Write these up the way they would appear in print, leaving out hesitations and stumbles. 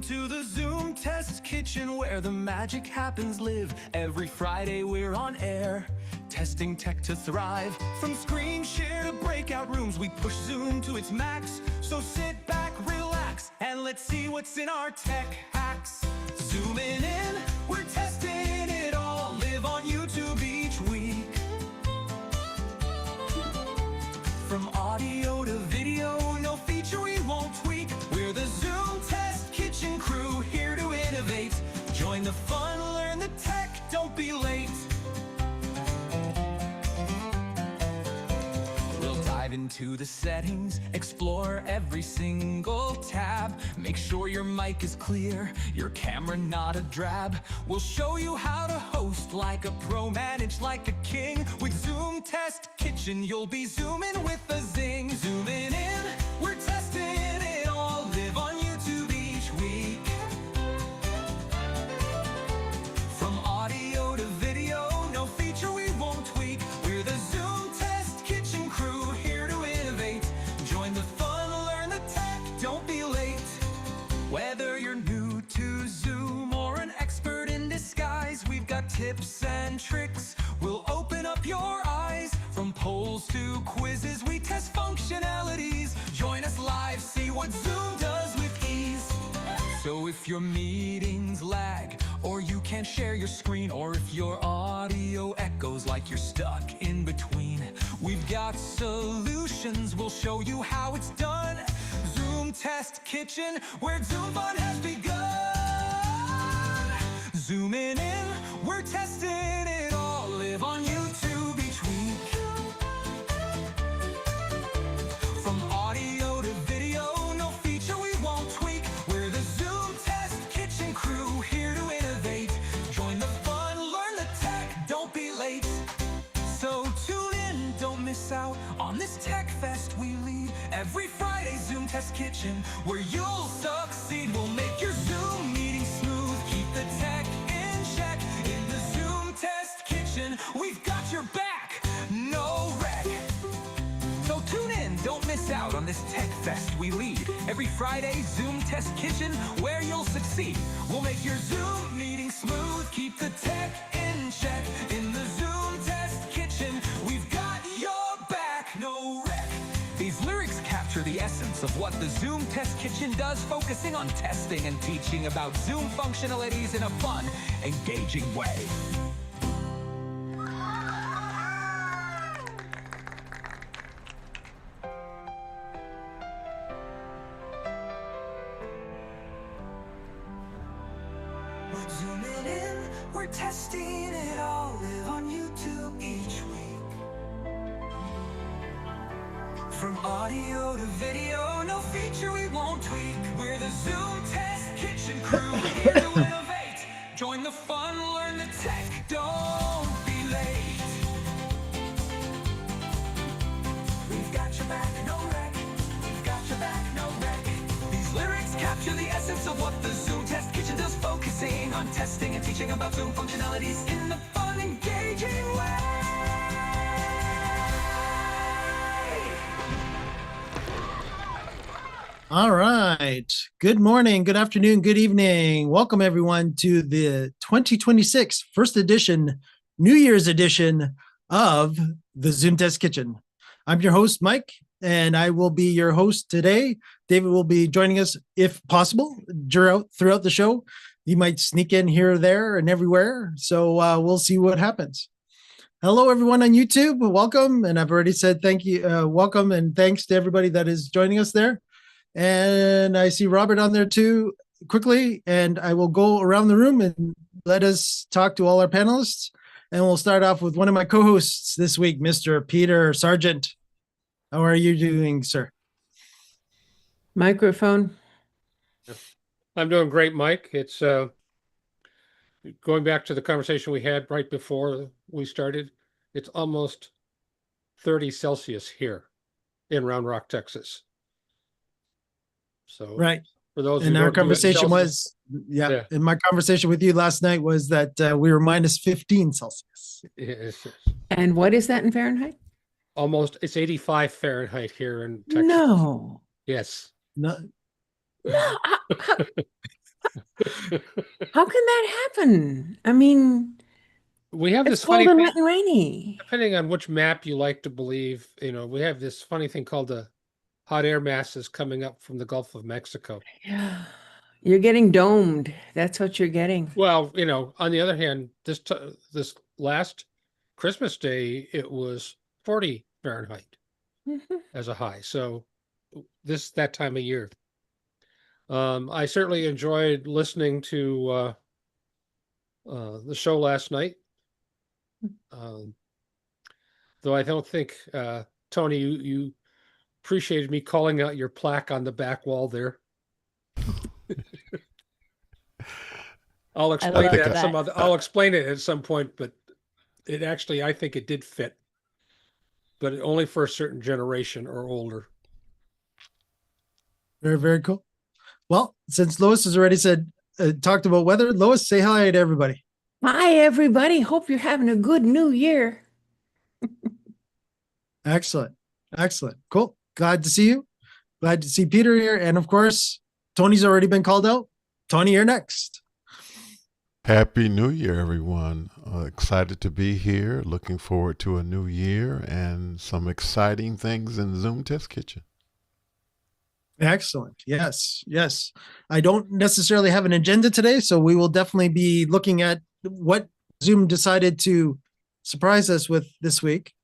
to the Zoom Test Kitchen, where the magic happens live. Every Friday we're on air, testing tech to thrive. From screen share to breakout rooms, we push Zoom to its max. So sit back, relax, and let's see what's in our tech hacks. Zooming in, we're testing it all. Live on YouTube each week. From audio to video, no feature we won't tweak. We're the Zoom Test Kitchen crew, here to innovate. Join the fun, learn the tech, don't be late. We'll dive into the settings, explore every single tab. Make sure your mic is clear, your camera not a drab. We'll show you how to host like a pro, manage like a king. With Zoom Test Kitchen, you'll be zooming with a zing. Zooming in, we're testing it all. Live on YouTube each week. From audio to video, no feature we won't tweak. We're the Zoom Test Kitchen crew, here to innovate. Join the fun, learn the tech, don't be late. Whether you're new to Zoom or an expert in disguise, we've got tips and tricks. We'll open up your eyes. From polls to quizzes, we test functionalities. Join us live, see what Zoom does with ease. So if your meetings lag, or you can't share your screen, or if your audio echoes like you're stuck in between, we've got solutions, we'll show you how it's done. Zoom Test Kitchen, where Zoom fun has begun. Zooming in, we're testing it all. Live on YouTube each week. From audio to video, no feature we won't tweak. We're the Zoom Test Kitchen crew, here to innovate. Join the fun, learn the tech, don't be late. So tune in, don't miss out on this tech fest we lead. Every Friday, Zoom Test Kitchen, where you'll succeed. We'll make your Zoom meeting smooth, keep the tech in check. In the Zoom Test Kitchen, we've got your back, no wreck. So tune in, don't miss out on this tech fest we lead. Every Friday, Zoom Test Kitchen, where you'll succeed. We'll make your Zoom meeting smooth, keep the tech in check. In the Zoom Test Kitchen, we've got your back, no wreck. These lyrics capture the essence of what the Zoom Test Kitchen does, focusing on testing and teaching about Zoom functionalities in a fun, engaging way. Zooming in, we're testing it all. Live on YouTube each week. From audio to video, no feature we won't tweak. We're the Zoom Test Kitchen crew, here to innovate. Join the fun, learn the tech, don't be late. We've got your back, no wreck. We've got your back, no wreck. These lyrics capture the essence of what the Zoom Test Kitchen does, focusing on testing and teaching about Zoom functionalities in the fun, engaging way. All right. Good morning, good afternoon, good evening. Welcome everyone to the 2026 first edition, New Year's edition of the Zoom Test Kitchen. I'm your host, Mike, and I will be your host today. David will be joining us if possible throughout the show. He might sneak in here, there, and everywhere. So we'll see what happens. Hello, everyone on YouTube. Welcome. And I've already said thank you. Welcome and thanks to everybody that is joining us there. And I see Robert on there too, quickly. And I will go around the room and let us talk to all our panelists. And we'll start off with one of my co-hosts this week, Mr. Peter Sargent. How are you doing, sir? Microphone. I'm doing great, Mike. It's going back to the conversation we had right before we started. It's almost 30 Celsius here in Round Rock, Texas. So right. For those and who our don't do it in conversation Celsius, was, yeah. And my conversation with you last night was that we were minus 15 Celsius. Yes. And what is that in Fahrenheit? Almost, it's 85 Fahrenheit here in Texas. No. Yes. No. How can that happen? I mean, We have it's this cold funny and thing, wet and rainy. depending on which map you like to believe, we have this funny thing called the hot air masses coming up from the Gulf of Mexico. Yeah. You're getting domed. That's what you're getting. Well, on the other hand, this last Christmas Day, it was 40 Fahrenheit Mhm. as a high. So that time of year. I certainly enjoyed listening to the show last night. Um, though I don't think Tony, you appreciated me calling out your plaque on the back wall there. I'll I explain love that that. I'll explain it at some point, but it actually I think it did fit, but only for a certain generation or older. Very, very cool. Well, since Lois has already talked about weather, Lois, say hi to everybody. Hi, everybody. Hope you're having a good new year. Excellent. Excellent. Cool. Glad to see you. Glad to see Peter here. And of course, Tony's already been called out. Tony, you're next. Happy New Year, everyone. Excited to be here. Looking forward to a new year and some exciting things in Zoom Test Kitchen. Excellent. Yes. Yes. I don't necessarily have an agenda today, so we will definitely be looking at what Zoom decided to surprise us with this week.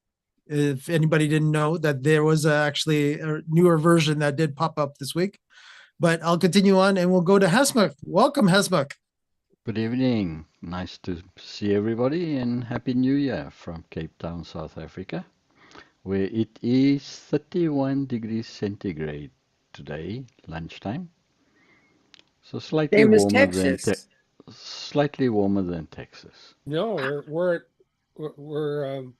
If anybody didn't know that there was actually a newer version that did pop up this week. But I'll continue on and we'll go to Hesmuk. Welcome, Hesmuk. Good evening. Nice to see everybody and Happy New Year from Cape Town, South Africa, where it is 31 degrees centigrade today, lunchtime. So slightly Same as warmer than Texas. Texas. No, we're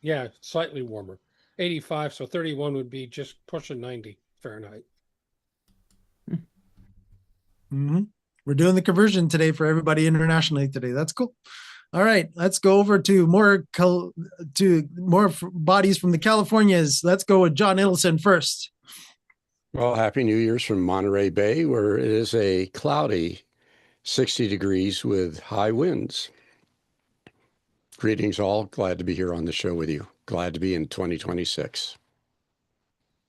yeah, slightly warmer. 85, so 31 would be just pushing 90 Fahrenheit. Mm-hmm. We're doing the conversion today for everybody internationally today. That's cool. All right, let's go over to more bodies from the Californias. Let's go with John Idelson first. Well, Happy New Year's from Monterey Bay, where it is a cloudy 60 degrees with high winds. Greetings all. Glad to be here on the show with you. Glad to be in 2026.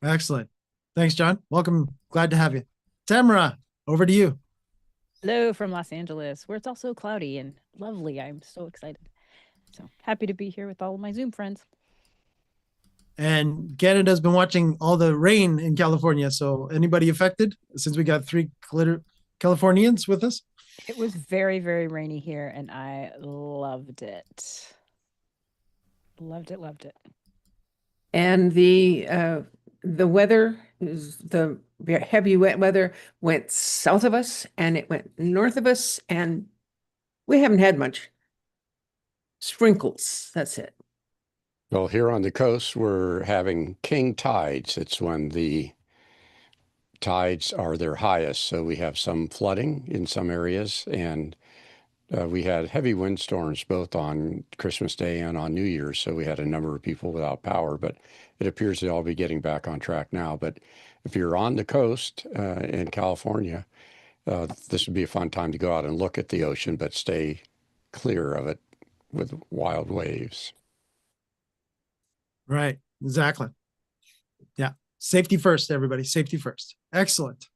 Excellent. Thanks, John. Welcome. Glad to have you. Tamara, over to you. Hello from Los Angeles, where it's also cloudy and lovely. I'm so excited. So happy to be here with all of my Zoom friends. And Canada's been watching all the rain in California. So anybody affected since we got 3 Californians with us? It was very, very rainy here and I loved it. Loved it, loved it. And the weather, the heavy wet weather went south of us and it went north of us, and we haven't had much. Sprinkles, that's it. Well, here on the coast, we're having king tides. It's when the tides are their highest. So we have some flooding in some areas, and we had heavy windstorms both on Christmas Day and on New Year's. So we had a number of people without power, but it appears they'll all be getting back on track now. But if you're on the coast in California, this would be a fun time to go out and look at the ocean, but stay clear of it with wild waves. Right. Exactly. Yeah. Safety first, everybody. Safety first. Excellent.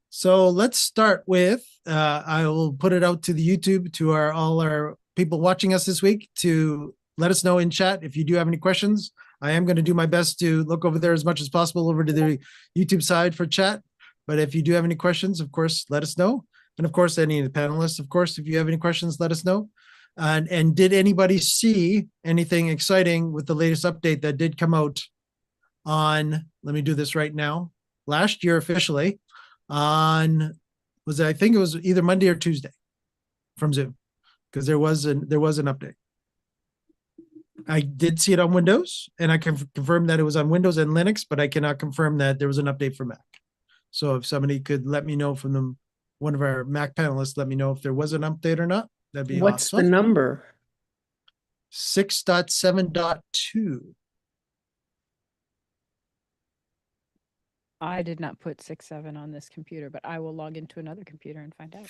So let's start with, I will put it out to the YouTube to all our people watching us this week to let us know in chat if you do have any questions. I am going to do my best to look over there as much as possible over to the YouTube side for chat. But if you do have any questions, of course, let us know. And of course, any of the panelists, of course, if you have any questions, let us know. And did anybody see anything exciting with the latest update that did come out on, let me do this right now, last year officially on, I think it was either Monday or Tuesday from Zoom, because there was an update. I did see it on Windows, and I can confirm that it was on Windows and Linux, but I cannot confirm that there was an update for Mac. So if somebody could let me know from them, one of our Mac panelists, let me know if there was an update or not. That'd be What's awesome. the number? 6.7.2. I did not put 6.7 on this computer, but I will log into another computer and find out.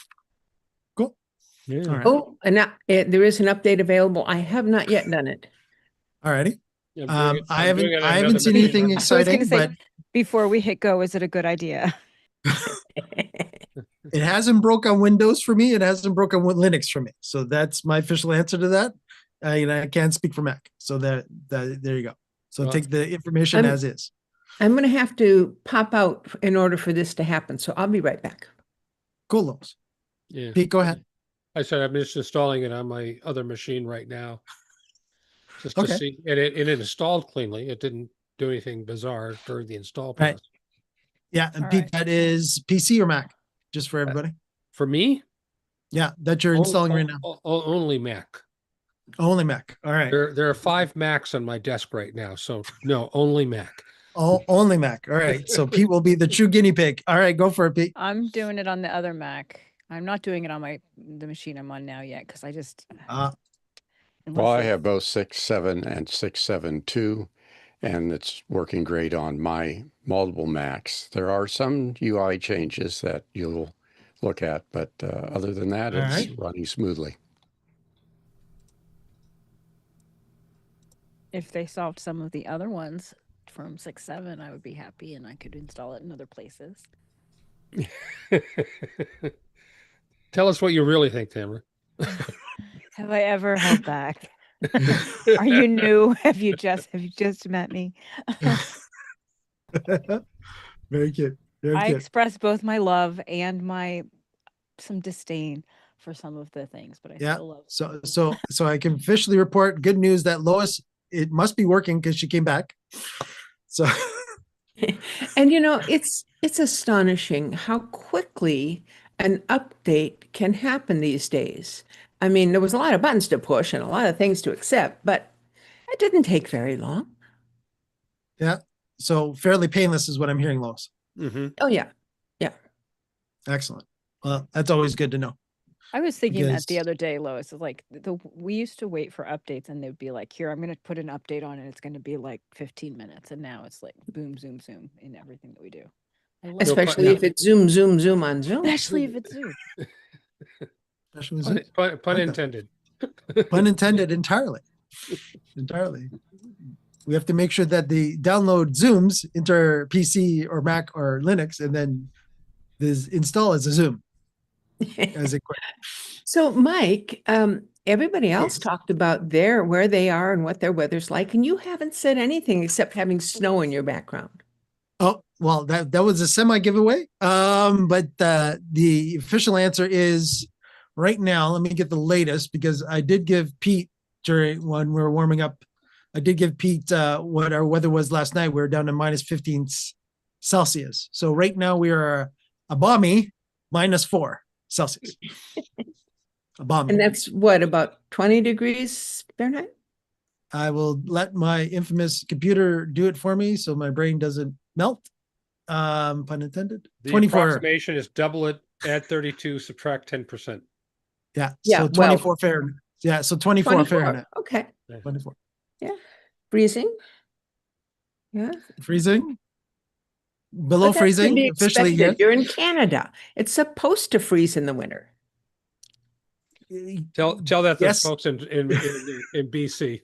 Yeah. All right. Oh, and there is an update available. I have not yet done it. All righty. I'm doing it- I I'm doing haven't it on I haven't another seen machine. anything I was gonna exciting, say, but before we hit go, is it a good idea? it hasn't broke on Windows for me. It hasn't broken on Linux for me. So that's my official answer to that. I can't speak for Mac. So that there you go. So Well, take the information I'm- as is. I'm going to have to pop out in order for this to happen. So I'll be right back. Cool, Lois. Yeah. Pete, go ahead. I said I'm just installing it on my other machine right now. Just to Okay. see, and it installed cleanly. It didn't do anything bizarre during the install Right. process. Yeah, and All Pete, right. that is PC or Mac, just for everybody. For me, Yeah, that you're installing right now. Only Mac. Only Mac. All right. There are 5 Macs on my desk right now, so no, only Mac. Only Mac. All right. So Pete will be the true guinea pig. All right, go for it, Pete. I'm doing it on the other Mac. I'm not doing it on the machine I'm on now yet because I just Uh, Well, I unless have both 6.7 and 6.7.2, and it's working great on my multiple Macs. There are some UI changes that you'll look at, but other than that, All it's right. running smoothly. if they solved some of the other ones from 6.7, I would be happy and I could install it in other places. Tell us what you really think, Tamara. Have I ever held back? Are you new? Have you just met me? very cute. Very I cute. express both my love and some disdain for some of the things, but I Yeah. still love. So I can officially report good news that Lois, it must be working because she came back. So And it's astonishing how quickly an update can happen these days. I mean, there was a lot of buttons to push and a lot of things to accept, but it didn't take very long. yeah. So fairly painless is what I'm hearing, Lois. Mm-hmm. Oh yeah. Excellent. Well, that's always good to know. I was thinking that the Because- other day, Lois, is like we used to wait for updates and they'd be like, here, I'm going to put an update on and it's going to be like 15 minutes. And now it's like boom, zoom, zoom in everything that we do. I love it. Especially yeah. if it's zoom, zoom, zoom on Zoom. Especially if it's Zoom. Pun Okay. intended. Pun intended entirely. Entirely. We have to make sure that the download zooms into our PC or Mac or Linux, and then this install as a Zoom as a quick. So, Mike, everybody else Yes. talked about where they are and what their weather's like, and you haven't said anything except having snow in your background. Oh, well, that was a semi giveaway. But the official answer is right now. Let me get the latest because I did give Pete during when we were warming up. I did give Pete what our weather was last night. We were down to minus 15 Celsius. So right now we are a balmy -4 Celsius. A balmy. And that's what, about 20 degrees Fahrenheit? I will let my infamous computer do it for me so my brain doesn't melt. Pun intended. The 24. approximation is double it, add 32, subtract 10%. Yeah. Yeah, So well- 24 Fahrenheit. Yeah. So 24 Fahrenheit. Okay. 24. Freezing? Yeah. Freezing. Below But that's to freezing be officially. expected. Yes. You're in Canada. It's supposed to freeze in the winter. Tell that to Yes. folks in BC.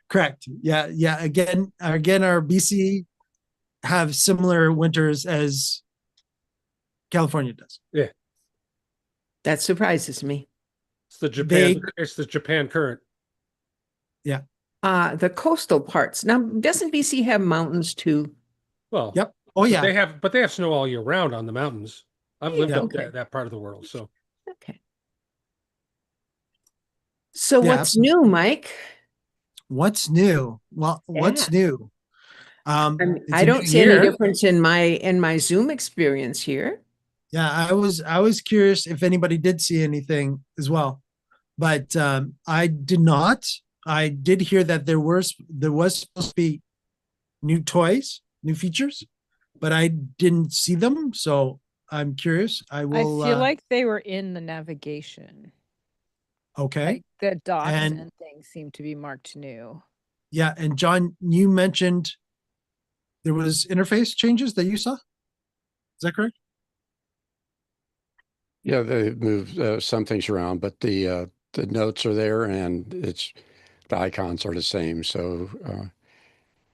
Correct. Yeah. Yeah. Again, our BC have similar winters as California does. That surprises me. It's the Japan current. The coastal parts. Now, doesn't BC have mountains too? Well, Yep. Oh but yeah. they have snow all year round on the mountains. I've lived up Okay. that part of the world, so Okay. So Yeah, what's new, Mike? What's new? Well, what's new? It's I a don't new see any year. difference in my Zoom experience here. Yeah, I was curious if anybody did see anything as well, but I did not. I did hear that there was supposed to be new toys, new features, but I didn't see them. So I'm curious. I I will. feel like they were in the navigation. Okay. Like the docs And- and things seem to be marked new. Yeah, and John, you mentioned there was interface changes that you saw. Is that correct? Yeah, they move some things around, but the notes are there, and the icons are the same. So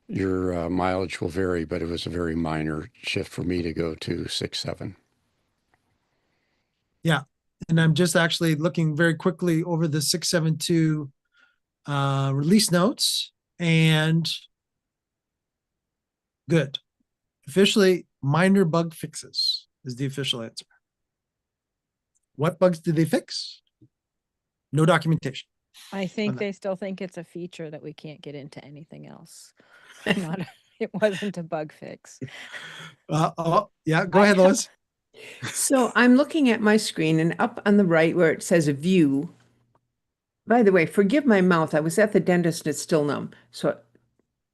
your mileage will vary, but it was a very minor shift for me to go to 6.7. Yeah. And I'm just actually looking very quickly over the 672 release notes, and good. Officially, minor bug fixes is the official answer. What bugs did they fix? No documentation. I think that. they still think it's a feature that we can't get into anything else. Not, it wasn't a bug fix. Oh, yeah. Go I ahead, have- Lois. So I'm looking at my screen, and up on the right where it says view. By the way, forgive my mouth. I was at the dentist and it's still numb, so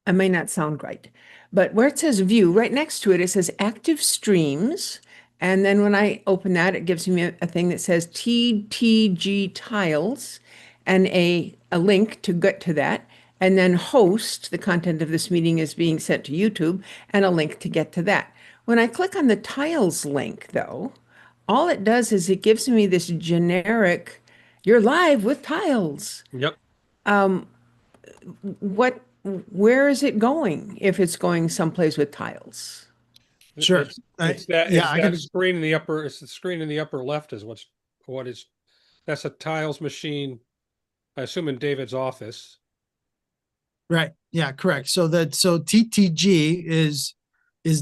I may not sound right. But where it says view, right next to it, it says active streams. And then when I open that, it gives me a thing that says TTG tiles and a link to get to that. And then host, the content of this meeting is being sent to YouTube, and a link to get to that. When I click on the tiles link, though, all it does is it gives me this generic, you're live with tiles. Yep. Where is it going if it's going someplace with tiles? Sure. It's Yeah, I can. screen in the upper. It's the screen in the upper left is what is. That's a tiles machine. I assume in David's office. Right. Yeah, correct. So TTG is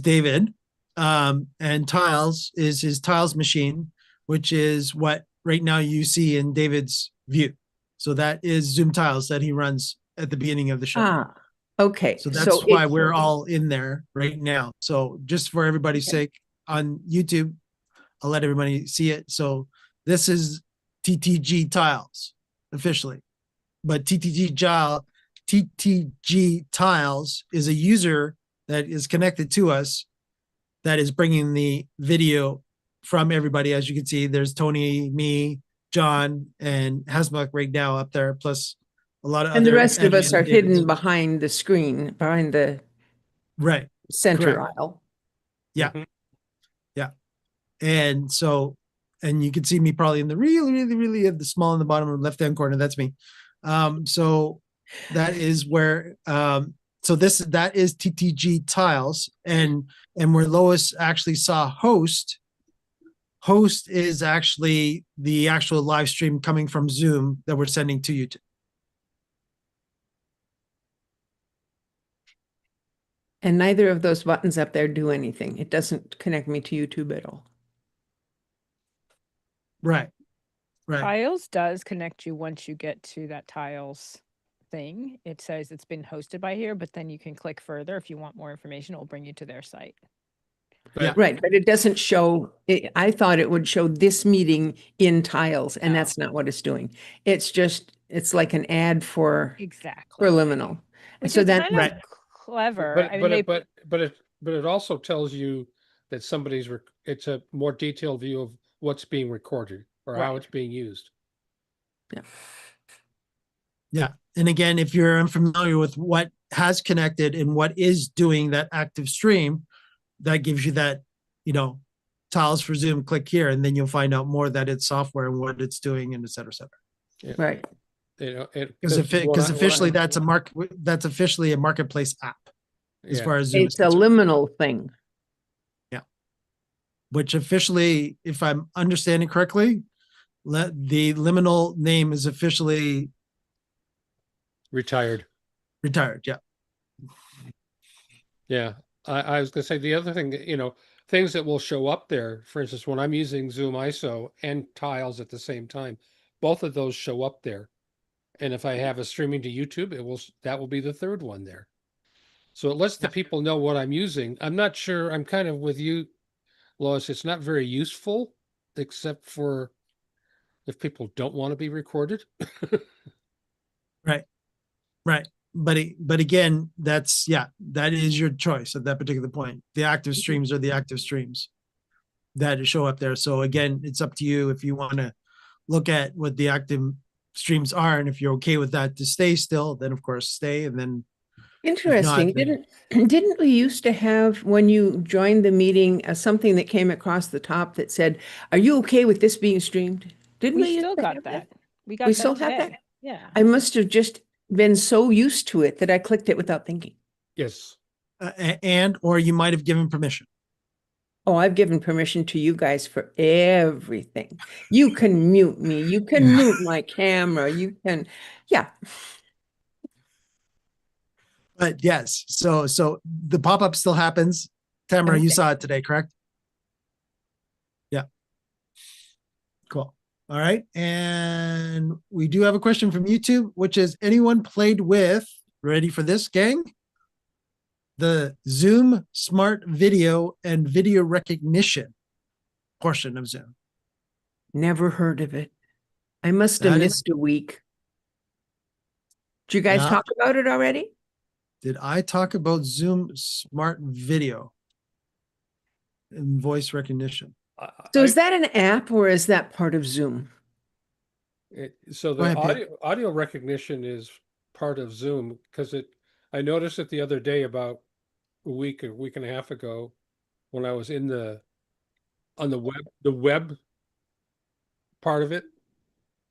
David, and tiles is his tiles machine, which is what right now you see in David's view. So that is Zoom tiles that he runs at the beginning of the show. Ah, okay. So that's why we're all in there right now. So just for everybody's sake, on YouTube, I'll let everybody see it. So this is TTG tiles officially, but TTG tiles is a user that is connected to us that is bringing the video from everybody. As you can see, there's Tony, me, John, and Hasmuck right now up there, plus a lot of And the other rest of us are admin hidden Davids. behind the screen, behind the Right. center Correct. aisle. Yeah. Mhm. Yeah. And so, and you can see me probably in the really at the small in the bottom left-hand corner. That's me. So that is where, so that is TTG tiles, and where Lois actually saw host is actually the actual live stream coming from Zoom that we're sending to YouTube. And neither of those buttons up there do anything. It doesn't connect me to YouTube at all. Right. Right. Tiles does connect you once you get to that tiles thing. It says it's been hosted by here, but then you can click further if you want more information. It will bring you to their site. Yeah. Right, but it doesn't show, I thought it would show this meeting in tiles, and No. that's not what it's doing. It's just, it's like an ad for Exactly. liminal. Which So is that, kind Right. of clever. But I mean, but it also tells you that it's a more detailed view of what's being recorded or how Right. it's being used. Yeah. And again, if you're unfamiliar with what has connected and what is doing that active stream, that gives you that, tiles for Zoom, click here, and then you'll find out more that it's software and what it's doing, and et cetera, et cetera. right. Because officially that's officially a marketplace app as far as Zoom is It's a concerned. liminal thing. Which officially, if I'm understanding correctly, the liminal name is officially retired. retired. Yeah. Yeah. I was gonna say the other thing, things that will show up there, for instance, when I'm using Zoom ISO and tiles at the same time, both of those show up there. And if I have a streaming to YouTube, that will be the third one there. So it lets the people know what I'm using. I'm not sure, I'm kind of with you, Lois, it's not very useful, except for if people don't want to be recorded. Right. Right. But again, that is your choice at that particular point. The active streams are the active streams that show up there. So again, it's up to you if you want to look at what the active streams are, and if you're okay with that to stay still, then of course stay, and then Interesting. then- Didn't we used to have, when you joined the meeting, something that came across the top that said, "Are you okay with this being streamed?" Didn't we We used still to got have that. We We got that still have today. that? Yeah. I must have just been so used to it that I clicked it without thinking. Yes. or you might have given permission. Oh, I've given permission to you guys for everything. You can mute me. You can mute my camera. You can, yeah. But yes, so the pop-up still happens. Tamara, you Okay. saw it today, correct? Yeah. Cool. All right. And we do have a question from YouTube, which is, anyone played with, ready for this, gang? The Zoom Smart Video and Video Recognition portion of Zoom. Never heard of it. I must have That is- missed a week. Did you guys Yeah. talk about it already? Did I talk about Zoom Smart Video and voice recognition? So I- is that an app or is that part of Zoom? So Go the ahead, Pete. audio recognition is part of Zoom because I noticed it the other day about a week and a half ago when I was on the web part of it,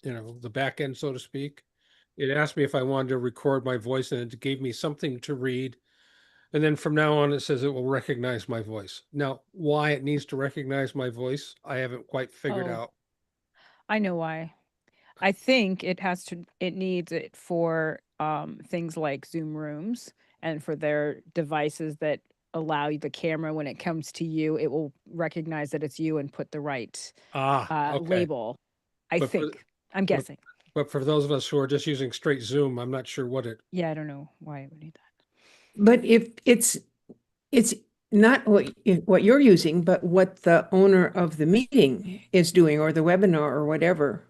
the back end, so to speak. It asked me if I wanted to record my voice and it gave me something to read. And then from now on, it says it will recognize my voice. Now, why it needs to recognize my voice, I haven't quite figured Oh. out. I know why. I think it needs it for things like Zoom rooms and for their devices that allow the camera when it comes to you, it will recognize that it's you and put the right Okay. label. I But for- think. I'm guessing. But for those of us who are just using straight Zoom, I'm not sure what it. Yeah, I don't know why it would need that. But if it's not what you're using, but what the owner of the meeting is doing or the webinar or whatever.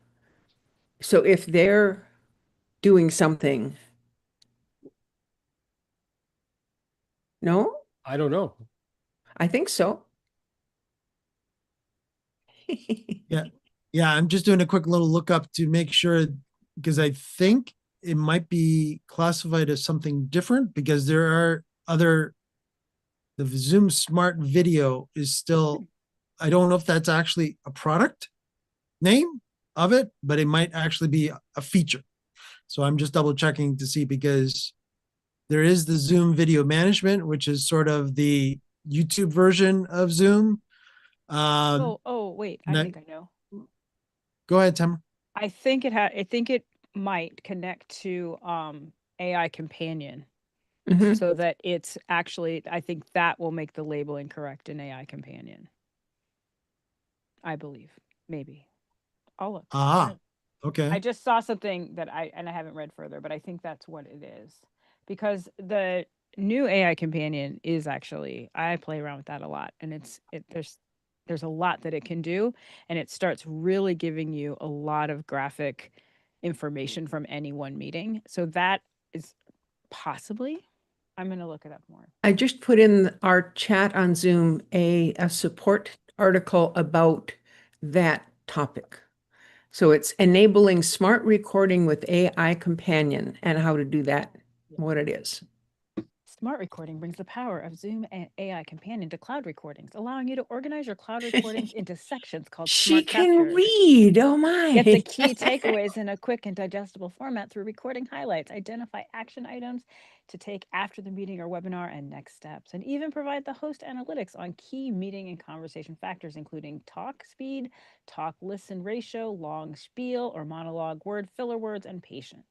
So if they're doing something, no, I don't know. I think so. Yeah, I'm just doing a quick little lookup to make sure, because I think it might be classified as something different because there are other, the Zoom Smart Video is still, I don't know if that's actually a product name of it, but it might actually be a feature. So I'm just double checking to see, because there is the Zoom Video Management, which is sort of the YouTube version of Zoom. Wait, I ne- think I know. Go ahead, Tamara. I think it might connect to AI companion Mhm. so that it's actually, I think that will make the labeling correct in AI companion. I believe. Maybe. I'll look. Ah, okay. I just saw something that I haven't read further, but I think that's what it is. Because the new AI companion is actually, I play around with that a lot, and there's a lot that it can do, and it starts really giving you a lot of graphic information from any one meeting. So that is possibly, I'm going to look it up more. I just put in our chat on Zoom a support article about that topic. So it's enabling smart recording with AI companion and how to do that, what it is. Smart recording brings the power of Zoom and AI companion to cloud recordings, allowing you to organize your cloud recordings into sections called She smart can chapters. read. Oh my. Get the key takeaways in a quick and digestible format through recording highlights, identify action items to take after the meeting or webinar, and next steps, and even provide the host analytics on key meeting and conversation factors, including talk speed, talk listen ratio, long spiel or monologue, word filler words, and patience.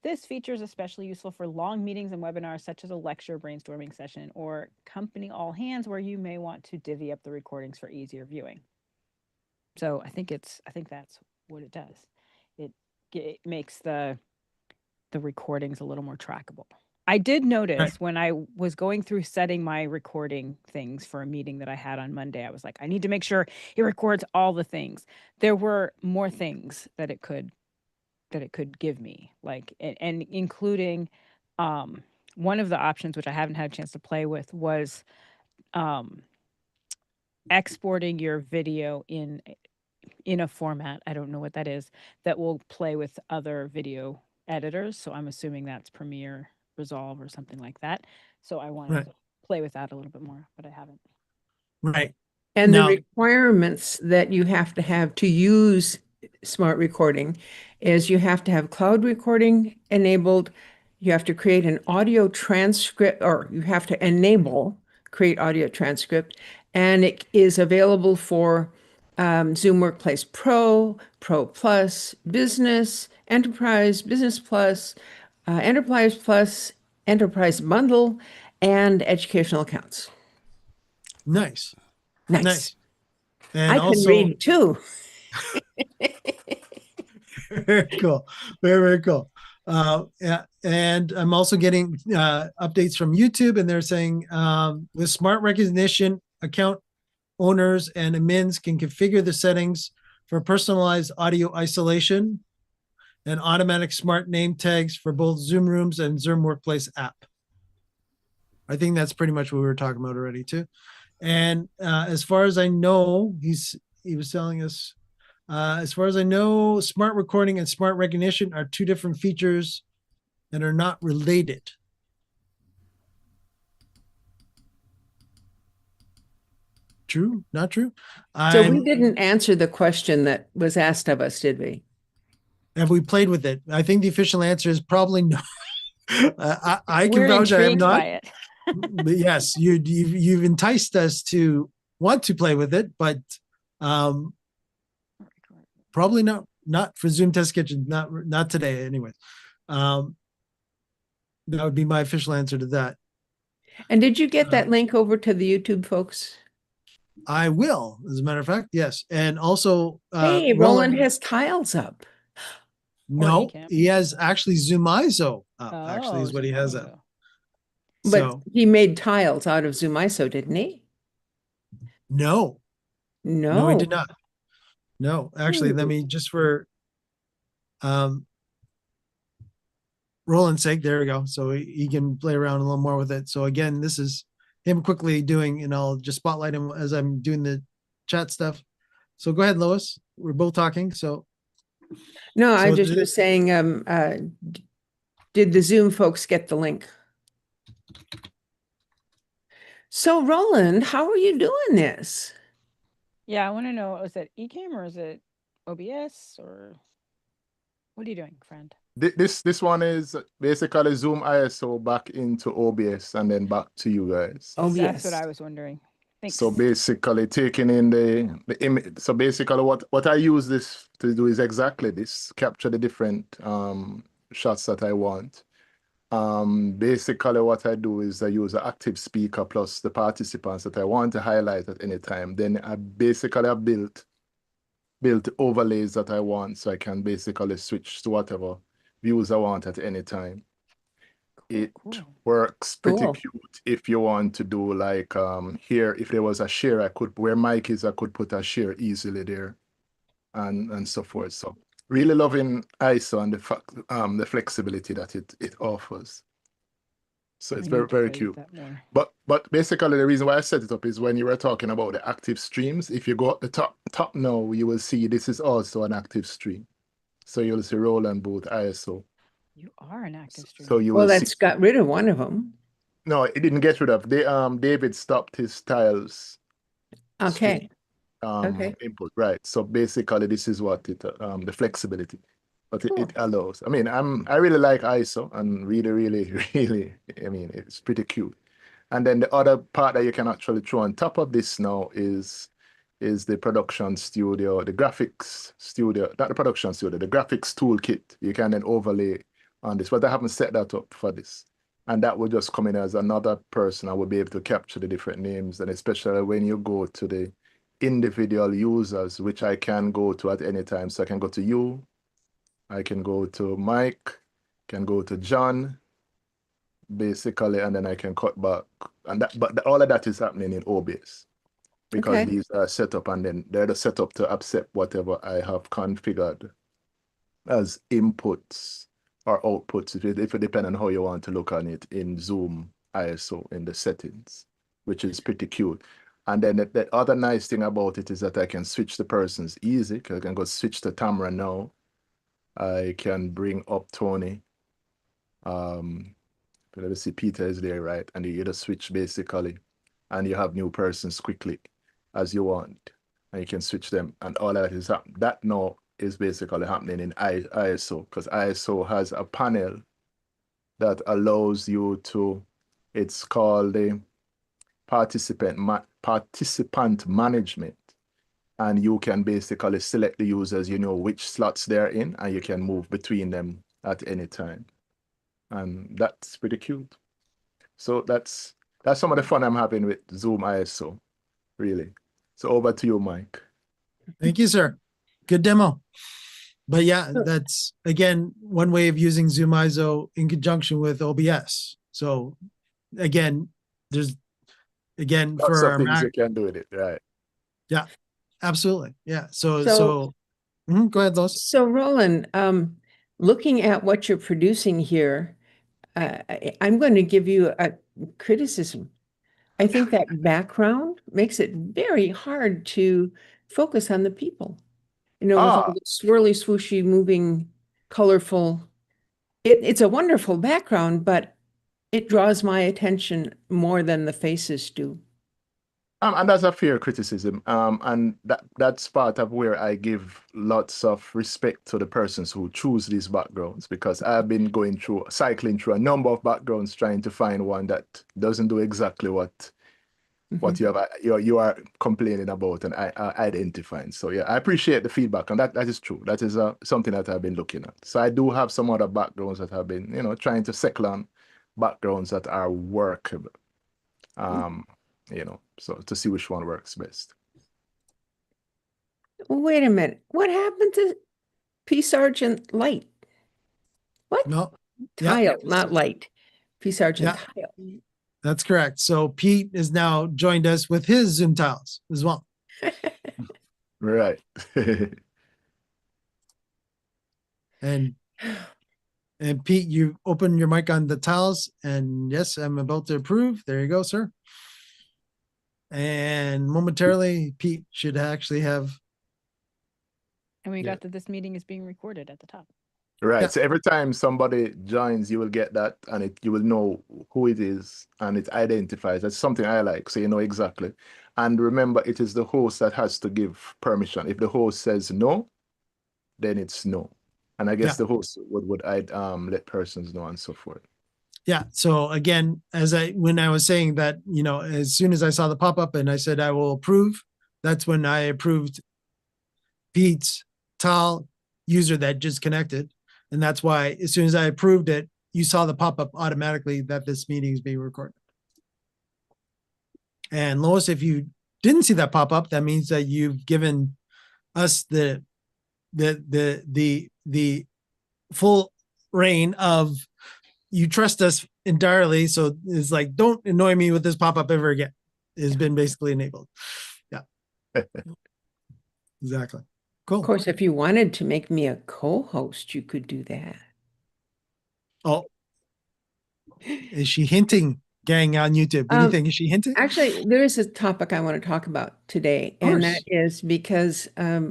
This feature is especially useful for long meetings and webinars such as a lecture, brainstorming session, or company all hands, where you may want to divvy up the recordings for easier viewing. So I think that's what it does. It makes the recordings a little more trackable. I did notice when I was going through setting my recording things for a meeting that I had on Monday, I was like, I need to make sure it records all the things. There were more things that it could give me, like, and including one of the options, which I haven't had a chance to play with, was exporting your video in a format, I don't know what that is, that will play with other video editors. So I'm assuming that's Premiere resolve or something like that. So I want Right. to play with that a little bit more, but I haven't. Right. And Now- the requirements that you have to use smart recording is you have to have cloud recording enabled. You have to create an audio transcript, or you have to create audio transcript, and it is available for Zoom Workplace Pro, Pro Plus, Business, Enterprise, Business Plus, Enterprise Plus, Enterprise Bundle, and educational accounts. Nice. Nice. Nice. And I also, can read too. very cool. Very, very cool. Yeah, and I'm also getting updates from YouTube, and they're saying with smart recognition, account owners and admins can configure the settings for personalized audio isolation and automatic smart name tags for both Zoom Rooms and Zoom Workplace app. I think that's pretty much what we were talking about already too. And as far as I know, he was telling us, as far as I know, smart recording and smart recognition are two different features and are not related. True? Not true? So we didn't answer the question that was asked of us, did we? Have we played with it? I think the official answer is probably no. I can We're vouch I have intrigued not. by it. But yes, you've enticed us to want to play with it, but probably not for Zoom Test Kitchen, not today, anyways. That would be my official answer to that. And did you get that link over to the YouTube folks? I will, as a matter of fact, yes. And also, Hey, Roland has tiles up. No, Ecamm. he has actually Zoom ISO up, actually, is what he has up. Zoom. But So he made tiles out of Zoom ISO, didn't he? no, No. he did not. No, actually, let Ooh. me just for Roland's sake, there we go. So he can play around a little more with it. So again, this is him quickly doing, and I'll just spotlight him as I'm doing the chat stuff. So go ahead, Lois. We're both talking. So No, I So just did was saying, did the Zoom folks get the link? So Roland, how are you doing this? Yeah, I want to know, is it Ecamm or is it OBS or what are you doing, friend? This one is basically Zoom ISO back into OBS and then back to you guys. OBS. That's what I was wondering. Thanks. So basically taking in the image. So basically what I use this to do is exactly this, capture the different shots that I want. Basically what I do is I use an active speaker plus the participants that I want to highlight at any time. Then I built overlays that I want, so I can basically switch to whatever views I want at any time. It works pretty Cool. cute if you want to do like here, if there was a share, where mic is, I could put a share easily there and so forth. So really loving ISO and the flexibility that it offers. So it's I very, need to very play cute. with that more. But basically the reason why I set it up is when you were talking about the active streams, if you go at the top now, you will see this is also an active stream. So you'll see Roland Booth ISO. You are an active stream. So you Well, will that's see. got rid of one of them. No, it didn't get rid of. David stopped his tiles Okay. input, right? So basically, this is what it the flexibility, but Cool. it allows. I mean, I really like ISO and really, really, really. I mean, it's pretty cute. And then the other part that you can actually throw on top of this now is the production studio, the graphics studio, not the production studio, the graphics toolkit. You can then overlay on this, but I haven't set that up for this. And that will just come in as another person. I will be able to capture the different names, and especially when you go to the individual users, which I can go to at any time. So I can go to you, I can go to Mike, can go to John, basically, and then I can cut back. And that, but all of that is happening in OBS because Okay. these are set up, and then they're set up to accept whatever I have configured as inputs or outputs, if it depends on how you want to look on it in Zoom ISO in the settings, which is pretty cute. And then the other nice thing about it is that I can switch the persons easy. I can go switch to Tamara now. I can bring up Tony. Let me see, Peter is there, right? And you just switch basically, and you have new persons quickly as you want, and you can switch them, and all that is happening. That now is basically happening in ISO, because ISO has a panel that allows you to, it's called the participant management. And you can basically select the users, you know, which slots they're in, and you can move between them at any time. And that's pretty cute. So that's some of the fun I'm having with Zoom ISO, really. So over to you, Mike. Thank you, sir. Good demo. But yeah, that's again one way of using Zoom ISO in conjunction with OBS. So again, there's again Lots for of our things Mac. you can do with it, right? Yeah, absolutely. Yeah. So- Go ahead, Lois. So Roland, looking at what you're producing here, I'm going to give you a criticism. I think that background makes it very hard to focus on the people. You know, with all the swirly, swooshy, moving, colorful. It's a wonderful background, but it draws my attention more than the faces do. And that's a fair criticism. And that's part of where I give lots of respect to the persons who choose these backgrounds, because I've been cycling through a number of backgrounds trying to find one that doesn't do exactly what you are complaining about and identifying. So yeah, I appreciate the feedback, and that is true. That is something that I've been looking at. So I do have some other backgrounds that have been, you know, trying to settle on backgrounds that are workable. You know, so to see which one works best. Wait a minute. What happened to P. Sergeant Light? What? No, yeah, Tile, not Light. P. Sergeant Yeah. Tile. that's correct. So Pete is now joined us with his Zoom tiles as well. Right. And Pete, you open your mic on the tiles, and yes, I'm about to approve. There you go, sir. And momentarily, Pete should actually have. And we Yeah. got that this meeting is being recorded at the top. Right. Yeah. So every time somebody joins, you will get that, and you will know who it is, and it identifies. That's something I like, so you know exactly. And remember, it is the host that has to give permission. If the host says no, then it's no. And I guess Yeah. the host would let persons know and so forth. Yeah. So again, when I was saying that, you know, as soon as I saw the pop up and I said I will approve, that's when I approved Pete's tile user that just connected. And that's why as soon as I approved it, you saw the pop up automatically that this meeting is being recorded. And Lois, if you didn't see that pop up, that means that you've given us the full reign of you trust us entirely. So it's like, don't annoy me with this pop up ever again. It's been basically enabled. Yeah. Exactly. Cool. Of course, if you wanted to make me a co-host, you could do that. Oh, is she hinting, gang on YouTube? What do you think? Is she hinting? Actually, there is a topic I want to talk about today, Of and course. that is because a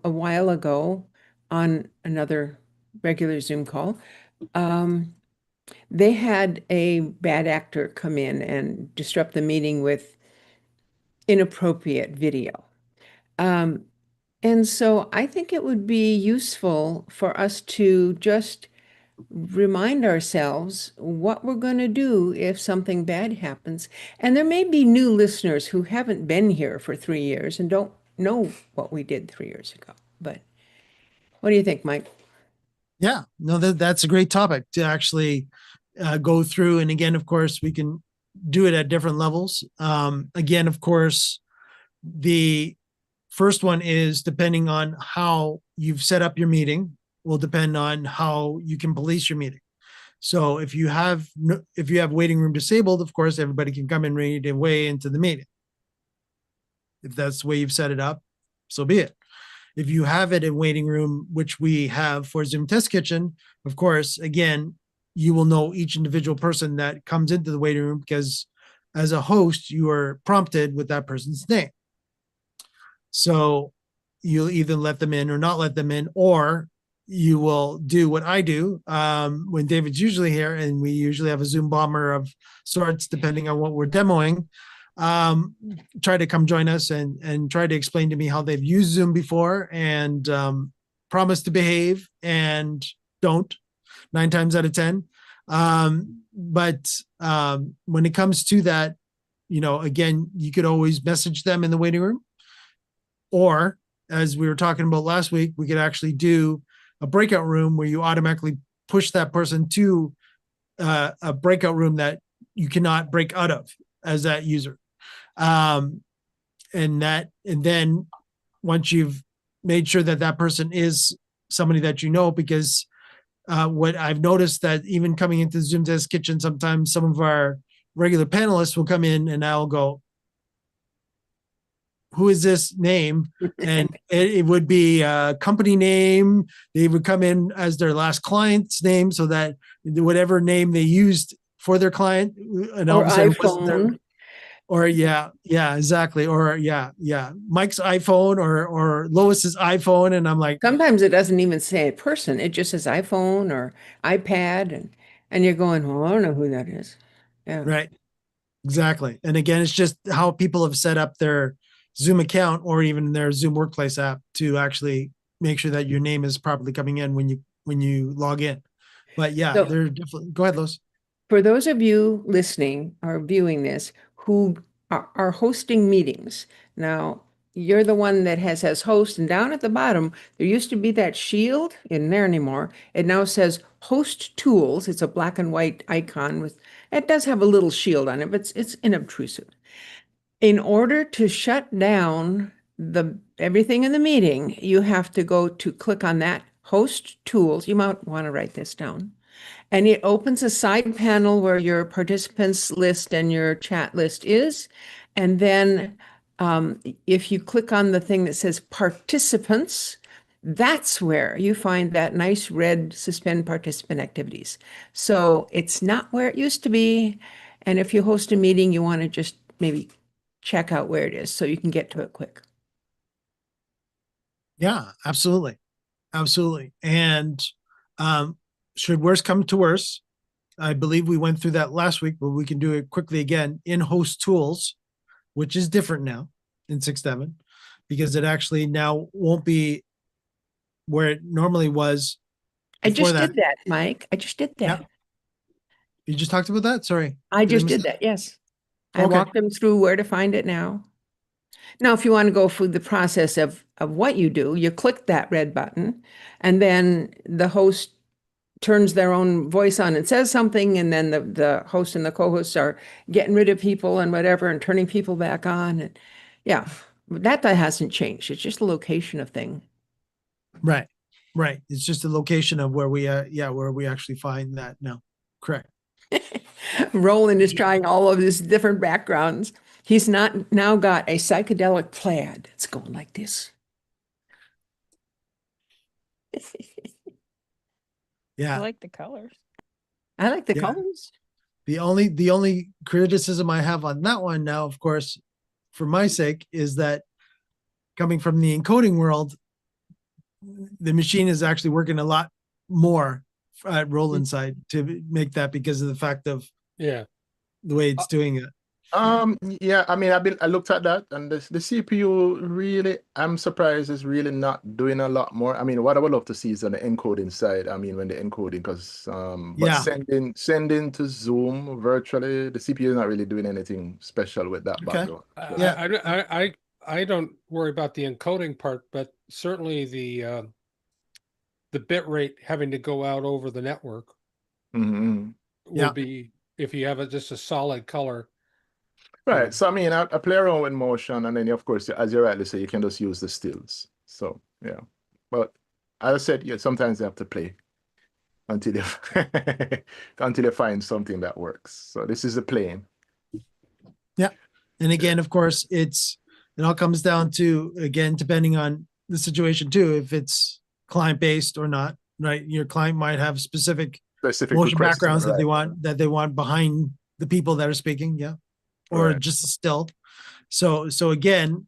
while ago on another regular Zoom call, they had a bad actor come in and disrupt the meeting with inappropriate video. And so I think it would be useful for us to just remind ourselves what we're going to do if something bad happens. And there may be new listeners who haven't been here for 3 years and don't know what we did 3 years ago. But what do you think, Mike? Yeah, no, that's a great topic to actually go through. And again, of course, we can do it at different levels. Again, of course, the first one is depending on how you've set up your meeting will depend on how you can police your meeting. So if you have waiting room disabled, of course, everybody can come in right away into the meeting. If that's the way you've set it up, so be it. If you have it in waiting room, which we have for Zoom Test Kitchen, of course, again, you will know each individual person that comes into the waiting room because as a host, you are prompted with that person's name. So you'll either let them in or not let them in, or you will do what I do when David's usually here, and we usually have a Zoom bomber of sorts, depending on what we're demoing. Try to come join us and try to explain to me how they've used Zoom before, and promise to behave and don't 9 times out of 10. But when it comes to that, again, you could always message them in the waiting room, or as we were talking about last week, we could actually do a breakout room where you automatically push that person to a breakout room that you cannot break out of as that user. And then once you've made sure that that person is somebody that because what I've noticed that even coming into the Zoom Test Kitchen, sometimes some of our regular panelists will come in and I'll go, who is this name? And it would be a company name. They would come in as their last client's name, so that whatever name they used for their client, and all Or of a sudden it wasn't their, iPhone. or exactly. Or Mike's iPhone or Lois's iPhone. And I'm like, Sometimes it doesn't even say a person. It just says iPhone or iPad, and you're going, well, I don't know who that is. Yeah. right, exactly. And again, it's just how people have set up their Zoom account or even their Zoom Workplace app to actually make sure that your name is properly coming in when you log in. But yeah, So- they're definitely, go ahead, Lois. For those of you listening or viewing this who are hosting meetings, now you're the one that has as host, and down at the bottom, there used to be that shield, isn't there anymore. It now says host tools. It's a black and white icon with, it does have a little shield on it, but it's inobtrusive. In order to shut down everything in the meeting, you have to go to click on that host tools. You might want to write this down. And it opens a side panel where your participants list and your chat list is. And then if you click on the thing that says participants, that's where you find that nice red suspend participant activities. So it's not where it used to be. And if you host a meeting, you want to just maybe check out where it is so you can get to it quick. Yeah, absolutely. Absolutely. And should worse come to worse, I believe we went through that last week, but we can do it quickly again in host tools, which is different now in 6.7, because it actually now won't be where it normally was. I before just did that, Mike. I just did that. Yeah. You just talked about that? Sorry. I just miss did that. Yes. I Okay. walked them through where to find it now. Now, if you want to go through the process of what you do, you click that red button, and then the host turns their own voice on and says something, and then the host and the co-hosts are getting rid of people and whatever and turning people back on. And yeah, that hasn't changed. It's just the location of thing. Right. Right. It's just a location of where we where we actually find that now. Correct. Roland is trying all of his different backgrounds. He's not now got a psychedelic plaid. It's going like this. Yeah. I like the colors. I like the Yeah. colors. The only criticism I have on that one now, of course, for my sake, is that coming from the encoding world, the machine is actually working a lot more at Roland's side to make that, because of the fact of Yeah. the way it's doing it. Yeah, I mean, I looked at that, and the CPU really, I'm surprised, is really not doing a lot more. I mean, what I would love to see is on the encoding side. I mean, when the encoding, because but Yeah. sending to Zoom virtually, the CPU is not really doing anything special with that Okay. background. Yeah. I don't worry about the encoding part, but certainly the bit rate having to go out over the network Mhm. will Yeah. be, if you have just a solid color. Right. So I mean, I play around with motion, and then of course, as you rightly say, you can just use the stills. So yeah, but as I said, yeah, sometimes you have to play until you until you find something that works. So this is a playing. And again, of course, it all comes down to, again, depending on the situation too, if it's client based or not, right? Your client might have specific motion requests, backgrounds that right. they want behind the people that are speaking. Yeah. Or Right. just a still. So again,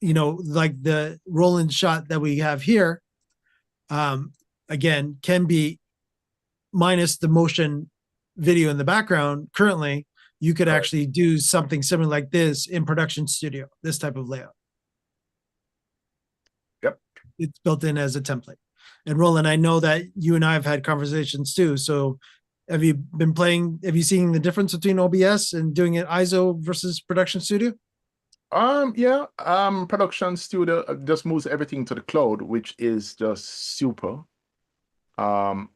like the Roland shot that we have here, again, can be minus the motion video in the background. Currently, you could actually do something similar like this in Production Studio, this type of layout. Yep. It's built in as a template. And Roland, I know that you and I have had conversations too. So have you seen the difference between OBS and doing it ISO versus Production Studio? Yeah. Production Studio just moves everything to the cloud, which is just super. I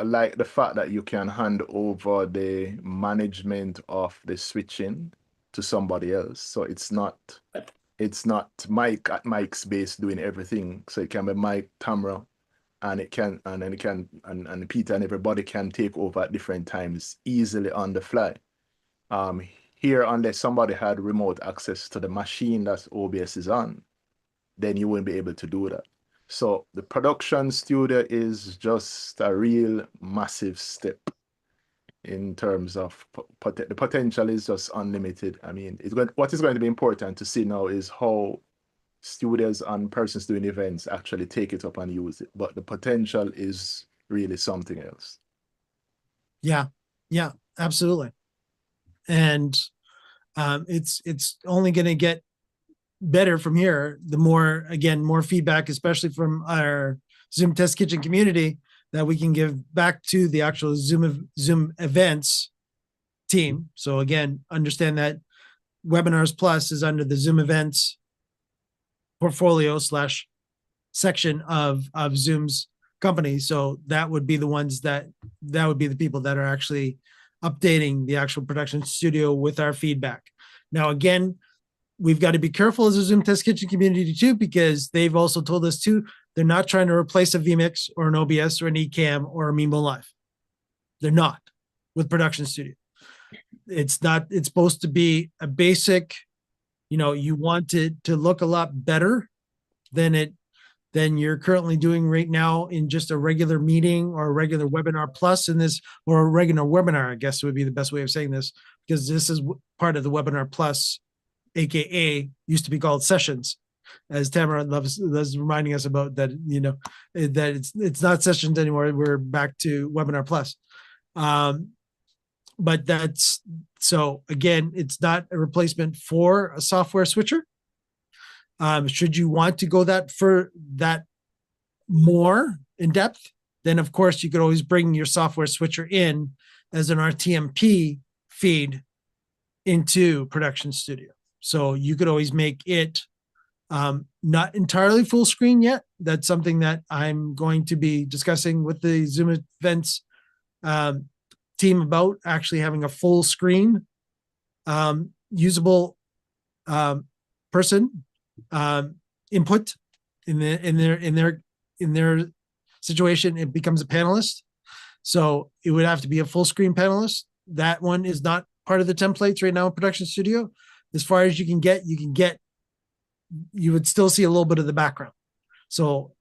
like the fact that you can hand over the management of the switching to somebody else. So it's not Mike at Mike's base doing everything. So it can be Mike, Tamara, and Peter and everybody can take over at different times easily on the fly. Here, unless somebody had remote access to the machine that OBS is on, then you wouldn't be able to do that. So the Production Studio is just a real massive step in terms of the potential is just unlimited. I mean, what is going to be important to see now is how studios and persons doing events actually take it up and use it. But the potential is really something else. Yeah, absolutely. And it's only going to get better from here. The more feedback, especially from our Zoom Test Kitchen community, that we can give back to the actual Zoom events team. So again, understand that Webinars Plus is under the Zoom events portfolio / section of Zoom's company. So that would be the ones that would be the people that are actually updating the actual Production Studio with our feedback. Now, again, we've got to be careful as a Zoom Test Kitchen community too, because they've also told us too, they're not trying to replace a vMix or an OBS or an Ecamm or a Mimo Live. They're not with Production Studio. It's supposed to be a basic, you want it to look a lot better than you're currently doing right now in just a regular meeting or a regular webinar plus in this, or a regular webinar, I guess would be the best way of saying this, because this is part of the webinar plus, AKA used to be called sessions, as Tamara loves reminding us about that, that it's not sessions anymore. We're back to webinar plus. But so again, it's not a replacement for a software switcher. Should you want to go that more in depth, then of course you could always bring your software switcher in as an RTMP feed into Production Studio. So you could always make it not entirely full screen yet. That's something that I'm going to be discussing with the Zoom events team about actually having a full screen usable person input in their situation. It becomes a panelist, so it would have to be a full screen panelist. That one is not part of the templates right now in Production Studio. As far as you would still see a little bit of the background. So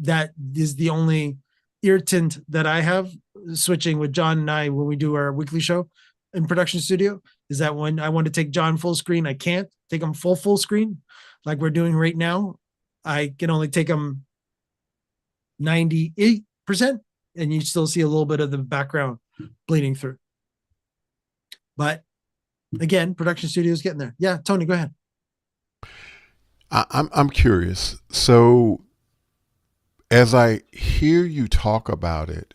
that is the only irritant that I have switching with John and I when we do our weekly show in Production Studio, is that when I want to take John full screen, I can't take him full screen like we're doing right now. I can only take him 98%, and you still see a little bit of the background bleeding through. But again, Production Studio is getting there. Yeah, Tony, go ahead. I'm curious. So as I hear you talk about it,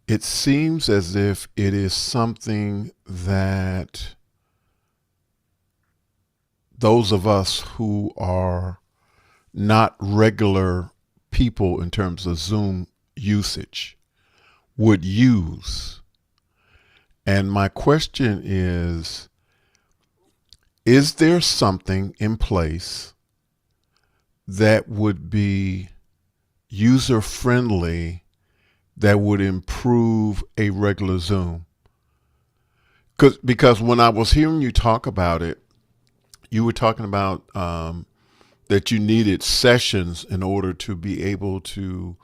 it seems as if it is something that those of us who are not regular people in terms of Zoom usage would use. And my question is there something in place that would be user-friendly that would improve a regular Zoom? Because when I was hearing you talk about it, you were talking about that you needed sessions in order to be able to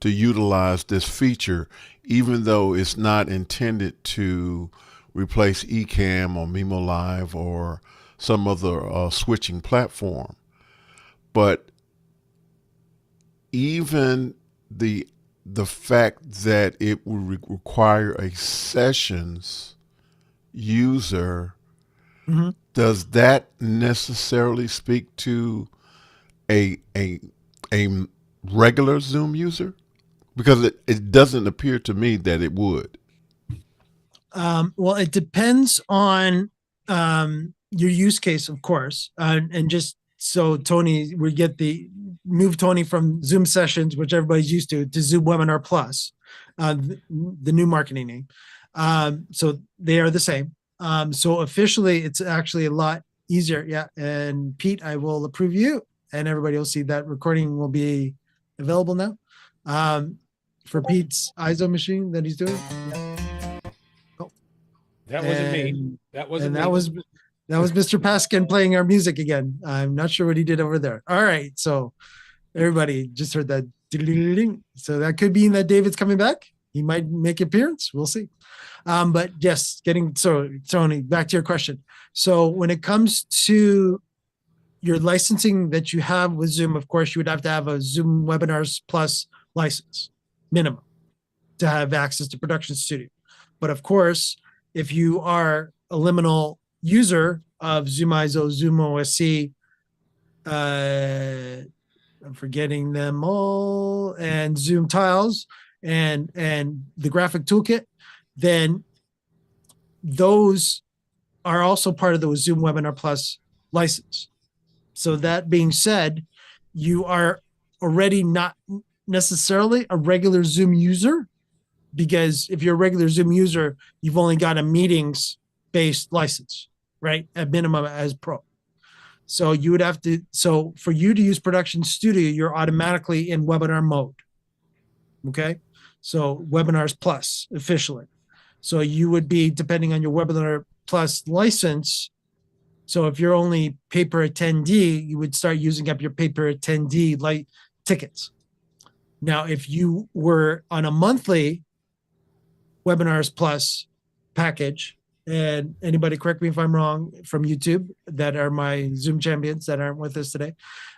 utilize this feature, even though it's not intended to replace Ecamm or Mimo Live or some other switching platform. But even the the fact that it would require a sessions user, does that necessarily speak to a regular Zoom user? Because it doesn't appear to me that it would. Well, it depends on your use case, of course, and just so Tony, we get move Tony from Zoom sessions, which everybody's used to Zoom Webinar Plus, the new marketing name. So they are the same. So officially, it's actually a lot easier. Yeah, and Pete, I will approve you, and everybody will see that recording will be available now. For Pete's ISO machine that he's doing. Yeah. That wasn't me. That wasn't me. That was Mr. Paskin playing our music again. I'm not sure what he did over there. All right, so everybody just heard that. So that could mean that David's coming back. He might make an appearance. We'll see. But yes, Tony, back to your question. So when it comes to your licensing that you have with Zoom, of course, you would have to have a Zoom Webinars Plus license minimum to have access to Production Studio. But of course, if you are a liminal user of Zoom ISO, Zoom OSC, I'm forgetting them all, and Zoom Tiles and the graphic toolkit, then those are also part of the Zoom Webinar Plus license. So that being said, you are already not necessarily a regular Zoom user, because if you're a regular Zoom user, you've only got a meetings-based license, right? At minimum as pro. So you would have to, so for you to use Production Studio, you're automatically in webinar mode. Okay. So Webinars Plus officially. So you would be, depending on your Webinar Plus license. So if you're only paper attendee, you would start using up your paper attendee like tickets. Now, if you were on a monthly Webinars Plus package, and anybody correct me if I'm wrong from YouTube that are my Zoom champions that aren't with us today,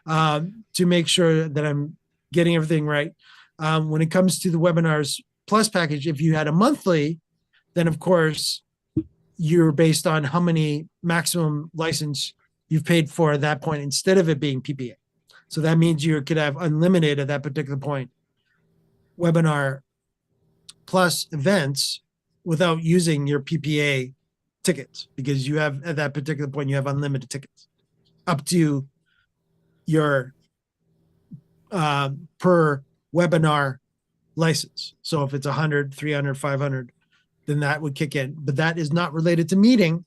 to make sure that I'm getting everything right. When it comes to the Webinars Plus package, if you had a monthly, then of course you're based on how many maximum license you've paid for at that point instead of it being PPA. So that means you could have unlimited at that particular point Webinar Plus events without using your PPA tickets, because you have at that particular point you have unlimited tickets up to your per webinar license. So if it's 100, 300, 500, then that would kick in. But that is not related to meeting,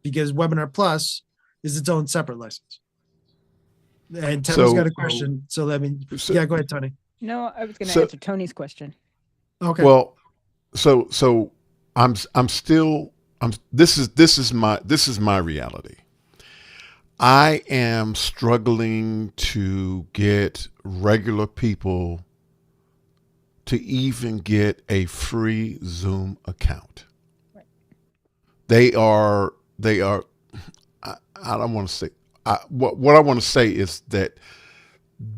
because Webinar Plus is its own separate license. And Ted's got a question. So let me, yeah, go ahead, Tony. No, I was going to answer Tony's question. Okay. Well, so this is my reality. I am struggling to get regular people to even get a free Zoom account. Right. They are I don't want to say, what I want to say is that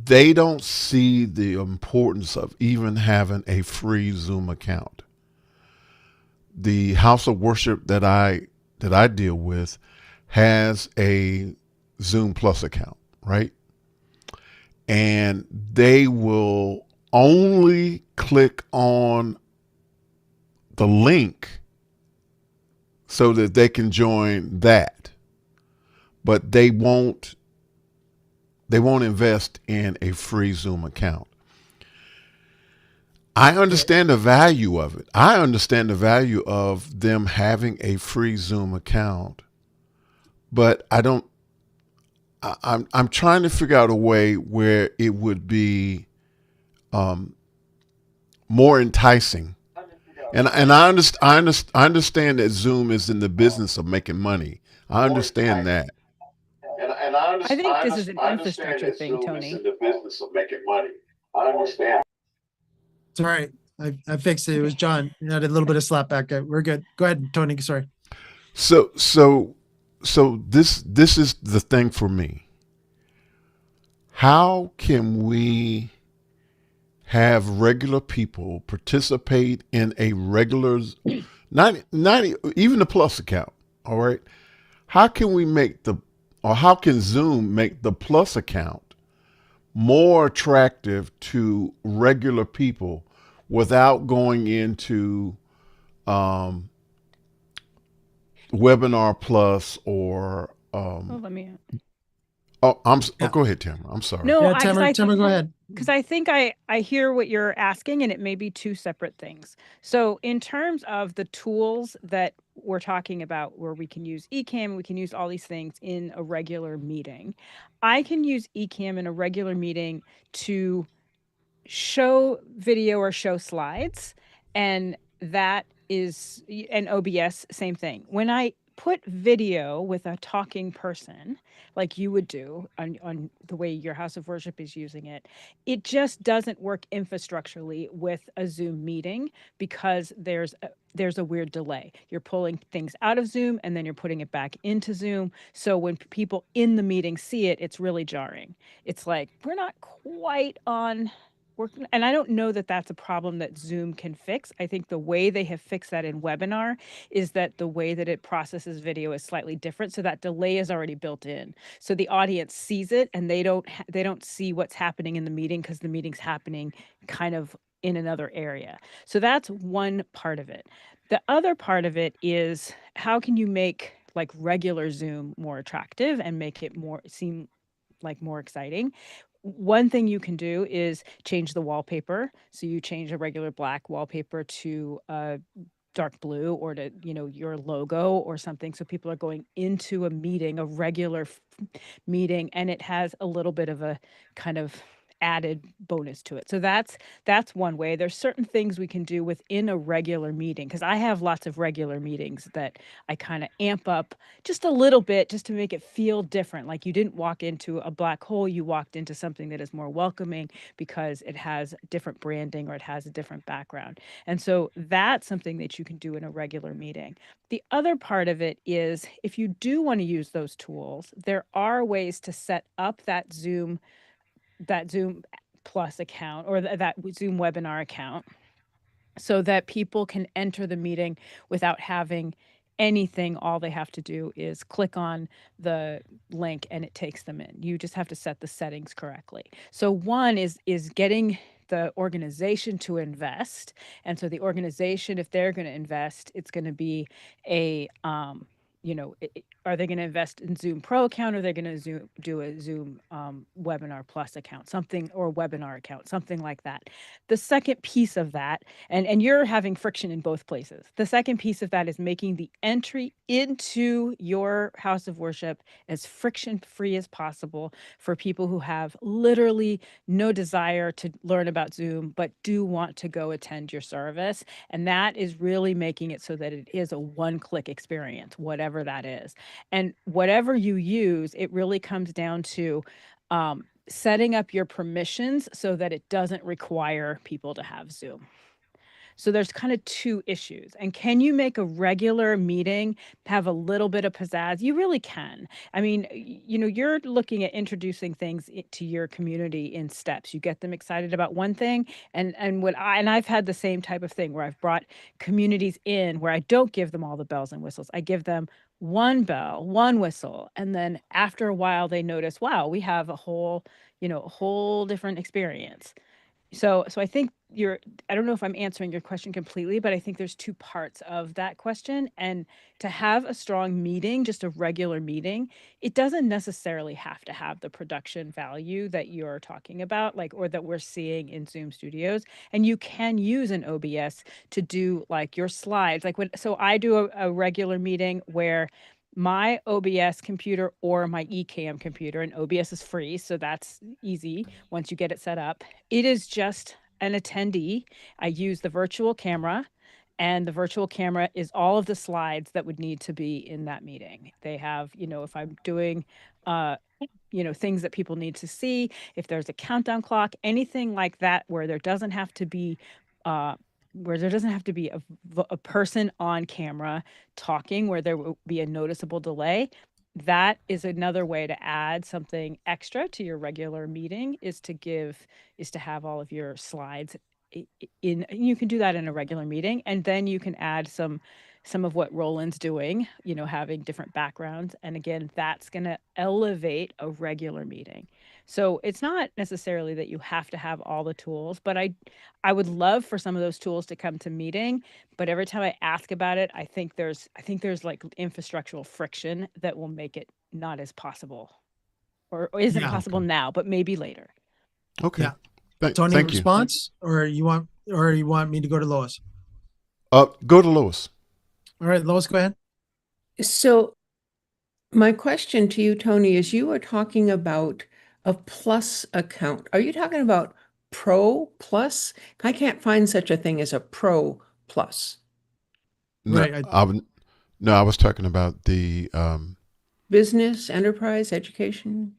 they don't see the importance of even having a free Zoom account. The house of worship that I deal with has a Zoom Plus account, right? And they will only click on the link so that they can join that, but they won't invest in a free Zoom account. I understand the value of it. I understand the value of them having a free Zoom account, but I'm trying to figure out a way where it would be more enticing. And I understand that Zoom is in the business of making money. I understand that. I think this is an infrastructure thing, Tony. In the business of making money. I understand. It's all right. I fixed it. It was John. You had a little bit of slap back. We're good. Go ahead, Tony. Sorry. So this is the thing for me. How can we have regular people participate in a regular 90 even the plus account. All right. How can we make how can Zoom make the plus account more attractive to regular people without going into um, Webinar Plus or Oh, let me. Yeah. go ahead, Tamara. I'm sorry. No, Yeah, Tamara, go ahead. because I think I hear what you're asking, and it may be two separate things. So in terms of the tools that we're talking about, where we can use Ecamm, we can use all these things in a regular meeting. I can use Ecamm in a regular meeting to show video or show slides, and that is an OBS, same thing. When I put video with a talking person, like you would do on the way your house of worship is using it, it just doesn't work infrastructurally with a Zoom meeting because there's a weird delay. You're pulling things out of Zoom and then you're putting it back into Zoom. So when people in the meeting see it, it's really jarring. It's like, we're not quite on working, and I don't know that that's a problem that Zoom can fix. I think the way they have fixed that in webinar is that the way that it processes video is slightly different, so that delay is already built in. So the audience sees it and they don't see what's happening in the meeting because the meeting's happening kind of in another area. So that's one part of it. The other part of it is, how can you make like regular Zoom more attractive and make it seem like more exciting? One thing you can do is change the wallpaper. So you change a regular black wallpaper to dark blue, or to, your logo or something. So people are going into a meeting, a regular meeting, and it has a little bit of a kind of added bonus to it. So that's one way. There's certain things we can do within a regular meeting, because I have lots of regular meetings that I kind of amp up just a little bit just to make it feel different. Like you didn't walk into a black hole, you walked into something that is more welcoming because it has different branding or it has a different background. And so that's something that you can do in a regular meeting. The other part of it is, if you do want to use those tools, there are ways to set up that Zoom Plus account, or that Zoom webinar account, so that people can enter the meeting without having anything. All they have to do is click on the link and it takes them in. You just have to set the settings correctly. So one is getting the organization to invest. And so the organization, if they're going to invest, it's going to be a are they going to invest in Zoom Pro account, or are they going to do a Zoom Webinar Plus account, something, or webinar account, something like that. The second piece of that, and you're having friction in both places. The second piece of that is making the entry into your house of worship as friction-free as possible for people who have literally no desire to learn about Zoom, but do want to go attend your service. And that is really making it so that it is a one-click experience, whatever that is. And whatever you use, it really comes down to setting up your permissions so that it doesn't require people to have Zoom. So there's kind of two issues. And can you make a regular meeting have a little bit of pizzazz? You really can. I mean, you're looking at introducing things to your community in steps. You get them excited about one thing, and I've had the same type of thing where I've brought communities in where I don't give them all the bells and whistles. I give them one bell, one whistle, and then after a while they notice, wow, we have a whole different experience. So I think I don't know if I'm answering your question completely, but I think there's two parts of that question. And to have a strong meeting, just a regular meeting, it doesn't necessarily have to have the production value that you're talking about, or that we're seeing in Zoom Studios. And you can use an OBS to do like your slides. So I do a regular meeting where my OBS computer or my Ecamm computer, and OBS is free, so that's easy once you get it set up. It is just an attendee. I use the virtual camera, and the virtual camera is all of the slides that would need to be in that meeting. They have, if I'm doing things that people need to see, if there's a countdown clock, anything like that, where there doesn't have to be a person on camera talking, where there will be a noticeable delay. that is another way to add something extra to your regular meeting, is to have all of your slides in. You can do that in a regular meeting, and then you can add some of what Roland's doing, having different backgrounds. And again, that's going to elevate a regular meeting. So it's not necessarily that you have to have all the tools, but I would love for some of those tools to come to meeting. But every time I ask about it, I think there's like infrastructural friction that will make it not as possible, or isn't Yeah. possible now, but maybe later. Okay. Yeah. Tony, Thank you. response, or you want me to go to Lois? Go to Lois. All right, Lois, go ahead. So my question to you, Tony, is you were talking about a plus account. Are you talking about Pro Plus? I can't find such a thing as a Pro Plus. No, Right. I was talking about the Business, enterprise, education.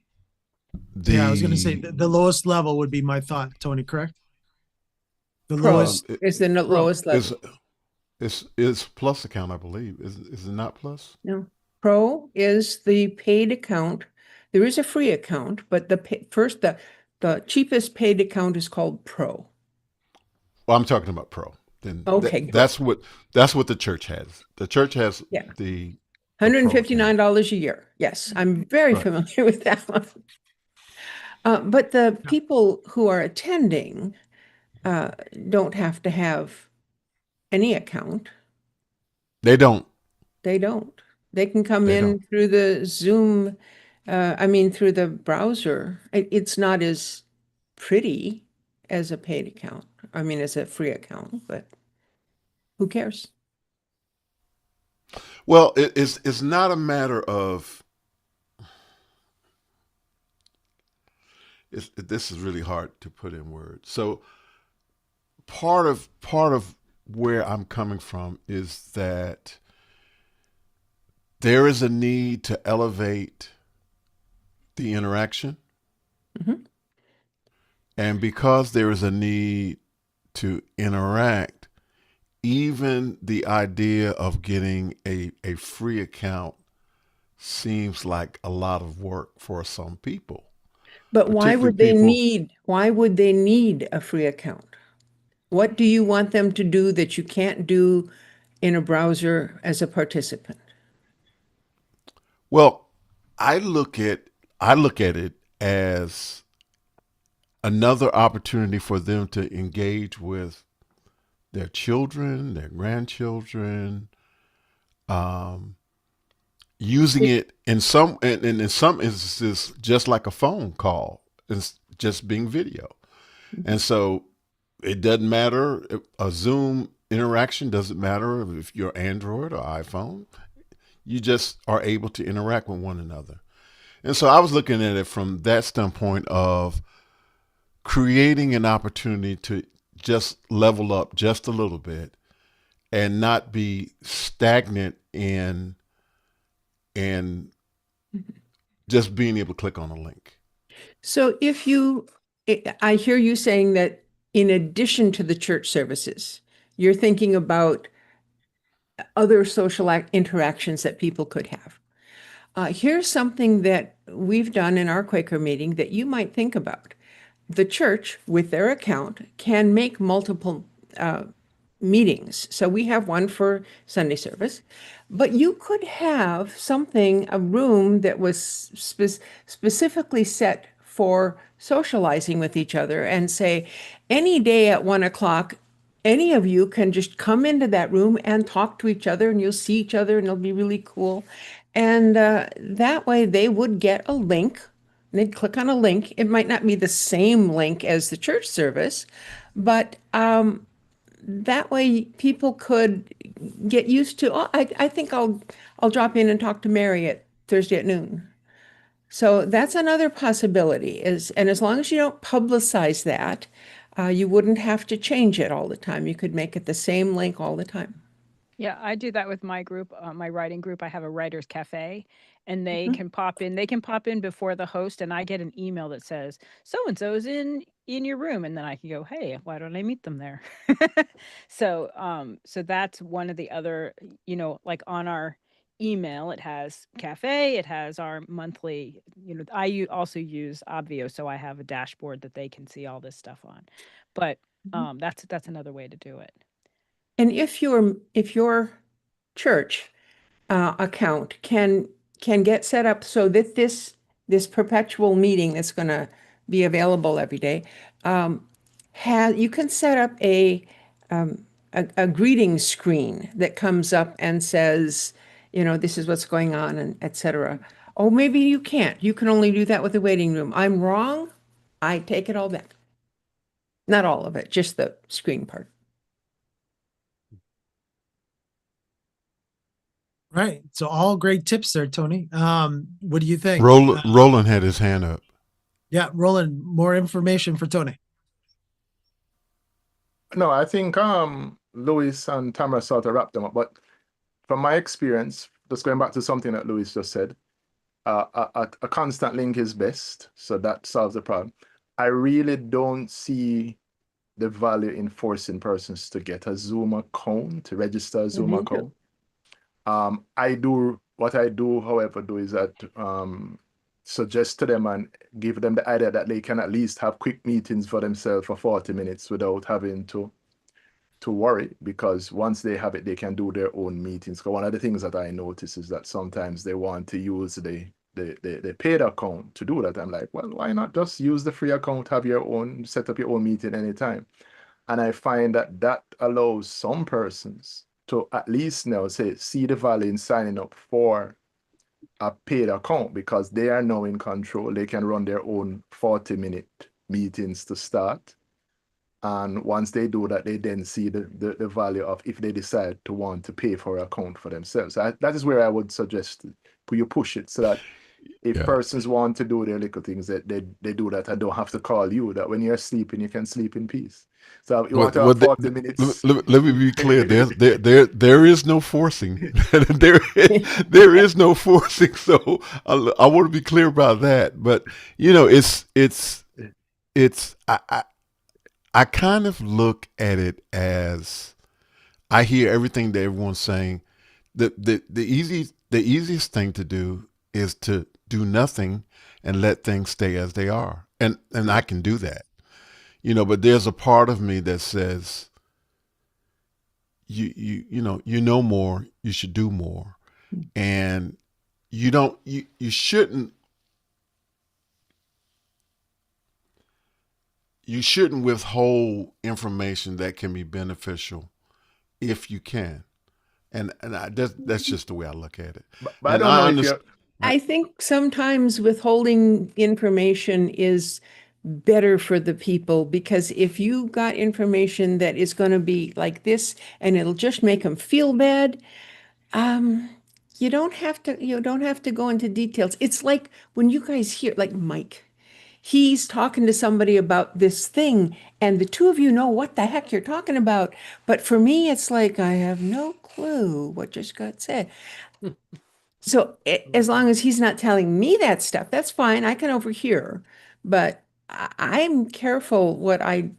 Yeah, I was going to say the lowest level would be my thought, Tony, correct? The Pro lowest. is the lowest level. It's plus account, I believe. Is it not plus? No. Pro is the paid account. There is a free account, but the cheapest paid account is called Pro. Well, I'm talking about pro. Then Okay, that's what the church has. The church has Yeah. the $159 a year. Yes, I'm very Right. familiar with that one. But the people who are attending don't have to have any account. They don't. They don't. They can come They in don't. through the Zoom, through the browser. It's not as pretty as a paid account. As a free account, but who cares? Well, it's not a matter of. This is really hard to put in words. So part of where I'm coming from is that there is a need to elevate the interaction. Mhm. And because there is a need to interact, even the idea of getting a free account seems like a lot of work for some people. But why would they need a free account? What do you want them to do that you can't do in a browser as a participant? Well, I look at it as another opportunity for them to engage with their children, their grandchildren, using it in some instances just like a phone call. It's just being video. And so it doesn't matter. A Zoom interaction doesn't matter if you're Android or iPhone. You just are able to interact with one another. And so I was looking at it from that standpoint of creating an opportunity to just level up just a little bit and not be stagnant in just being able to click on a link. So I hear you saying that in addition to the church services, you're thinking about other social interactions that people could have. Here's something that we've done in our Quaker meeting that you might think about. The church, with their account, can make multiple meetings. So we have one for Sunday service, but you could have a room that was specifically set for socializing with each other and say, any day at 1 o'clock, any of you can just come into that room and talk to each other, and you'll see each other, and it'll be really cool. And that way they would get a link. They'd click on a link. It might not be the same link as the church service, but that way people could get used to, I think I'll drop in and talk to Mary at Thursday at noon. So that's another possibility, and as long as you don't publicize that, you wouldn't have to change it all the time. You could make it the same link all the time. Yeah, I do that with my group, my writing group. I have a writers cafe, and they Mhm. can pop in. They can pop in before the host, and I get an email that says so and so's in your room, and then I can go, hey, why don't I meet them there? So that's one of the other, like on our email, it has cafe, it has our monthly, I also use Obvio, so I have a dashboard that they can see all this stuff on. But that's another way to do it. And if your church account can get set up so that this perpetual meeting that's going to be available every day, you can set up a greeting screen that comes up and says, this is what's going on, and etc. Oh, maybe you can't. You can only do that with the waiting room. I'm wrong. I take it all back. Not all of it, just the screen part. Right. So all great tips there, Tony. What do you think? Roland had his hand up. Yeah, Roland, more information for Tony. No, I think Louis and Tamara sort of wrapped them up. But from my experience, just going back to something that Louis just said, a constant link is best. So that solves the problem. I really don't see the value in forcing persons to get a Zoom account, to register a Zoom account. What I do, however, is that suggest to them and give them the idea that they can at least have quick meetings for themselves for 40 minutes without having to worry, because once they have it, they can do their own meetings. Because one of the things that I notice is that sometimes they want to use the paid account to do that. I'm like, well, why not just use the free account, set up your own meeting anytime? And I find that allows some persons to at least now see the value in signing up for a paid account, because they are now in control. They can run their own 40-minute meetings to start. And once they do that, they then see the value of, if they decide to want to pay for an account for themselves. That is where I would suggest you push it, so that if persons want to do their little things, that they do that and don't have to call you, that when you're sleeping, you can sleep in peace. So you want to have 40 minutes. Let me be clear. There is no forcing. there is no forcing. So I want to be clear about that. But I kind of look at it as, I hear everything that everyone's saying. The easiest thing to do is to do nothing and let things stay as they are. And I can do that. But there's a part of me that says, you know more, you should do more. And you shouldn't withhold information that can be beneficial if you can. And that's just the way I look at it. But I don't know I think sometimes withholding information is better for the people, because if you got information that is going to be like this and it'll just make them feel bad, you don't have to go into details. It's like when you guys hear, like Mike, he's talking to somebody about this thing, and the two of you know what the heck you're talking about. But for me, it's like, I have no clue what just got said. So as long as he's not telling me that stuff, that's fine. I can overhear. But I'm careful what I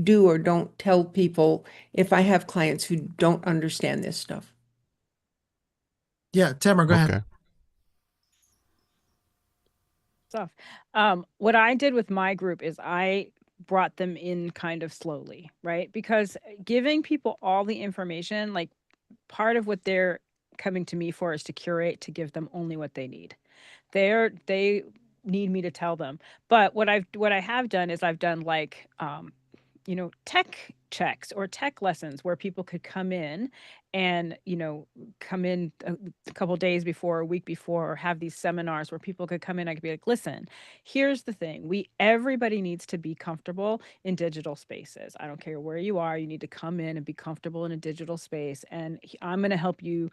do or don't tell people if I have clients who don't understand this stuff. Yeah, Tamara, go ahead. Stuff. What I did with my group is I brought them in kind of slowly, right? Because giving people all the information, like, part of what they're coming to me for is to curate, to give them only what they need. They need me to tell them. But what I have done is I've done, like, tech checks or tech lessons where people could come in and, come in a couple days before, a week before, or have these seminars where people could come in. I could be like, listen, here's the thing. Everybody needs to be comfortable in digital spaces. I don't care where you are. You need to come in and be comfortable in a digital space. And I'm going to help you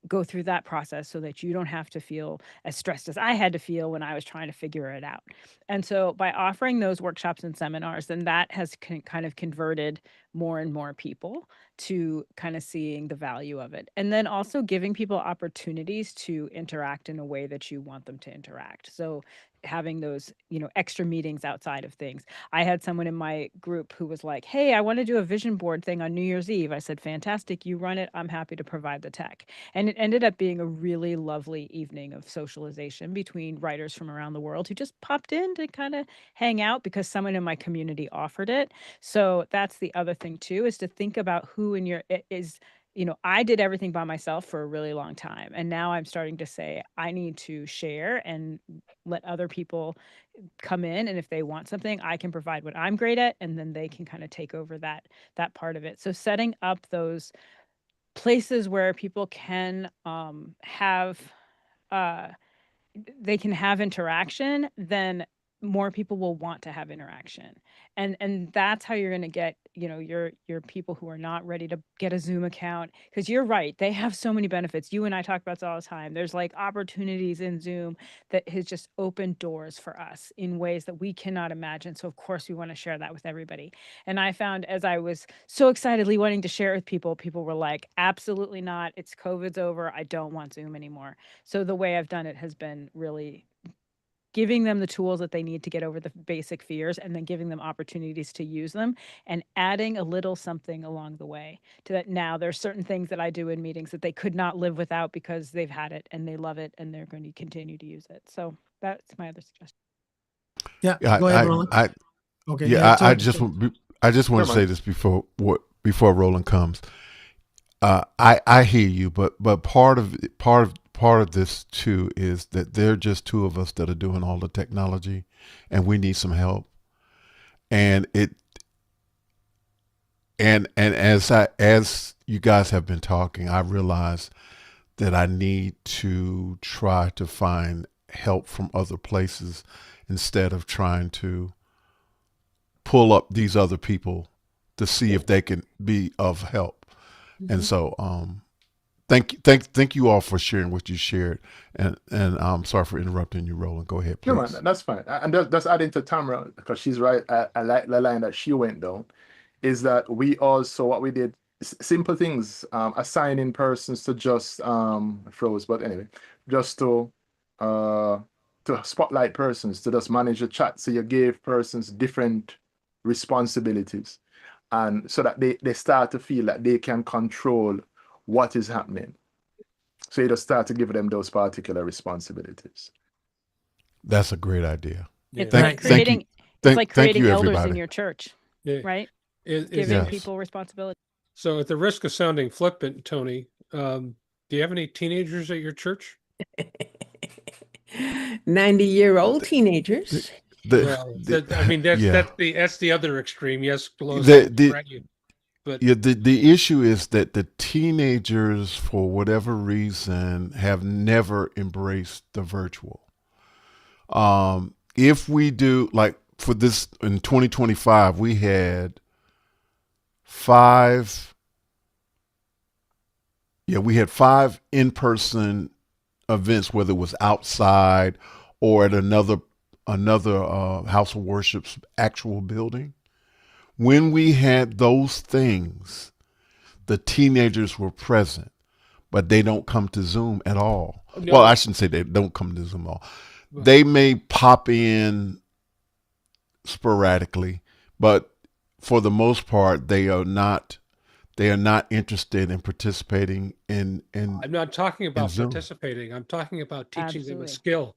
go through that process so that you don't have to feel as stressed as I had to feel when I was trying to figure it out. And so by offering those workshops and seminars, then that has kind of converted more and more people to kind of seeing the value of it. And then also giving people opportunities to interact in a way that you want them to interact. So having those, extra meetings outside of things. I had someone in my group who was like, "Hey, I want to do a vision board thing on New Year's Eve." I said, "Fantastic, you run it. I'm happy to provide the tech." And it ended up being a really lovely evening of socialization between writers from around the world who just popped in to kind of hang out because someone in my community offered it. So that's the other thing too, is to think about who in your is I did everything by myself for a really long time. And now I'm starting to say, I need to share and let other people come in. And if they want something, I can provide what I'm great at. And then they can kind of take over that part of it. So setting up those places where people can have uh, they can have interaction, then more people will want to have interaction. And that's how you're going to get, your people who are not ready to get a Zoom account, because you're right, they have so many benefits. You and I talk about this all the time. There's like opportunities in Zoom that has just opened doors for us in ways that we cannot imagine. So of course we want to share that with everybody. And I found, as I was so excitedly wanting to share it with people, people were like, "Absolutely not. It's COVID's over. I don't want Zoom anymore." So the way I've done it has been really giving them the tools that they need to get over the basic fears, and then giving them opportunities to use them, and adding a little something along the way to that. Now there's certain things that I do in meetings that they could not live without because they've had it and they love it and they're going to continue to use it. So that's my other suggestion. Yeah, Yeah, go ahead, Roland. Okay, yeah, yeah, I Tony. just want to say this before Roland comes. I hear you, but part of this too is that there are just two of us that are doing all the technology, and we need some help. And as you guys have been talking, I realize that I need to try to find help from other places instead of trying to pull up these other people to see if they can be of help. And so thank you all for sharing what you shared. And I'm sorry for interrupting you, Roland. Go ahead, No, man, please. that's fine. And just adding to Tamara, because she's right. I like the line that she went down. Is that we also, what we did, simple things, assigning persons to just froze, but anyway, just to spotlight persons, to just manage the chat. So you gave persons different responsibilities, and so that they start to feel that they can control what is happening. So you just start to give them those particular responsibilities. That's a great idea. It's Yeah. like Right. Thank creating it's like Thank creating you, elders in everybody. your church, Yeah. right? Is Giving Yes. people responsibility. So at the risk of sounding flippant, Tony, do you have any teenagers at your church? 90-year-old teenagers. Well, I mean, that's yeah. that's the other extreme. Yes, blows The- up the- at you. But Yeah, the issue is that the teenagers, for whatever reason, have never embraced the virtual. If we do, like, for this in 2025, we had five. Yeah, we had five in-person events, whether it was outside or at another house of worship's actual building. When we had those things, the teenagers were present, but they don't come to Zoom at all. No. Well, I shouldn't say they don't come to Zoom at all. Well, They may pop in sporadically, but for the most part, they are not interested in participating in I'm not talking about Zoom. participating. I'm talking about teaching them a Absolutely. skill.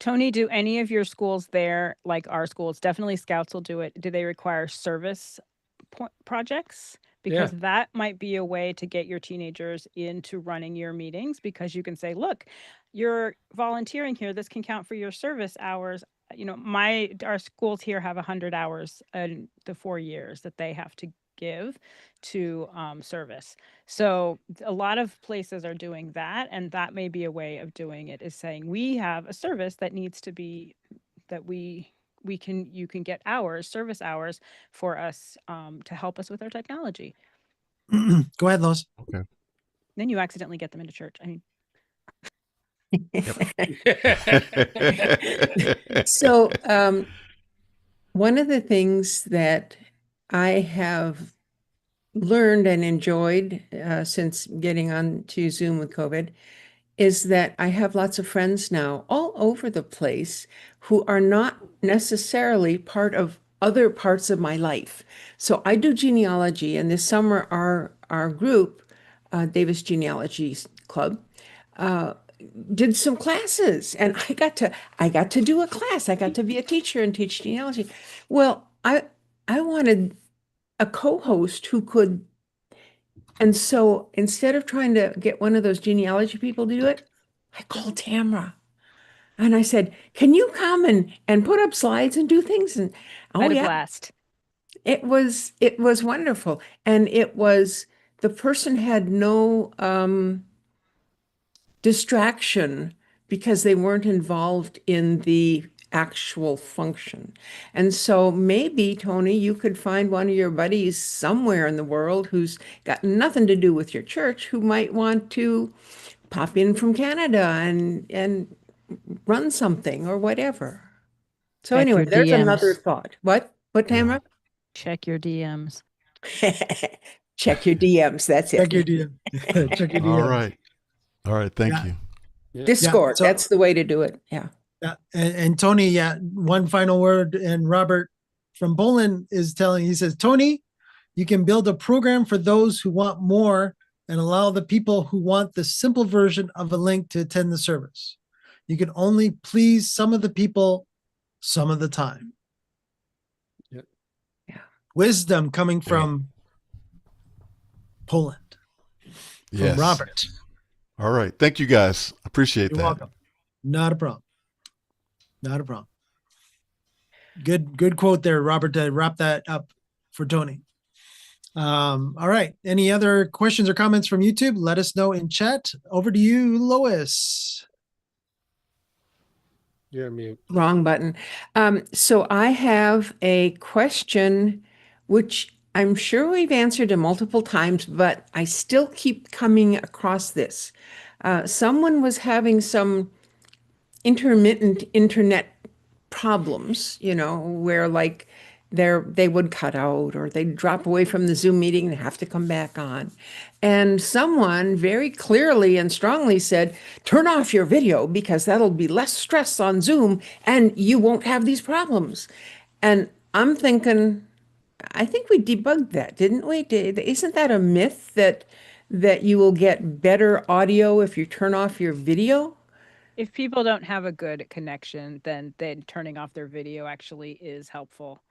Tony, do any of your schools there, like our schools, definitely Scouts will do it, do they require service projects? Because that might be a way to get your teenagers into running your meetings, because you can say, "Look, you're volunteering here. This can count for your service hours." Our schools here have 100 hours in the 4 years that they have to give to service. So a lot of places are doing that, and that may be a way of doing it, is saying, we have a service that needs to be, that you can get service hours for us to help us with our technology. Go ahead, Lois. Okay. Then you accidentally get them into church. I mean, So one of the things that I have learned and enjoyed since getting on to Zoom with COVID is that I have lots of friends now all over the place who are not necessarily part of other parts of my life. So I do genealogy, and this summer our group, Davis Genealogy Club, did some classes, and I got to do a class. I got to be a teacher and teach genealogy. Well, I wanted a co-host who could, and so instead of trying to get one of those genealogy people to do it, I called Tamra and I said, "Can you come and put up slides and do things?" And I oh had a yeah, blast. it was wonderful. And it was, the person had no distraction because they weren't involved in the actual function. And so maybe, Tony, you could find one of your buddies somewhere in the world who's got nothing to do with your church who might want to pop in from Canada and run something or whatever. So Check anyway, your there's another DMs. thought. What? What, Yeah. Tamara? Check your DMs. Check your DMs. That's Check your it. DM. Check your All DMs. right. All right. Thank Yeah. you. Yeah. Discord. so- That's the way to do it. Yeah. Yeah, and Tony, yeah, one final word. And Robert from Poland is telling, he says, Tony, you can build a program for those who want more and allow the people who want the simple version of a link to attend the service. You can only please some of the people some of the time. Yep. Yeah. Wisdom coming from Poland, from Yes. Robert. All right. Thank you guys. Appreciate You're that. welcome. Not a problem. Not a problem. Good quote there, Robert, to wrap that up for Tony. All right. Any other questions or comments from YouTube? Let us know in chat. Over to you, Lois. You're mute. Wrong button. So I have a question, which I'm sure we've answered multiple times, but I still keep coming across this. Someone was having some intermittent internet problems, where like they would cut out or they'd drop away from the Zoom meeting and have to come back on. And someone very clearly and strongly said, turn off your video because that'll be less stress on Zoom and you won't have these problems. And I'm thinking, I think we debugged that, didn't we? Isn't that a myth that you will get better audio if you turn off your video? If people don't have a good connection, then turning off their video actually is helpful.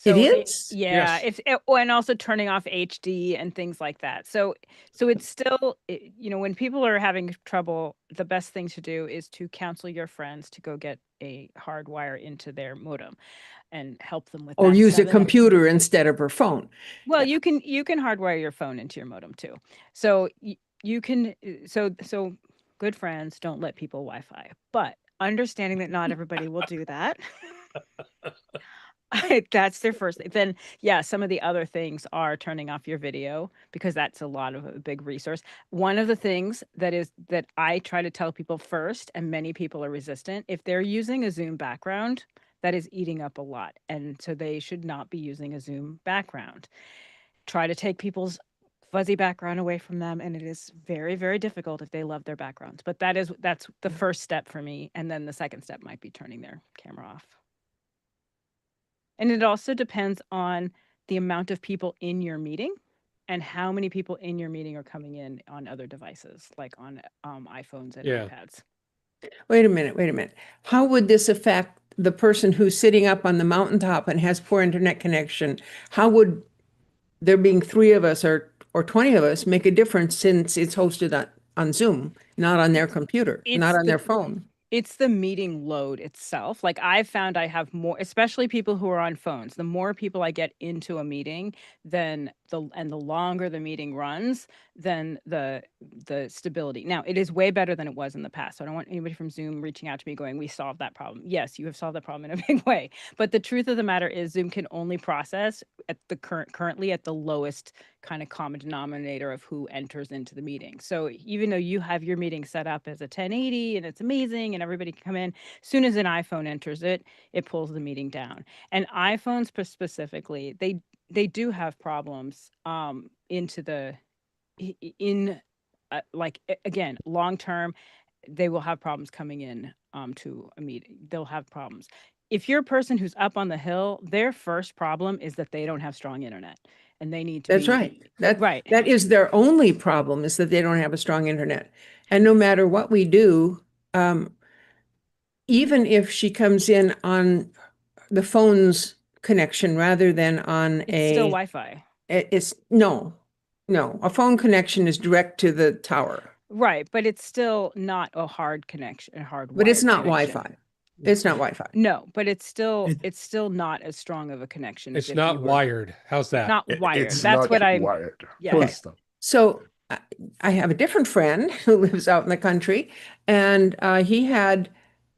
It So is? yeah, Yes. and also turning off HD and things like that. So it's still, when people are having trouble, the best thing to do is to counsel your friends to go get a hard wire into their modem and help them with Or that. use a 7 computer instead of her phone. Well, Yeah. you can hardwire your phone into your modem too. So you can so good friends don't let people Wi-Fi, but understanding that not everybody will do that. That's their first thing. Then yeah, some of the other things are turning off your video because that's a lot of a big resource. One of the things that I try to tell people first, and many people are resistant, if they're using a Zoom background, that is eating up a lot. And so they should not be using a Zoom background. Try to take people's fuzzy background away from them, and it is very, very difficult if they love their backgrounds. But that's the first step for me, and then the second step might be turning their camera off. And it also depends on the amount of people in your meeting and how many people in your meeting are coming in on other devices, like on iPhones and Yeah. iPads. Wait a minute. How would this affect the person who's sitting up on the mountaintop and has poor internet connection? How would there being 3 of us or 20 of us make a difference since it's hosted on Zoom, not on their computer, not on their phone? It's the meeting load itself. Like I've found I have more, especially people who are on phones. The more people I get into a meeting, then the longer the meeting runs, then the stability. Now it is way better than it was in the past. So I don't want anybody from Zoom reaching out to me going, "We solved that problem." Yes, you have solved that problem in a big way. But the truth of the matter is Zoom can only process at the currently at the lowest kind of common denominator of who enters into the meeting. So even though you have your meeting set up as a 1080 and it's amazing and everybody can come in, as soon as an iPhone enters it, it pulls the meeting down. And iPhones specifically, they do have problems into the in like again, long term, they will have problems coming in to a meeting. They'll have problems. If you're a person who's up on the hill, their first problem is that they don't have strong internet and they need to That's be right. right. That is their only problem, is that they don't have a strong internet. And no matter what we do, even if she comes in on the phone's connection rather than on It's still Wi-Fi. It's no, a phone connection is direct to the tower, Right, but it's still not a hard connection, a hard but it's wired not connection. Wi-Fi. It's not Wi-Fi. No, but it's still It- not as strong of a connection as It's if not you were wired. How's that? not wired. It's That's not what I'm wired. yeah. Full Okay. stop. So I have a different friend who lives out in the country, and he had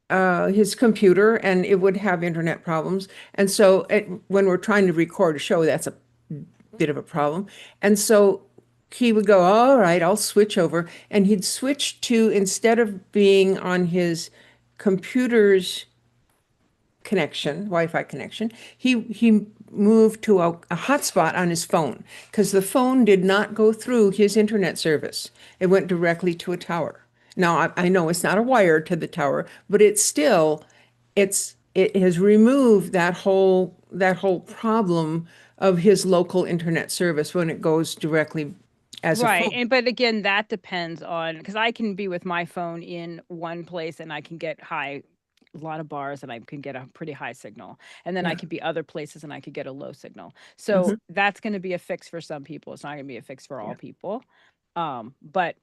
his computer, and it would have internet problems. And so when we're trying to record a show, that's a bit of a problem. And so he would go, all right, I'll switch over. And he'd switch to, instead of being on his computer's connection, Wi-Fi connection, he moved to a hotspot on his phone, because the phone did not go through his internet service. It went directly to a tower. Now, I know it's not a wire to the tower, but it's still, it has removed that whole problem of his local internet service when it goes directly as a Right. phone. And but again, that depends on, because I can be with my phone in one place and I can get a lot of bars, and I can get a pretty high signal. And then I Yeah. could be other places and I could get a low signal. So that's going to be a fix for some people. It's not going to be a fix for all people. But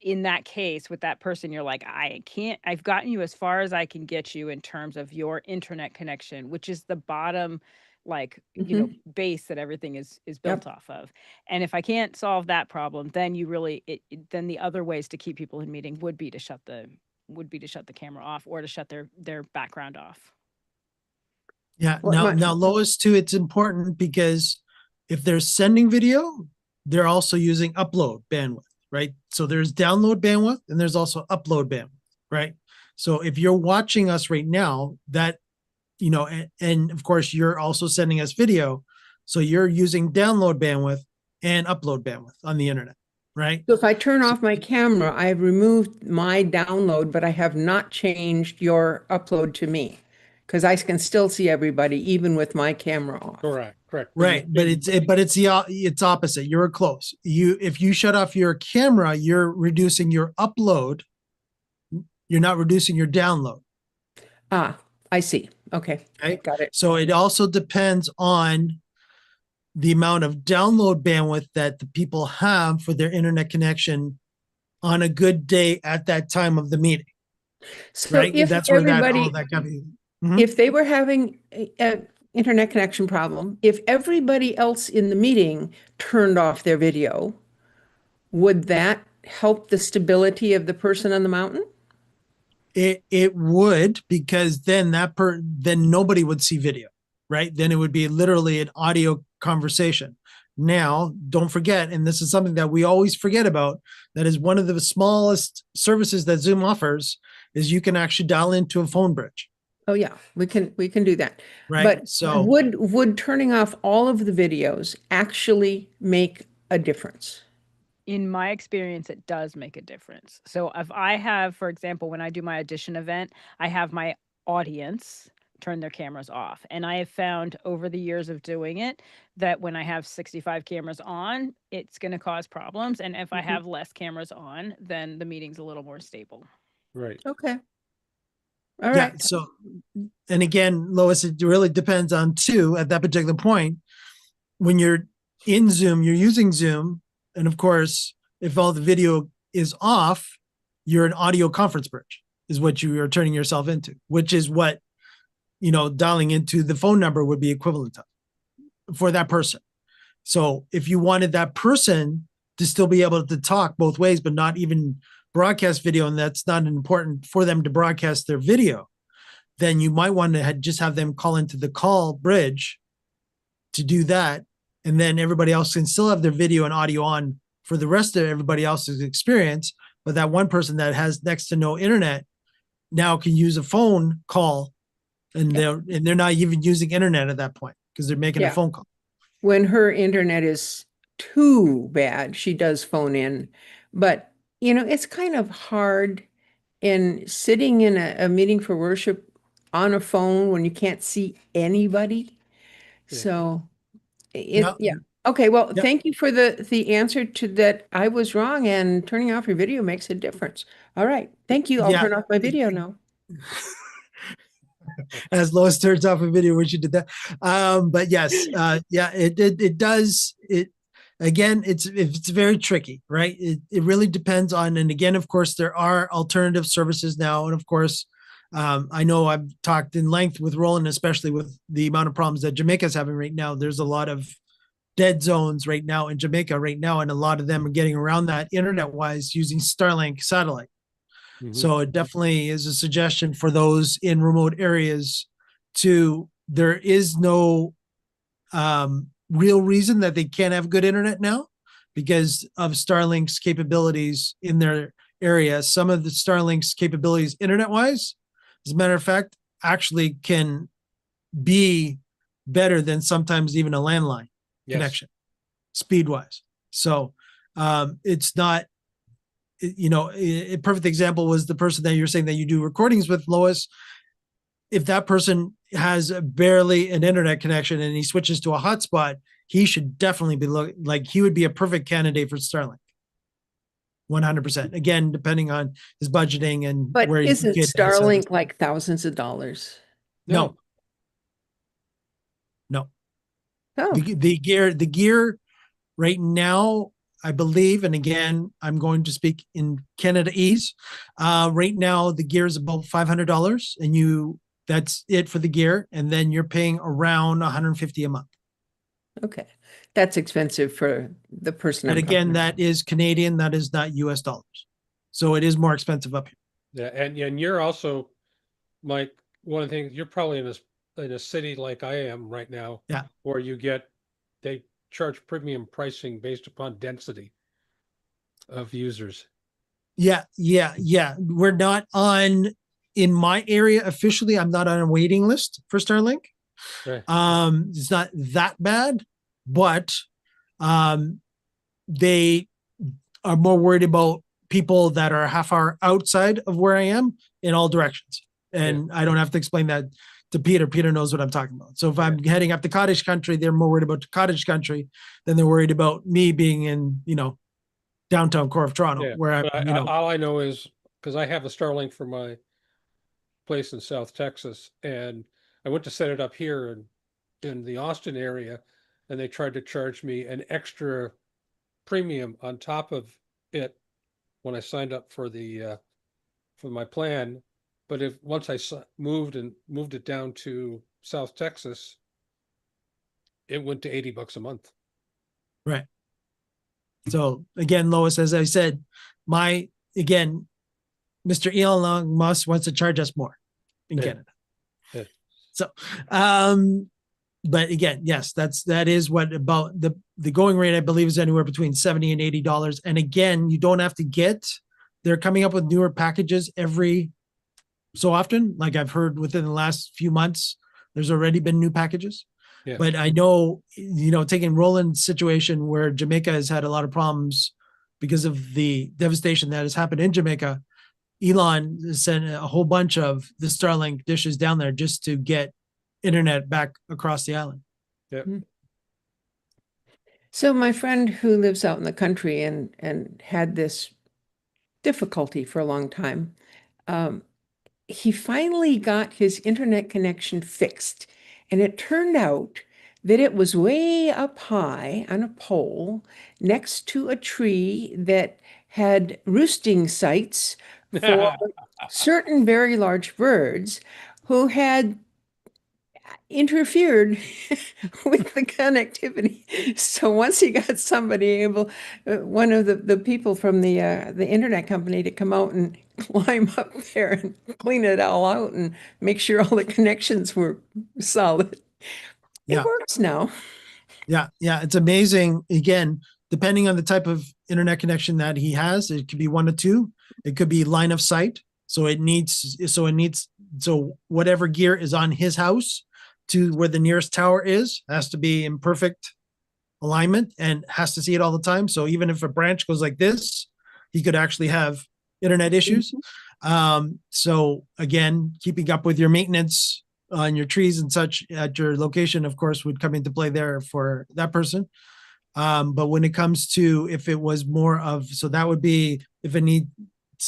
in that case, with that person, you're like, I've gotten you as far as I can get you in terms of your internet connection, which is the bottom, like, base that everything is built off of. And if I can't solve that problem, then you really, then the other ways to keep people in meeting would be to shut the camera off, or to shut their background off. Yeah. What Now, Lois, too, it's important because if they're sending video, they're also using upload bandwidth, right? So there's download bandwidth and there's also upload bandwidth, right? So if you're watching us right now, that, and of course you're also sending us video, so you're using download bandwidth and upload bandwidth on the internet, right? So if I turn off my camera, I have removed my download, but I have not changed your upload to me, because I can still see everybody even with my camera off. Correct. Right, but it's opposite. You're close. If you shut off your camera, you're reducing your upload. You're not reducing your download. Ah, I see. Okay, Okay. got it. So it also depends on the amount of download bandwidth that the people have for their internet connection on a good day at that time of the meeting. So Right. if That's where everybody, all that comes. Mhm. if they were having an internet connection problem, if everybody else in the meeting turned off their video, would that help the stability of the person on the mountain? It would, because then then nobody would see video, right? Then it would be literally an audio conversation. Now, don't forget, and this is something that we always forget about, that is one of the smallest services that Zoom offers, is you can actually dial into a phone bridge. Oh yeah, we can do that. Right. But So would turning off all of the videos actually make a difference? In my experience, it does make a difference. So if I have, for example, when I do my audition event, I have my audience turn their cameras off. And I have found over the years of doing it that when I have 65 cameras on, it's going to cause problems. And if I have less cameras on, then the meeting's a little more stable. Right. Okay. All yeah. right. So, and again, Lois, it really depends on too, at that particular point, when you're in Zoom, you're using Zoom. And of course, if all the video is off, you're an audio conference bridge is what you are turning yourself into, which is what, dialing into the phone number would be equivalent of for that person. So if you wanted that person to still be able to talk both ways, but not even broadcast video, and that's not important for them to broadcast their video, then you might want to just have them call into the call bridge to do that. And then everybody else can still have their video and audio on for the rest of everybody else's experience. But that one person that has next to no internet now can use a phone call, and they're not even using internet at that point because they're making a phone call. when her internet is too bad, she does phone in. But, it's kind of hard in sitting in a meeting for worship on a phone when you can't see anybody. Yeah. So Yeah. yeah. Okay, well, Yeah. thank you for the answer to that. I was wrong, and turning off your video makes a difference. All right, thank you. I'll Yeah. turn off my video now. As Lois turns off a video when she did that. But yes, yeah, it does it again. It's very tricky, right? It really depends on, and again, of course, there are alternative services now, and of course, I know I've talked in length with Roland, especially with the amount of problems that Jamaica's having right now. There's a lot of dead zones right now in Jamaica right now, and a lot of them are getting around that internet wise using Starlink satellite. Mhm. So it definitely is a suggestion for those in remote areas there is no real reason that they can't have good internet now because of Starlink's capabilities in their area. Some of the Starlink's capabilities internet wise, as a matter of fact, actually can be better than sometimes even a landline Yes. connection speed wise. So it's not, a perfect example was the person that you're saying that you do recordings with, Lois. If that person has barely an internet connection and he switches to a hotspot, he should definitely be like he would be a perfect candidate for Starlink. 100%. Again, depending on his budgeting and But where he's isn't located. Starlink like thousands of dollars? No. Oh, The gear right now, I believe, and again, I'm going to speak in Canadaese. Right now, the gear is about $500, and that's it for the gear, and then you're paying around $150 a month. okay. That's expensive for the person And I'm again, talking that is Canadian, that is not US dollars. So it is more expensive up here. Yeah, and you're also, Mike, one of the things, you're probably in a city like I am right now. Yeah. Where they charge premium pricing based upon density of users. Yeah. We're not in my area officially, I'm not on a waiting list for Starlink. Right. It's not that bad, but they are more worried about people that are a half hour outside of where I am in all directions. And I don't have to explain that to Peter. Peter knows what I'm talking about. So if I'm heading up to cottage country, they're more worried about the cottage country than they're worried about me being in, downtown core of Toronto, where All I know is because I have a Starlink for my place in South Texas, and I went to set it up here in the Austin area, and they tried to charge me an extra premium on top of it when I signed up for my plan. But once I moved it down to South Texas, it went to $80 a month. Right. So again, Lois, as I said, Mr. Elon Musk wants to charge us more in Canada. Yeah. So, but again, yes, that is what about the going rate, I believe, is anywhere between $70 and $80. And again, you don't have to they're coming up with newer packages every so often. Like I've heard within the last few months, there's already been new packages. Yeah. But I know, taking Roland's situation where Jamaica has had a lot of problems because of the devastation that has happened in Jamaica, Elon sent a whole bunch of the Starlink dishes down there just to get internet back across the island. Yeah. So my friend who lives out in the country and had this difficulty for a long time, he finally got his internet connection fixed. And it turned out that it was way up high on a pole next to a tree that had roosting sites for certain very large birds who had interfered with the connectivity. So once he got one of the people from the internet company to come out and climb up there and clean it all out and make sure all the connections were solid. Yeah. It works now. Yeah. It's amazing. Again, depending on the type of internet connection that he has, it could be 1 to 2. It could be line of sight. So whatever gear is on his house to where the nearest tower has to be in perfect alignment and has to see it all the time. So even if a branch goes like this, he could actually have internet issues. So again, keeping up with your maintenance on your trees and such at your location, of course, would come into play there for that person. But when it comes to if it was more of, so that would be if it needs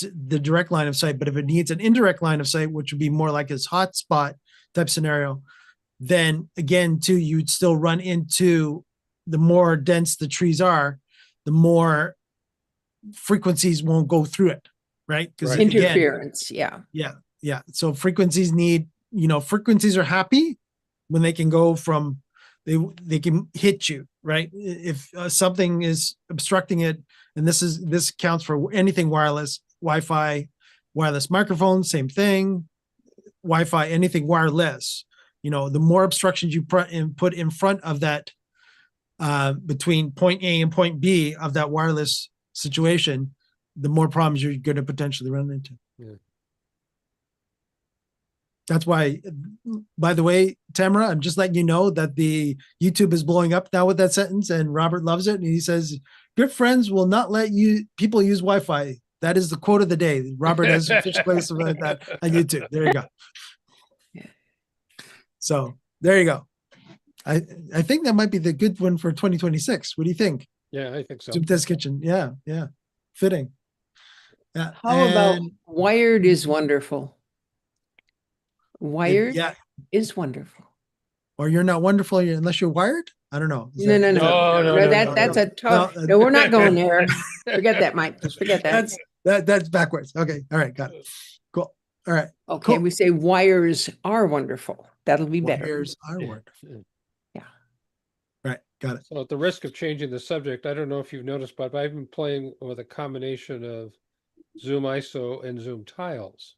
the direct line of sight, but if it needs an indirect line of sight, which would be more like his hotspot type scenario, then again, too, you'd still run into the more dense the trees are, the more frequencies won't go through it, right? Because Right. again, Interference, yeah. yeah. So frequencies need, frequencies are happy when they can go from, they can hit you, right? If something is obstructing it, and this counts for anything wireless, Wi-Fi, wireless microphone, same thing, Wi-Fi, anything wireless. The more obstructions you put in front of that, between point A and point B of that wireless situation, the more problems you're going to potentially run into. Yeah. That's why, by the way, Tamara, I'm just letting you know that the YouTube is blowing up now with that sentence, and Robert loves it. And he says, "Good friends will not let people use Wi-Fi." That is the quote of the day. Robert has officially placed something like that on YouTube. There you go. Yeah. So there you go. I think that might be the good one for 2026. What do you think? Yeah, I think so. Zoom Test Kitchen. Yeah. Fitting. Yeah. How about and- wired is wonderful? Wired yeah. is wonderful. Or you're not wonderful unless you're wired? I don't know. Is No, that- No, that's a tough. No, No, we're not going there. Forget that, Mike. Just forget that. That's backwards. Okay. All right. Got it. Cool. All right. Okay, cool. we say wires are wonderful. That'll be better. Wires are wonderful. Yeah. Right. Got it. So at the risk of changing the subject, I don't know if you've noticed, but I've been playing with a combination of Zoom ISO and Zoom tiles,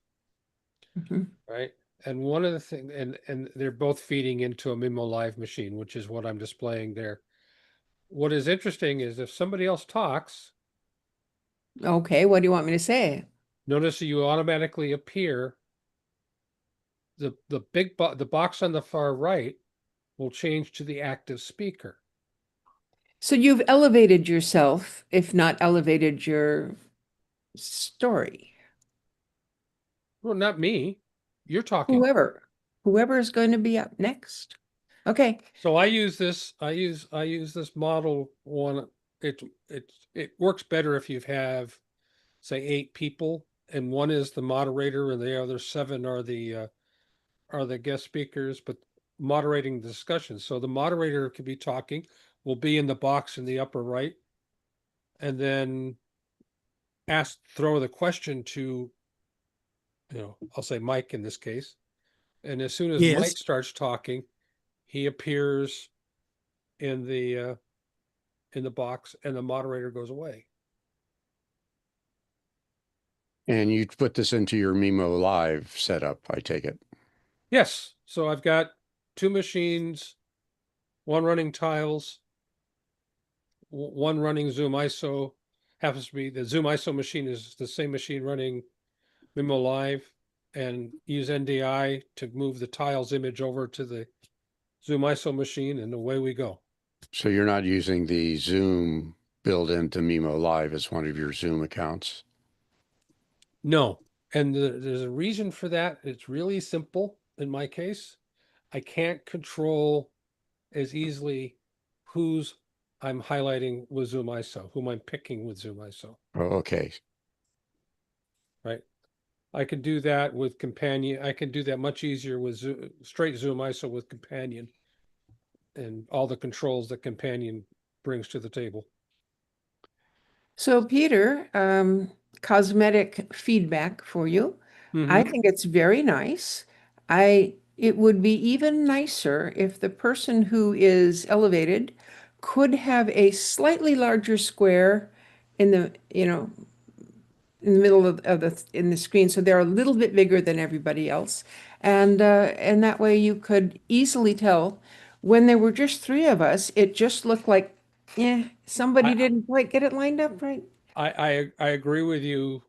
Mhm. right? And one of the things, and they're both feeding into a Mimo Live machine, which is what I'm displaying there. What is interesting is if somebody else talks, Okay, what do you want me to say? notice that you automatically appear. The the box on the far right will change to the active speaker. So you've elevated yourself, if not elevated your story. Well, not me. You're talking. Whoever is going to be up next. Okay. So I use this this model one. It works better if you have, say, 8 people and one is the moderator and the other 7 are the guest speakers, but moderating the discussion. So the moderator could be talking, will be in the box in the upper right, and then throw the question to, I'll say Mike in this case. And as soon as Yes. Mike starts talking, he appears in the box and the moderator goes away. And you put this into your Mimo Live setup, I take it. Yes. So I've got 2 machines, one running tiles, one running Zoom ISO. Happens to be the Zoom ISO machine is the same machine running Mimo Live, and use NDI to move the tiles image over to the Zoom ISO machine, and away we go. So you're not using the Zoom built into Mimo Live as one of your Zoom accounts? No. And there's a reason for that. It's really simple in my case. I can't control as easily who's I'm highlighting with Zoom ISO, whom I'm picking with Zoom ISO, Oh, okay. right? I can do that with Companion. I can do that much easier with straight Zoom ISO with Companion and all the controls that Companion brings to the table. So Peter, cosmetic feedback for you. I think it's very nice. It would be even nicer if the person who is elevated could have a slightly larger square in the, in the middle of the screen, so they're a little bit bigger than everybody else, and that way you could easily tell. When there were just 3 of us, it just looked like, somebody didn't quite get it lined up right. I agree with you,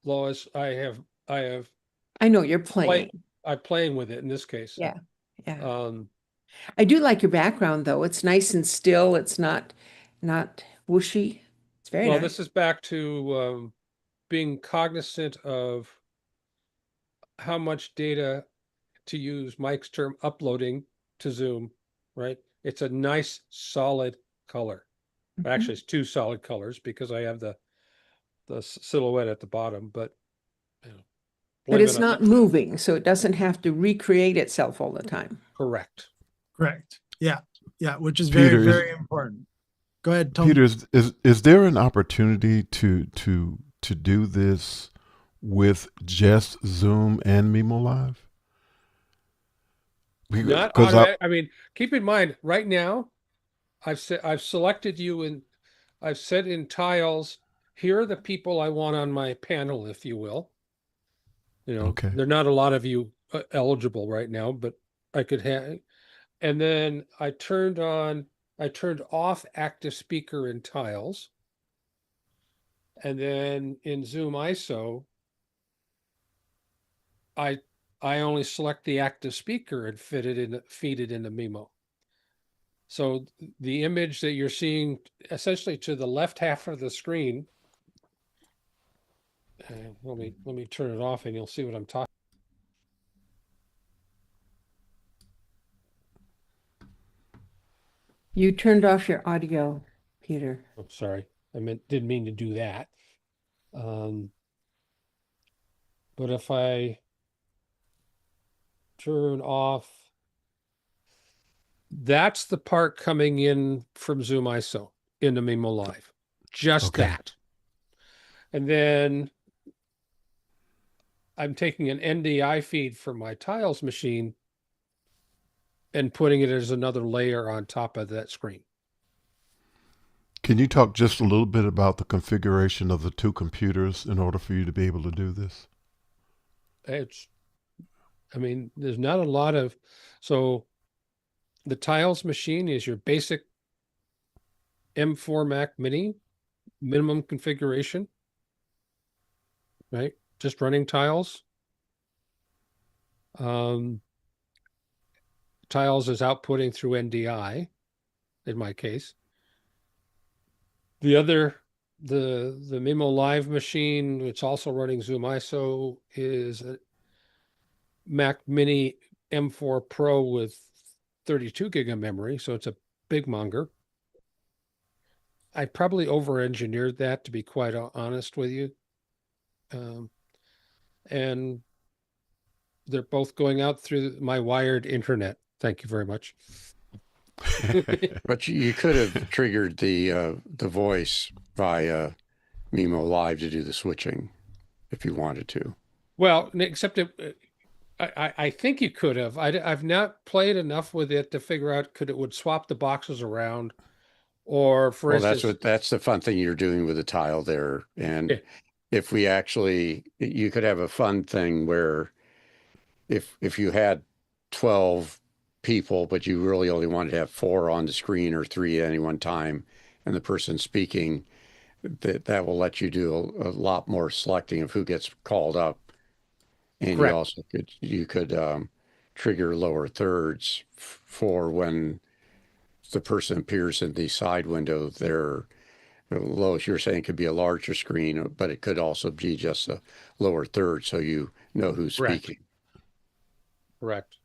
Lois. I have I know you're playing. I'm playing with it in this case. Yeah, yeah. I do like your background though. It's nice and still. It's not whooshy. It's very Well, nice. this is back to being cognizant of how much data, to use Mike's term, uploading to Zoom, right? It's a nice solid color. Mhm. Actually, it's two solid colors because I have the silhouette at the bottom, but you know, But blame it's it on not moving, so it doesn't have to recreate itself all the time. correct. Correct. Yeah. Yeah. Which is Peter, very, is very important. Go ahead, Tom. Peter, is there an opportunity to do this with just Zoom and Mimo Live? Not Because automatic. I mean, keep in mind, right now, I've selected you and I've said in tiles, here are the people I want on my panel, if you will. You know, okay, there are not a lot of you eligible right now, but I could have. And then I turned off active speaker in tiles. And then in Zoom ISO, I only select the active speaker and feed it into Mimo. So the image that you're seeing essentially to the left half of the screen, let me turn it off and you'll see what I'm talking. You turned off your audio, Peter. Oh, sorry, didn't mean to do that. But if I turn off, that's the part coming in from Zoom ISO into Mimo Live, just okay. that. And then I'm taking an NDI feed from my tiles machine and putting it as another layer on top of that screen. Can you talk just a little bit about the configuration of the two computers in order for you to be able to do this? I mean, there's not a lot of, so the tiles machine is your basic M4 Mac Mini minimum configuration, right? Just running tiles. Tiles is outputting through NDI in my case. The other, the Mimo Live machine, it's also running Zoom ISO, is a Mac Mini M4 Pro with 32 gig of memory, so it's a big monger. I probably over-engineered that, to be quite honest with you. And they're both going out through my wired internet. Thank you very much. But you could have triggered the voice via Mimo Live to do the switching if you wanted to. Well, except I think you could have. I've not played enough with it to figure out could it would swap the boxes around, or for Well, instance, that's the fun thing you're doing with the tile there. And yeah, if we actually, you could have a fun thing where if you had 12 people, but you really only wanted to have 4 on the screen or 3 at any one time, and the person speaking, that will let you do a lot more selecting of who gets called up. And you correct, also could trigger lower thirds for when the person appears in the side window. Their lowest, you're saying, could be a larger screen, but it could also be just a lower third, so you know who's correct, speaking. correct.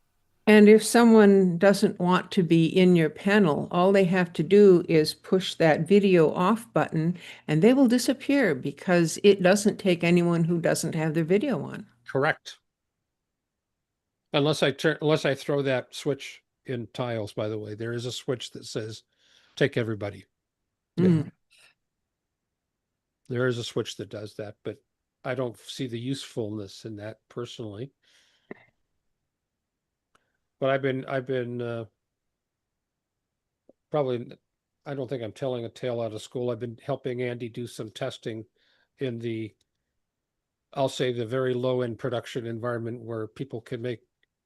And if someone doesn't want to be in your panel, all they have to do is push that video off button and they will disappear because it doesn't take anyone who doesn't have their video on. Correct. Unless I throw that switch in tiles, by the way, there is a switch that says take everybody. Mm. There is a switch that does that, but I don't see the usefulness in that personally. But I've been probably, I don't think I'm telling a tale out of school. I've been helping Andy do some testing in the, I'll say, the very low end production environment where people can make,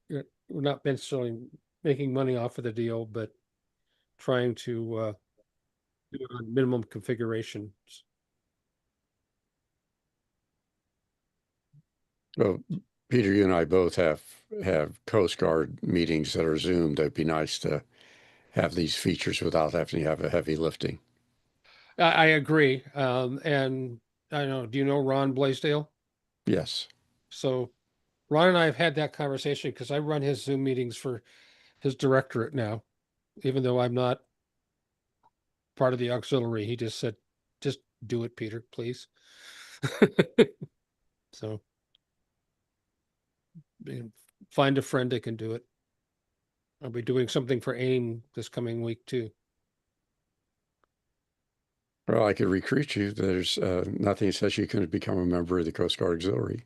we're not necessarily making money off of the deal, but trying to do it on minimum configurations. So Peter, you and I both have Coast Guard meetings that are Zoomed. It'd be nice to have these features without having to have a heavy lifting. I agree. And I know, do you know Ron Blaisdell? Yes. So Ron and I have had that conversation because I run his Zoom meetings for his directorate now, even though I'm not part of the auxiliary. He just said, just do it, Peter, please. So find a friend that can do it. I'll be doing something for AIM this coming week too. Well, I could recruit you. There's nothing that says you can become a member of the Coast Guard Auxiliary.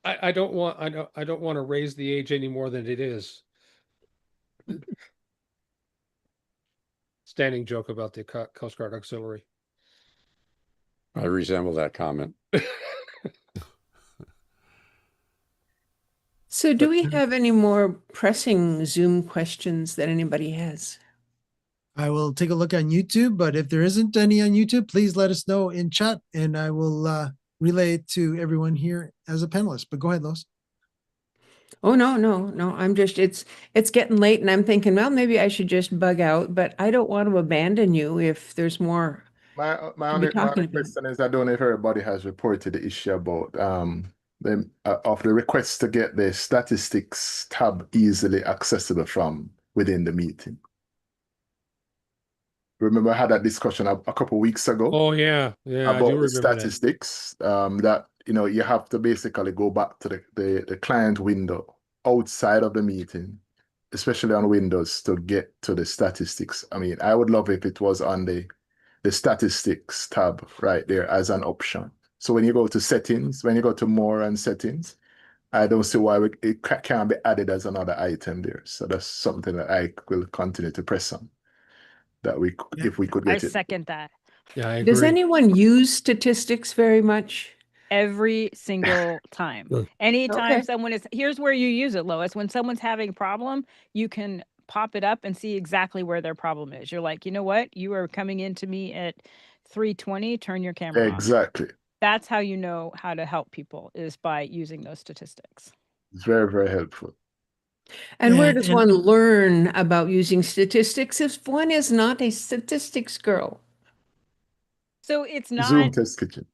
I don't want to raise the age any more than it is. Standing joke about the Coast Guard Auxiliary. I resemble that comment. So do we have any more pressing Zoom questions that anybody has? I will take a look on YouTube, but if there isn't any on YouTube, please let us know in chat and I will relay it to everyone here as a panelist. But go ahead, Lois. Oh, no. I'm just, it's getting late and I'm thinking, well, maybe I should just bug out, but I don't want to abandon you if there's more. My be only talking about. question is, I don't know if everybody has reported the issue about of the request to get the statistics tab easily accessible from within the meeting. Remember, I had that discussion a couple of weeks ago. Oh yeah, I do About the remember that. statistics. That you have to basically go back to the client window outside of the meeting, especially on Windows, to get to the statistics. I mean, I would love if it was on the statistics tab right there as an option. So when you go to settings, when you go to more and settings, I don't see why it can't be added as another item there. So that's something that I will continue to press on. That if we could I get it. second that. Yeah, I Does agree. anyone use statistics very much? Every single time. Good. Anytime Okay. someone is, here's where you use it, Lois. When someone's having a problem, you can pop it up and see exactly where their problem is. You're like, you know what? You are coming into me at 3:20, turn your camera off. Exactly. That's how you know how to help people, is by using those statistics. It's very, very helpful. And where And- does and- one learn about using statistics if one is not a statistics girl? So it's not Zoom test kitchen.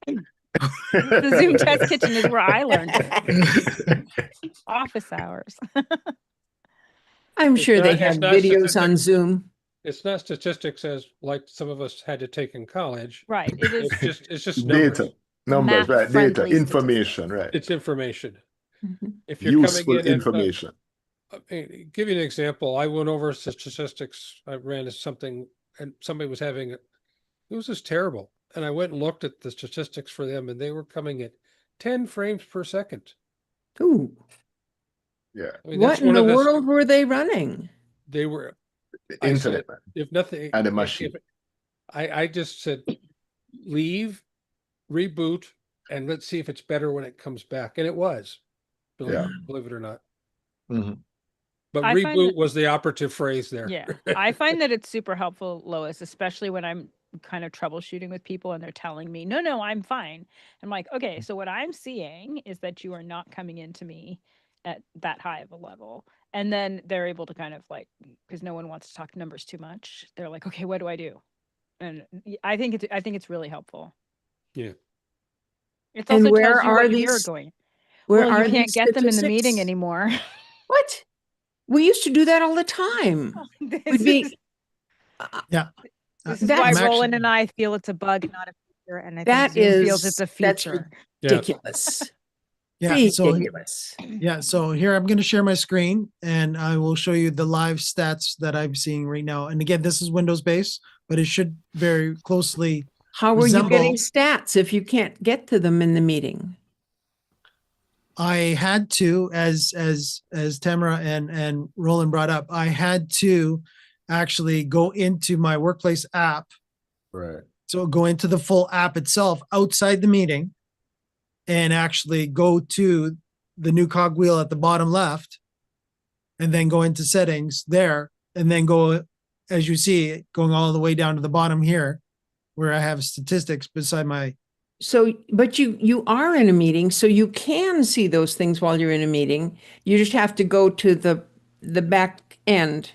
the Zoom test kitchen is where I learned it. Office hours. I'm It's sure they not- have it's not videos on statistics. Zoom. It's not statistics as like some of us had to take in college. Right. It is It's just numbers. Data, numbers, right? Data, math-friendly information, right? It's information. Mhm. If you're coming Useful in and information. give you an example. I went over statistics. I ran something and somebody was having it. It was just terrible. And I went and looked at the statistics for them and they were coming at 10 frames per second. Ooh, Yeah. I mean, what that's in one the of the, world were they running? they were, The I internet, said, if nothing, and the if- machine. if- I just said, leave, reboot, and let's see if it's better when it comes back. And it was, Yeah. believe it or not. Mhm. But I find reboot that- was the operative phrase there. Yeah. I find that it's super helpful, Lois, especially when I'm kind of troubleshooting with people and they're telling me, no, I'm fine. I'm like, okay, so what I'm seeing is that you are not coming into me at that high of a level. And then they're able to kind of like, because no one wants to talk numbers too much. They're like, okay, what do I do? And I think it's really helpful. Yeah. It And also where tells you are what you're these- going. Where Well, are you can't these get them in the meeting statistics? anymore. What? We used to do that all the time. This We'd be, is, Yeah. this is That's why I'm Roland actually- and I feel it's a bug, not a feature. And I that think Zoom feels is, it's a that's feature. Yeah. ridiculous. Yeah. So Ridiculous. yeah. So here I'm going to share my screen and I will show you the live stats that I'm seeing right now. And again, this is Windows based, but it should very closely. How are you getting resemble- stats if you can't get to them in the meeting? I had to, as Tamara and Roland brought up, I had to actually go into my workplace app. Right. So go into the full app itself outside the meeting and actually go to the new cogwheel at the bottom left and then go into settings there and then go, as you see, going all the way down to the bottom here where I have statistics beside my So, but you are in a meeting, so you can see those things while you're in a meeting. You just have to go to the back end.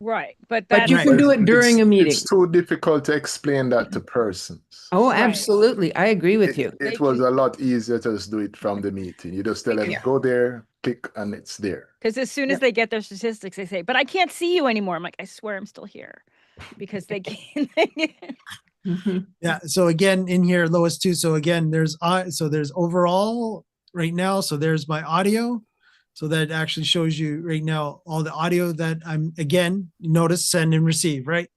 Right. But But you that's can But do it during a it's meeting. too difficult to explain that to persons. Oh, Right. absolutely. I agree with you. They It was can- a lot easier to just do it from the meeting. You just tell them, Yeah. go there, click, and it's there. Because as soon as they get their statistics, they say, "But I can't see you anymore." I'm like, "I swear I'm still here," because they can't. Mhm. Yeah. So again, in here, Lois too. So again, there's overall right now. So there's my audio. So that actually shows you right now all the audio that I'm again, notice send and receive, right?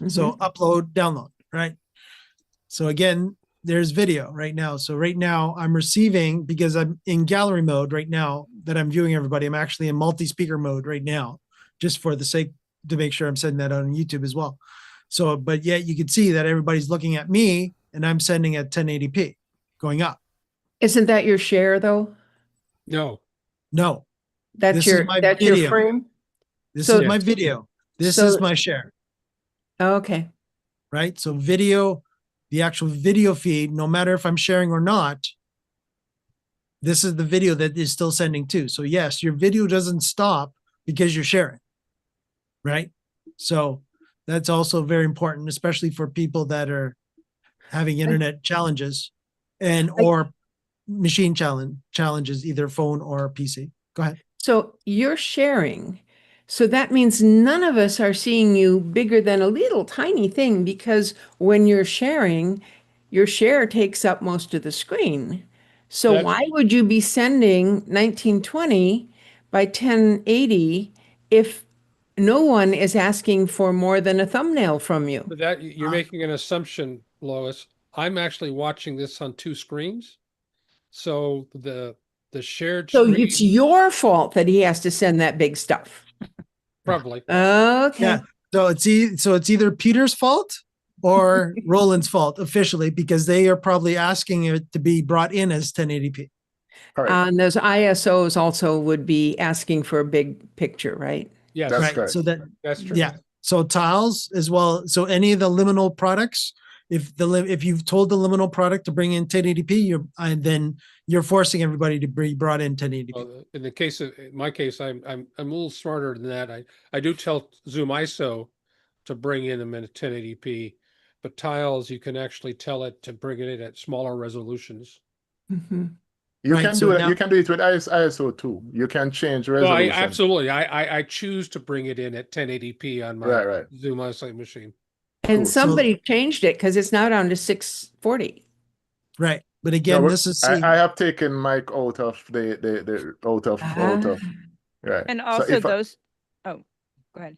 So upload, download, right? So again, there's video right now. So right now I'm receiving because I'm in gallery mode right now that I'm viewing everybody. I'm actually in multi-speaker mode right now, just for the sake to make sure I'm sending that on YouTube as well. So, but yet you can see that everybody's looking at me and I'm sending at 1080p going up. Isn't that your share though? No, No, That's this is my that's your video. frame? This So is my video. This so- is my share, Okay. right? So video, the actual video feed, no matter if I'm sharing or not, this is the video that is still sending to. So yes, your video doesn't stop because you're sharing, right? So that's also very important, especially for people that are having internet challenges and or machine challenges, either phone or PC. Go ahead. So you're sharing. So that means none of us are seeing you bigger than a little tiny thing because when you're sharing, your share takes up most of the screen. So That's- why would you be sending 1920 by 1080 if no one is asking for more than a thumbnail from you? but that you're making an assumption, Lois. I'm actually watching this on two screens. So the shared So screen, it's your fault that he has to send that big stuff. probably. Okay. Yeah. So it's either Peter's fault or Roland's fault officially because they are probably asking it to be brought in as 1080p. Correct. And those ISOs also would be asking for a big picture, right? Yes, That's Right. correct. So that that's true. yeah. So tiles as well. So any of the liminal products, if you've told the liminal product to bring in 1080p, then you're forcing everybody to be brought in 1080p. Well, in the case of in my case, I'm a little smarter than that. I do tell Zoom ISO to bring in them in 1080p, but tiles you can actually tell it to bring it in at smaller resolutions. Mhm. You Right, can so do it. now- You can do it with ISO too. You can change Well, I resolution. absolutely. I choose to bring it in at 1080p on my Right. Zoom ISO machine. And Cool. somebody changed it because it's now down to 640. Right. But No, again, but this is I have taken Mike out of the out of right. And So also if those, oh, go ahead.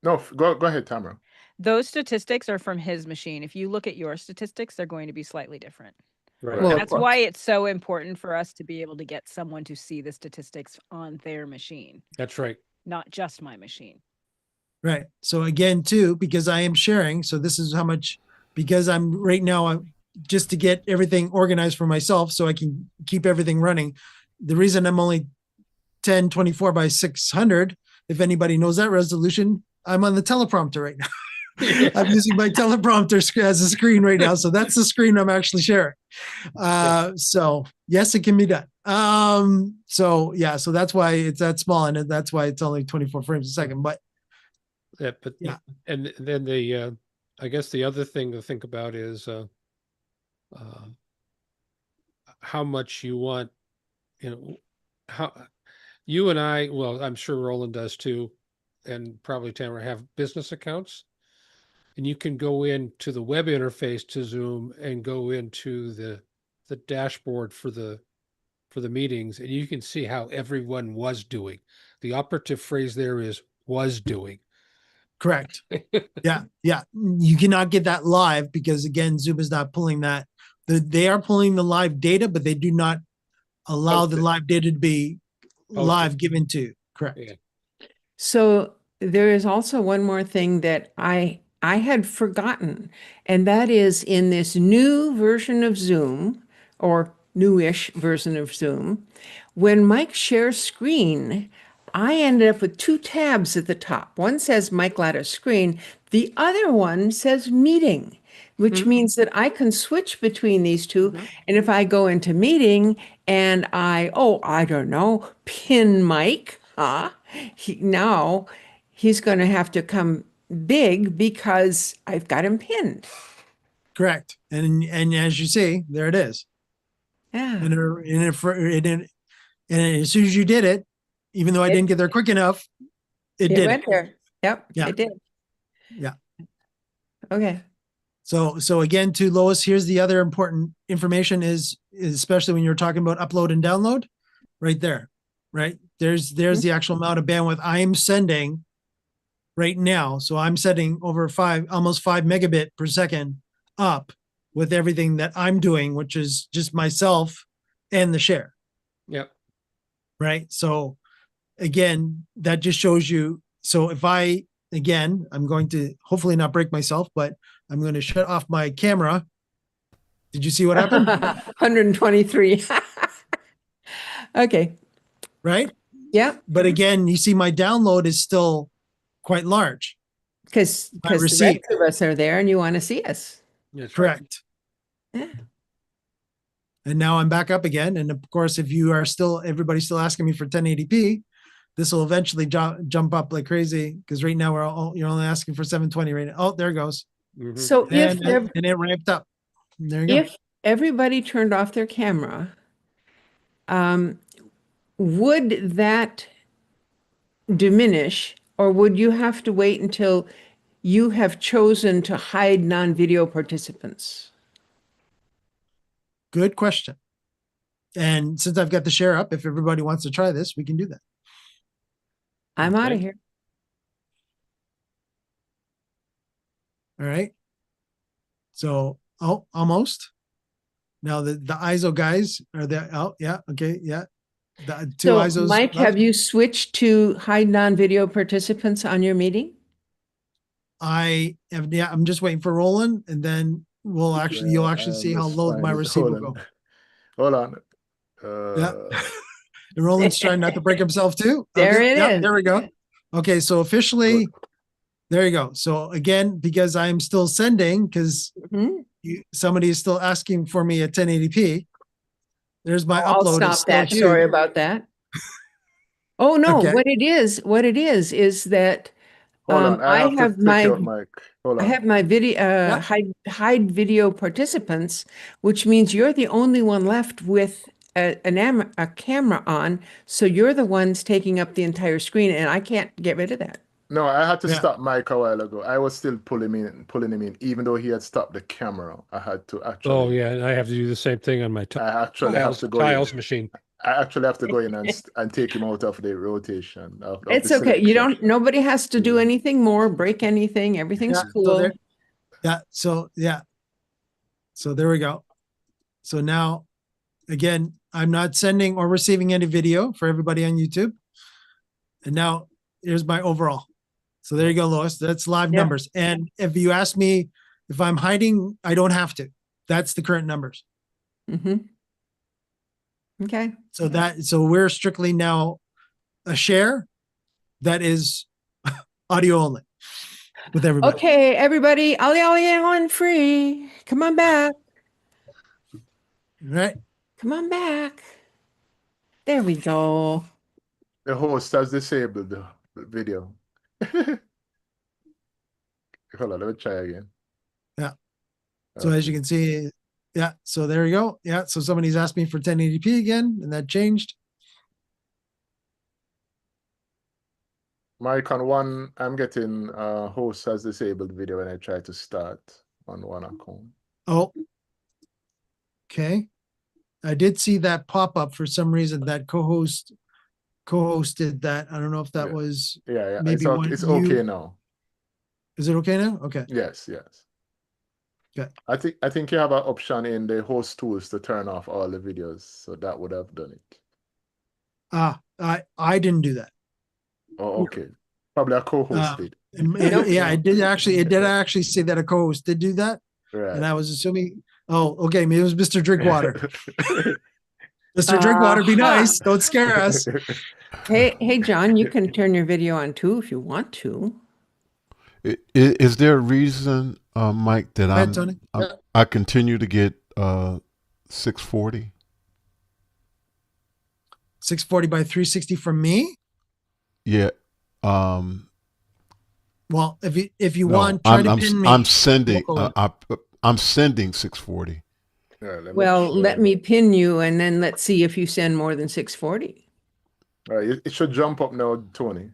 no, go ahead, Tamara. Those statistics are from his machine. If you look at your statistics, they're going to be slightly different. Right. Well, of That's course. why it's so important for us to be able to get someone to see the statistics on their machine, That's right. not just my machine. right. So again, too, because I am sharing. So this is how much because I'm right now. I'm just to get everything organized for myself so I can keep everything running. The reason I'm only 1024 by 600, if anybody knows that resolution, I'm on the teleprompter right now. I'm using my teleprompter as a screen right now. So that's the screen I'm actually sharing. So yes, it can be done. So yeah, so that's why it's that small and that's why it's only 24 frames a second. But Yeah, but Yeah. and then I guess the other thing to think about is how much you want, how you and I, well, I'm sure Roland does too, and probably Tamara have business accounts. And you can go into the web interface to Zoom and go into the dashboard for the meetings, and you can see how everyone was doing. The operative phrase there is was doing. correct. Yeah. You cannot get that live because again, Zoom is not pulling that. They are pulling the live data, but they do not allow Post the it. live data to be Post live it. given to. Correct. Yeah. So there is also one more thing that I had forgotten, and that is in this new version of Zoom or newish version of Zoom, when Mike shares screen, I ended up with two tabs at the top. One says Mike Ladder's screen, the other one says meeting. which Mhm. means that I can switch between these two. Mhm. And if I go into meeting and I don't know, pin Mike, now he's going to have to come big because I've got him pinned. Correct. And as you see, there it is. Yeah. And as soon as you did it, even though I didn't get there quick enough, it It did went it. there. Yep, Yeah. it did. Yeah. Okay. So again, to Lois, here's the other important information is especially when you're talking about upload and download, right there, right? There's the actual amount of bandwidth I'm sending right now. So I'm sending over almost 5 megabit per second up with everything that I'm doing, which is just myself and the share, Yep. right? So again, that just shows you. So if I'm going to hopefully not break myself, but I'm going to shut off my camera. Did you see what happened? 123. Okay. Right? Yeah, But again, you see my download is still quite large. because My the rest receipt. of us are there and you want to see us. That's right. Correct. Yeah. And now I'm back up again. And of course, if everybody's still asking me for 1080p, this will eventually jump up like crazy because right now you're only asking for 720 right now. Oh, there it goes. Mhm. So And it ramped up. There you go. if everybody turned off their camera, would that diminish, or would you have to wait until you have chosen to hide non-video participants? Good question. And since I've got the share up, if everybody wants to try this, we can do that. I'm out of Okay. here. All right. So, almost. Now the ISO guys are there. Oh, yeah. Okay. Yeah. The two So, ISOs Mike, left. have you switched to hide non-video participants on your meeting? Yeah, I'm just waiting for Roland, and then you'll actually see how low my receipt will go. Hold on. Yeah. And Roland's trying not to break himself too. There Okay. it Yeah, is. there we go. Okay, so officially, Good. there you go. So again, because I'm still sending, because Mhm. somebody is still asking for me at 1080p. There's my I'll upload. It's stop still that. huge. Sorry about that. Oh, no, Okay. what it is that Hold on. I have to have take your mic. Hold I on. have my video Yeah. hide video participants, which means you're the only one left with a camera on. So you're the ones taking up the entire screen, and I can't get rid of that. No, I had to Yeah. stop Mike a while ago. I was still pulling him in, even though he had stopped the camera. I had to actually. Oh yeah, and I have to do the same thing on my I actually have to go tiles in. machine. I actually have to go in and take him out of the rotation of It's the okay. You selection. nobody has to do anything more, break anything. Everything's Yeah. cool. So there we go. So now, again, I'm not sending or receiving any video for everybody on YouTube. And now here's my overall. So there you go, Lois. That's live Yeah. numbers. And if you ask me if I'm hiding, I don't have to. That's the current numbers. Mm-hmm. Okay. So we're strictly now a share that is audio only with everybody. Okay, everybody, ollie, ollie, on free. Come on back. All right. Come on back. There we go. The host has disabled the video. Hold on, let me try again. Yeah. So as you can see, yeah. So there you go. Yeah. So somebody's asked me for 1080p again, and that changed. Mike, on one, I'm getting host has disabled video when I try to start on one account. Oh. Okay. I did see that pop up for some reason. That co-host did that. I don't know if that Yeah. was Yeah. maybe It's okay now. Is it okay now? Okay. Yes. Okay. I think you have an option in the host tools to turn off all the videos, so that would have done it. I didn't do that. Oh, okay. Probably a co-host did. Yeah, it did actually say that a co-host did do that. Right. And I was assuming, oh, okay, maybe it was Mr. Drinkwater. Mr. Drinkwater, be nice. Don't scare us. Hey, John, you can turn your video on too if you want to. Is there a reason, Mike, that Go ahead, Tony. I continue to get 640? 640 by 360 from me. Yeah. Well, if you No, want, try to pin me. I'm sending. locally. I'm sending 640. Well, let me pin you and then let's see if you send more than 640. All right, it should jump up now, Tony.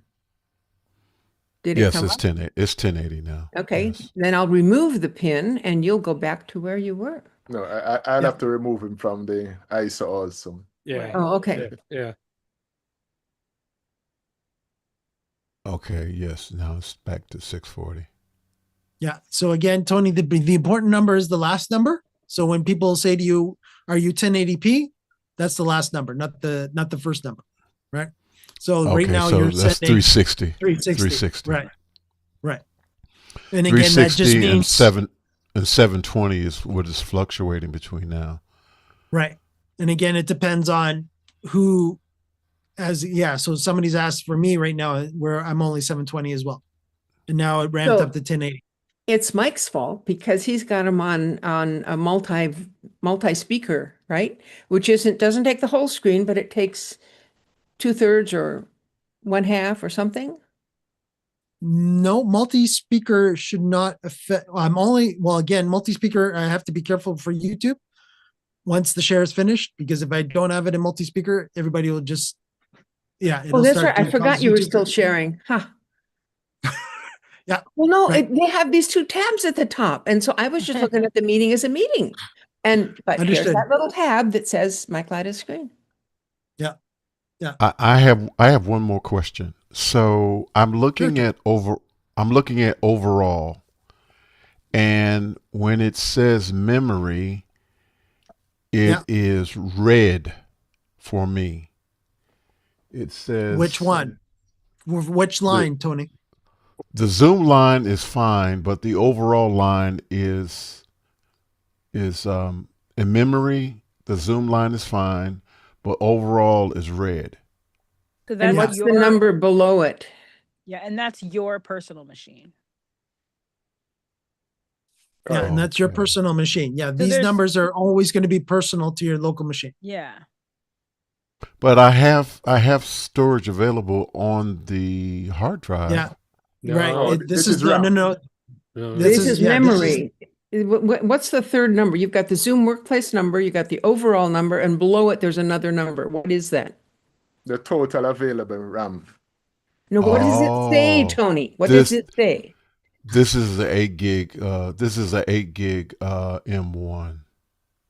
Did it Yes, come it's up? 10. It's 1080 now. Okay, Yes. then I'll remove the pin and you'll go back to where you were. No, I'll Yeah. have to remove him from the ISO also. Yeah. Oh, okay. Yeah. Okay. Yes. Now it's back to 640. Yeah. So again, Tony, the important number is the last number. So when people say to you, "Are you 1080p?" That's the last number, not the first number, right? So right Okay. now So you're that's sending 360. 360. Right. Right. And again, that just 360 and means 720 is what is fluctuating between now. right. And again, it depends on who so somebody's asked for me right now where I'm only 720 as well. And now it ramped So- up to 1080. It's Mike's fault because he's got them on a multi-speaker, right? Which doesn't take the whole screen, but it takes 2/3 or 1/2 or something. No, multi-speaker should not affect. Again, multi-speaker, I have to be careful for YouTube once the share is finished, because if I don't have it in multi-speaker, everybody will just, it'll Oh, that's start right. I to forgot cause you were YouTube- still sharing. Huh. Yeah. Well, no, Right. they have these two tabs at the top. And so I was just looking at the meeting as a meeting. But here's Understood. that little tab that says Mike Lida's screen. I have one more question. So I'm looking Sure. at overall, and when it says memory, it is red for me. It says Which one? Which line, Tony? The Zoom line is fine, but the overall line is in memory. The Zoom line is fine, but overall is red. So And that's what's your the number below it? Yeah, and that's your personal machine. Yeah, and that's your Okay. personal machine. Yeah, these there's- numbers are always going to be personal to your local machine. Yeah. But I have storage available on the hard drive. Yeah, No, right. this is RAM. No. no, This This is- is yeah, this is- memory. What's the third number? You've got the Zoom workplace number, you got the overall number, and below it, there's another number. What is that? The total available RAM. No, what does it say, Oh, Tony? What this- does it say? This is the 8 gig. This is a 8 gig M1.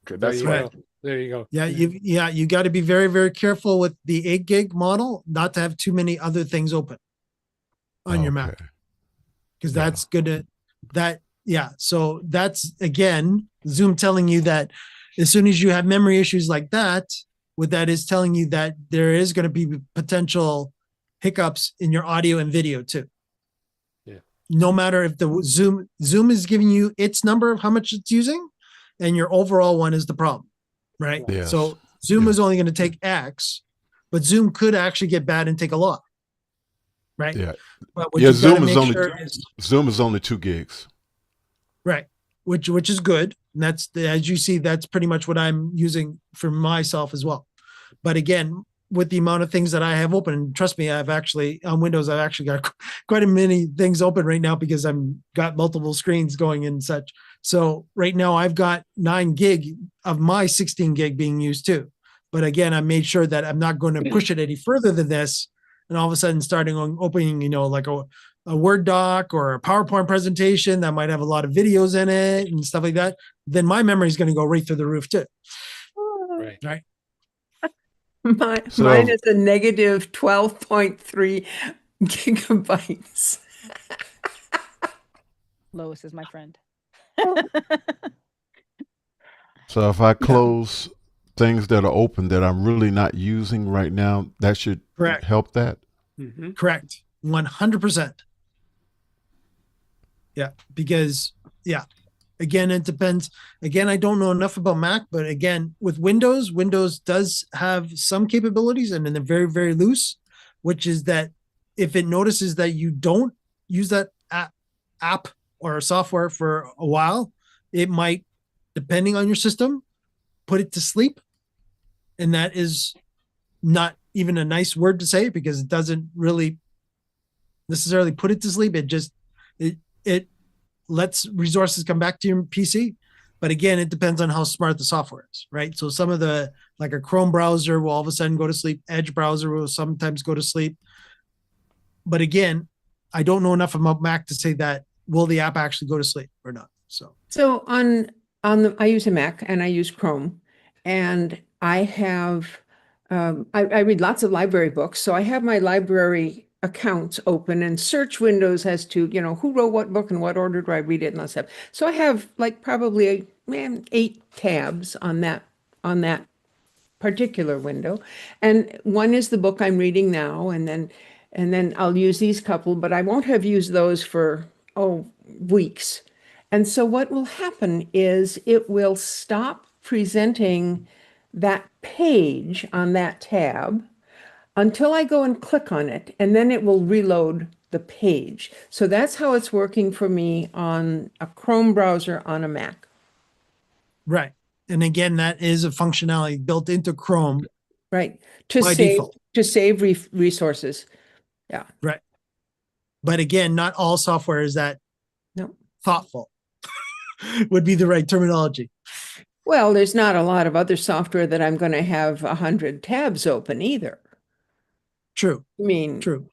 Okay, there that's you right. go. There you go. You got to be very, very careful with the 8 gig model, not to have too many other things open on your Mac, Okay. because Yeah. that's gonna So that's again Zoom telling you that as soon as you have memory issues like that, what that is telling you that there is going to be potential hiccups in your audio and video too. Yeah. No matter if the Zoom is giving you its number of how much it's using, and your overall one is the problem, right? Yes. So Zoom Yeah. is only going to take X, but Zoom could actually get bad and take a lot, right? Yeah. But what Yeah, you've gotta Zoom is make only sure is- Zoom is only 2 gigs. right, which is good. And as you see, that's pretty much what I'm using for myself as well. But again, with the amount of things that I have open, trust me, I've actually on Windows, I've actually got quite a many things open right now because I'm got multiple screens going and such. So right now I've got 9 gig of my 16 gig being used too. But again, I made sure that I'm not going to push it any further than this. And all of a sudden starting on opening, like a Word doc or a PowerPoint presentation that might have a lot of videos in it and stuff like that, then my memory is going to go right through the roof too. Right. Right. Mine is a negative 12.3 gigabytes. Lois is my friend. So if I close things that are open that I'm really not using right now, that should Correct. help that. Mhm. Correct. 100%. Yeah. Because, again, it depends. Again, I don't know enough about Mac, but again, with Windows does have some capabilities and then they're very, very loose, which is that if it notices that you don't use that app app or software for a while, it might, depending on your system, put it to sleep. And that is not even a nice word to say because it doesn't really necessarily put it to sleep. It lets resources come back to your PC. But again, it depends on how smart the software is, right? So some of the, like a Chrome browser will all of a sudden go to sleep. Edge browser will sometimes go to sleep. But again, I don't know enough about Mac to say that will the app actually go to sleep or not. So I use a Mac and I use Chrome, and I have I read lots of library books, so I have my library accounts open and search windows as to who wrote what book and what order do I read it and all that stuff. So I have like probably 8 tabs on that particular window, and one is the book I'm reading now, and then I'll use these couple, but I won't have used those for weeks. And so what will happen is it will stop presenting that page on that tab until I go and click on it, and then it will reload the page. So that's how it's working for me on a Chrome browser on a Mac. Right. And again, that is a functionality built into Chrome. Right. By default. To save resources. Yeah. Right. But again, not all software is that thoughtful would be the right terminology. Well, there's not a lot of other software that I'm going to have 100 tabs open either. True. I mean, true.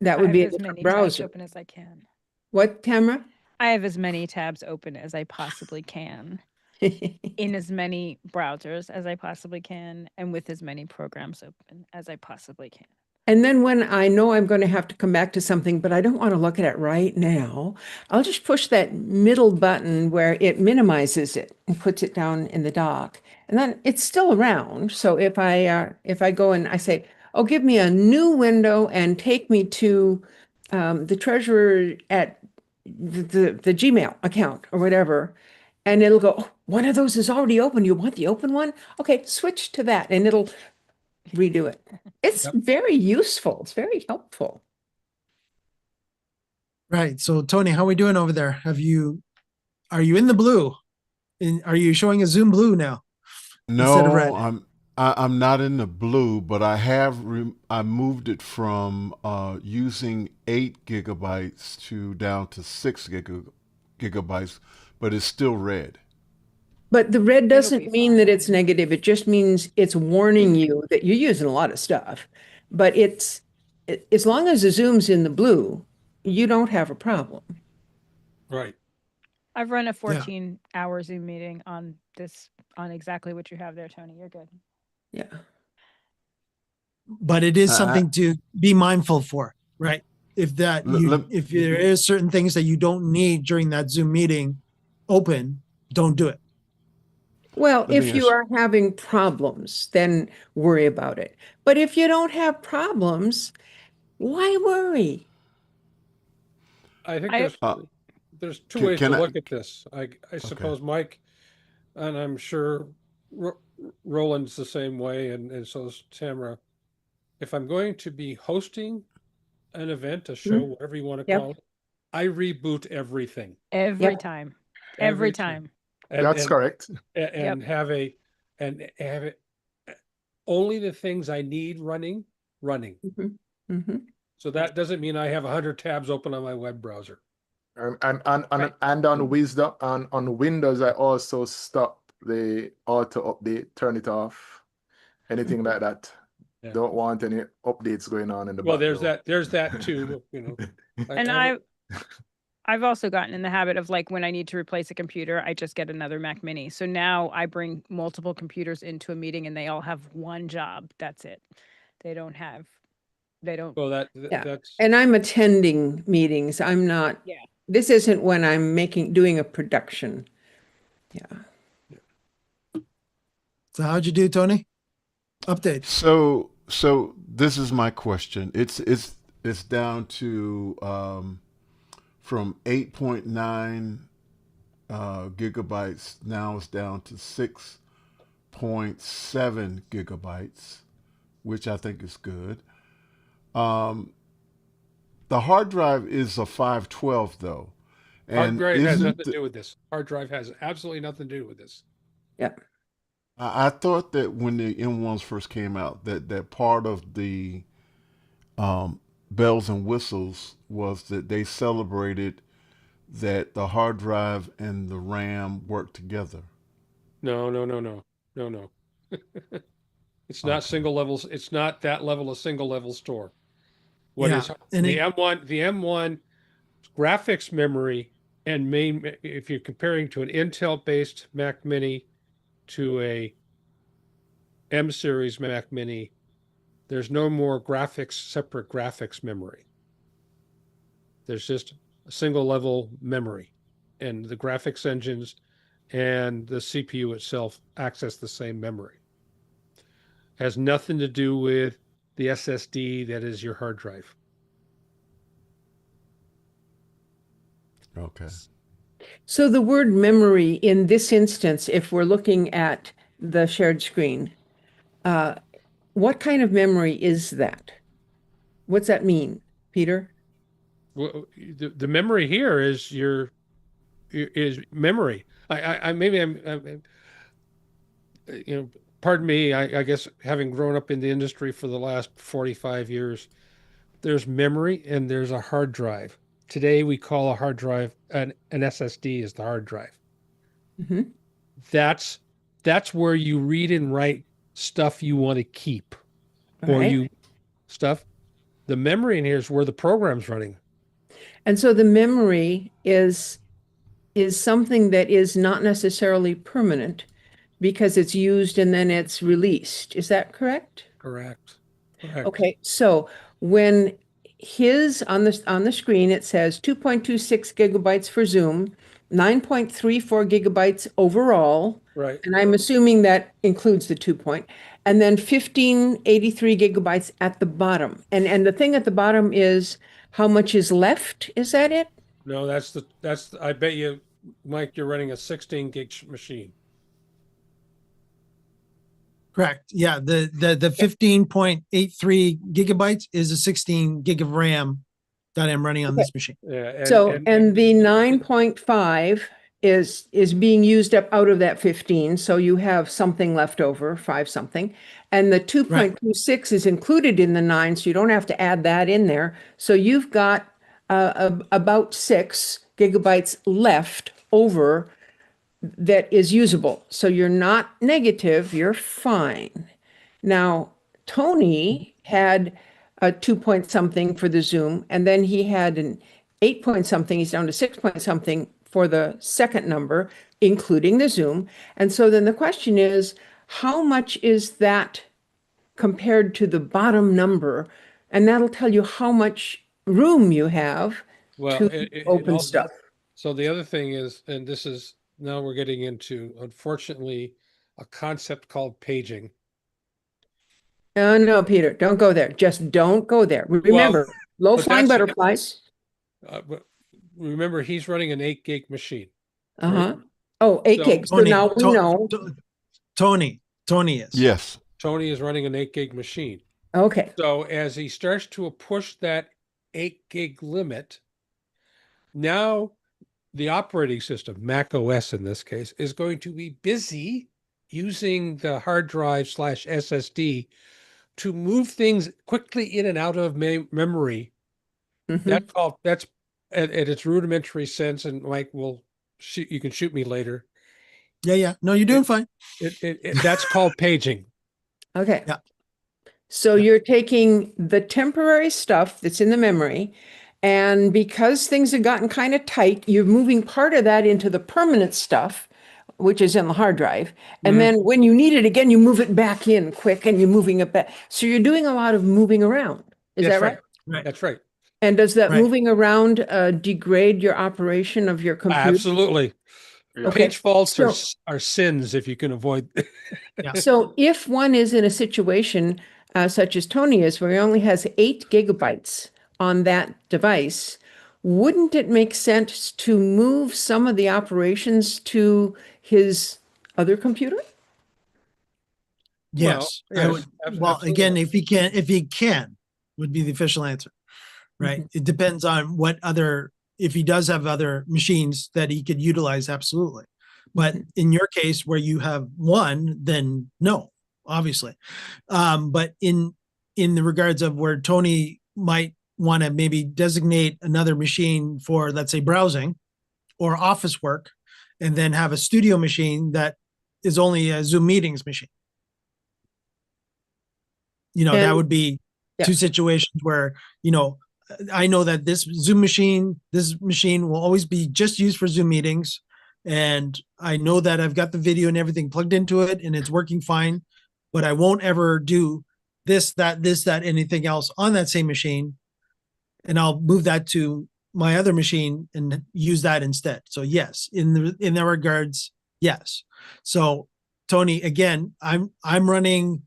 That would I be have a as many different tabs browser. open as I can. What, Tamara? I have as many tabs open as I possibly can in as many browsers as I possibly can and with as many programs open as I possibly can. And then when I know I'm going to have to come back to something, but I don't want to look at it right now, I'll just push that middle button where it minimizes it and puts it down in the dock. And then it's still around. So if I go and I say, oh, give me a new window and take me to the treasurer at the Gmail account or whatever, and it'll go, oh, one of those is already open. You want the open one? Okay, switch to that, and it'll redo it. It's very useful. It's very helpful. Right. So Tony, how are we doing over there? Are you in the blue? Are you showing a Zoom blue now? Instead of red? No, I'm not in the blue, but I have I moved it from using 8 gigabytes to down to 6 gigabytes, but it's still red. But the red It'll doesn't be mean that it's fine. negative. It just means it's warning you that you're using a lot of stuff. But as long as the Zoom's in the blue, you don't have a problem. Right. I've run a 14-hour Zoom meeting on exactly what you have there, Tony. You're good. Yeah. But it is something to be mindful for, right? If there is certain things that you don't need during that Zoom meeting open, don't do it. Well, if you are having problems, then worry about it. But if you don't have problems, why worry? I think there's two Can- ways can to I- look at this. I suppose Mike, and I'm sure Roland's the same way, and so is Tamara. If I'm going to be hosting an event, a show, whatever you want to call it, I reboot everything. Every time. Every time. That's correct. And have it only the things I need running. So that doesn't mean I have 100 tabs open on my web browser. And on Wisdom on Windows, I also stop the auto update, turn it off, anything like that. Yeah. Don't want any updates going on in the background. There's that too, And I've also gotten in the habit of, like, when I need to replace a computer, I just get another Mac Mini. So now I bring multiple computers into a meeting and they all have one job. That's it. Well, that's And I'm attending meetings. I'm not. Yeah. This isn't when I'm doing a production. Yeah. So how'd you do, Tony? Update. So this is my question. It's down to from 8.9 gigabytes. Now it's down to 6.7 gigabytes, which I think is good. The hard drive is a 512 though. Hard And drive has isn't nothing to do with this. Hard drive has absolutely nothing to do with this. Yep. I thought that when the M1s first came out, that part of the bells and whistles was that they celebrated that the hard drive and the RAM work together. No, no, no, no, no, no. It's not Okay. single levels. It's not that level of single level store. What Yeah, is and the it, M1? The M1 graphics memory and main, if you're comparing to an Intel based Mac Mini to a M series Mac Mini, there's no more separate graphics memory. There's just a single level memory, and the graphics engines and the CPU itself access the same memory. Has nothing to do with the SSD that is your hard drive. Okay. So the word memory in this instance, if we're looking at the shared screen, what kind of memory is that? What's that mean, Peter? Well, the memory here is is memory. I maybe I'm you know, pardon me. I guess having grown up in the industry for the last 45 years, there's memory and there's a hard drive. Today we call a hard drive an SSD is the hard drive. Mhm. That's that's where you read and write stuff you want to keep All or right. you stuff. The memory in here is where the program's running. And so the memory is something that is not necessarily permanent because it's used and then it's released. Is that correct? Correct. Correct. Okay, so when his on the screen it says 2.26 gigabytes for Zoom, 9.34 gigabytes overall, Right. and I'm assuming that includes the 2 point, and then 1583 gigabytes at the bottom. And the thing at the bottom is how much is left? Is that it? No, that's I bet you, Mike, you're running a 16 gig machine. correct. Yeah, the 15.83 gigabytes is a 16 gig of RAM that I'm running on this machine. Yeah, So, and the 9.5 is being used up out of that 15, so you have something left over, 5 something. And the 2.26 is included in the 9, so you don't have to add that in there. So you've got about 6 gigabytes left over that is usable. So you're not negative, you're fine. Now, Tony had a 2 point something for the Zoom, and then he had an 8 point something. He's down to 6 point something for the second number, including the Zoom. And so then the question is, how much is that compared to the bottom number? And that'll tell you how much room you have well, to it open also, stuff. so the other thing is, and this is now we're getting into, unfortunately, a concept called paging. No, Peter, don't go there. Just don't go there. Well, Remember, low but flying that's butterflies. but remember, he's running an 8 gig machine. Uh-huh. Oh, 8 So gigs. So Tony, now we know. Tony is. Yes. Tony is running an 8 gig machine. Okay. So as he starts to push that 8 gig limit, now the operating system, Mac OS in this case, is going to be busy using the hard drive / SSD to move things quickly in and out of memory. Mhm. That's at its rudimentary sense, and Mike will shoot. You can shoot me later. Yeah. No, you're doing fine. That's called paging. Okay. Yeah. So Yeah. you're taking the temporary stuff that's in the memory, and because things have gotten kind of tight, you're moving part of that into the permanent stuff, which is in the hard drive. And Mhm. then when you need it again, you move it back in quick and you're moving it back. So you're doing a lot of moving around. Is That's that right? Right. That's right. And does that Right. moving around degrade your operation of your computer? Absolutely. Yeah. Okay. Page faults So- are sins if you can avoid. Yeah. So if one is in a situation such as Tony is, where he only has 8 gigabytes on that device, wouldn't it make sense to move some of the operations to his other computer? Yes, Well, I yes, would. Well, absolutely. again, if he can, would be the official answer, right? Mhm. It depends on what other if he does have other machines that he could utilize, absolutely. But in your case where you have one, then no, obviously. But in the regards of where Tony might want to maybe designate another machine for, let's say, browsing or office work, and then have a studio machine that is only a Zoom meetings machine. That And- would be two situations where, I know that this machine will always be just used for Zoom meetings. And I know that I've got the video and everything plugged into it and it's working fine, but I won't ever do this, that, anything else on that same machine. And I'll move that to my other machine and use that instead. So yes, in that regards, yes. So Tony, again, I'm running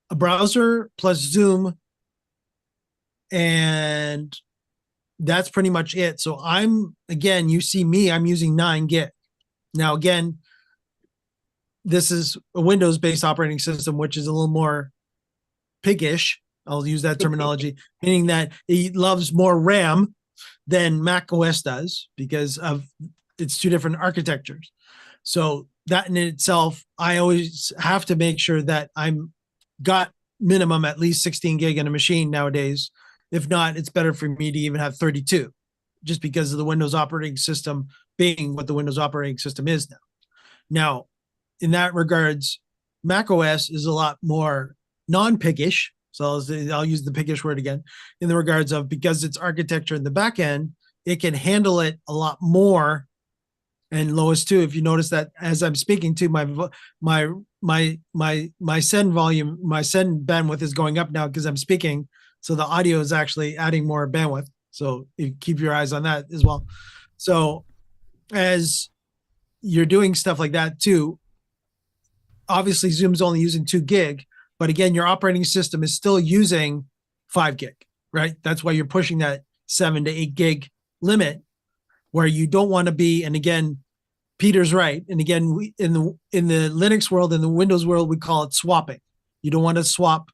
a browser plus Zoom, and that's pretty much it. So you see me, I'm using 9 gig. Now, again, this is a Windows-based operating system, which is a little more piggish. I'll use that terminology, meaning that it loves more RAM than Mac OS does because of its two different architectures. So that in itself, I always have to make sure that I'm got minimum at least 16 gig in a machine nowadays. If not, it's better for me to even have 32, just because of the Windows operating system being what the Windows operating system is now. Now, in that regards, Mac OS is a lot more non-piggish. So I'll use the piggish word again in the regards of, because its architecture in the back end, it can handle it a lot more. And Lois too, if you notice that as I'm speaking to my send volume, my send bandwidth is going up now because I'm speaking. So the audio is actually adding more bandwidth. So you keep your eyes on that as well. So as you're doing stuff like that too, obviously Zoom's only using 2 gig, but again, your operating system is still using 5 gig, right? That's why you're pushing that 7 to 8 gig limit, where you don't want to be. And again, Peter's right. And again, in the Linux world, in the Windows world, we call it swapping. You don't want to swap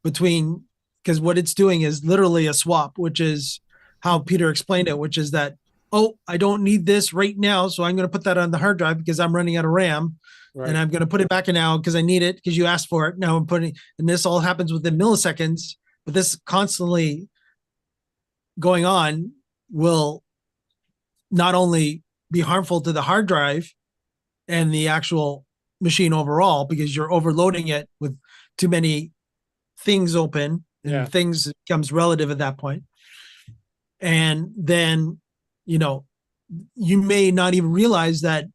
between, because what it's doing is literally a swap, which is how Peter explained it, which is that, oh, I don't need this right now, so I'm going to put that on the hard drive because I'm running out of RAM. Right. And I'm going to put it back in now because I need it because you asked for it. Now I'm putting, and this all happens within milliseconds, but this constantly going on will not only be harmful to the hard drive and the actual machine overall, because you're overloading it with too many things open, and things becomes relative at that point. And then, you may not even realize that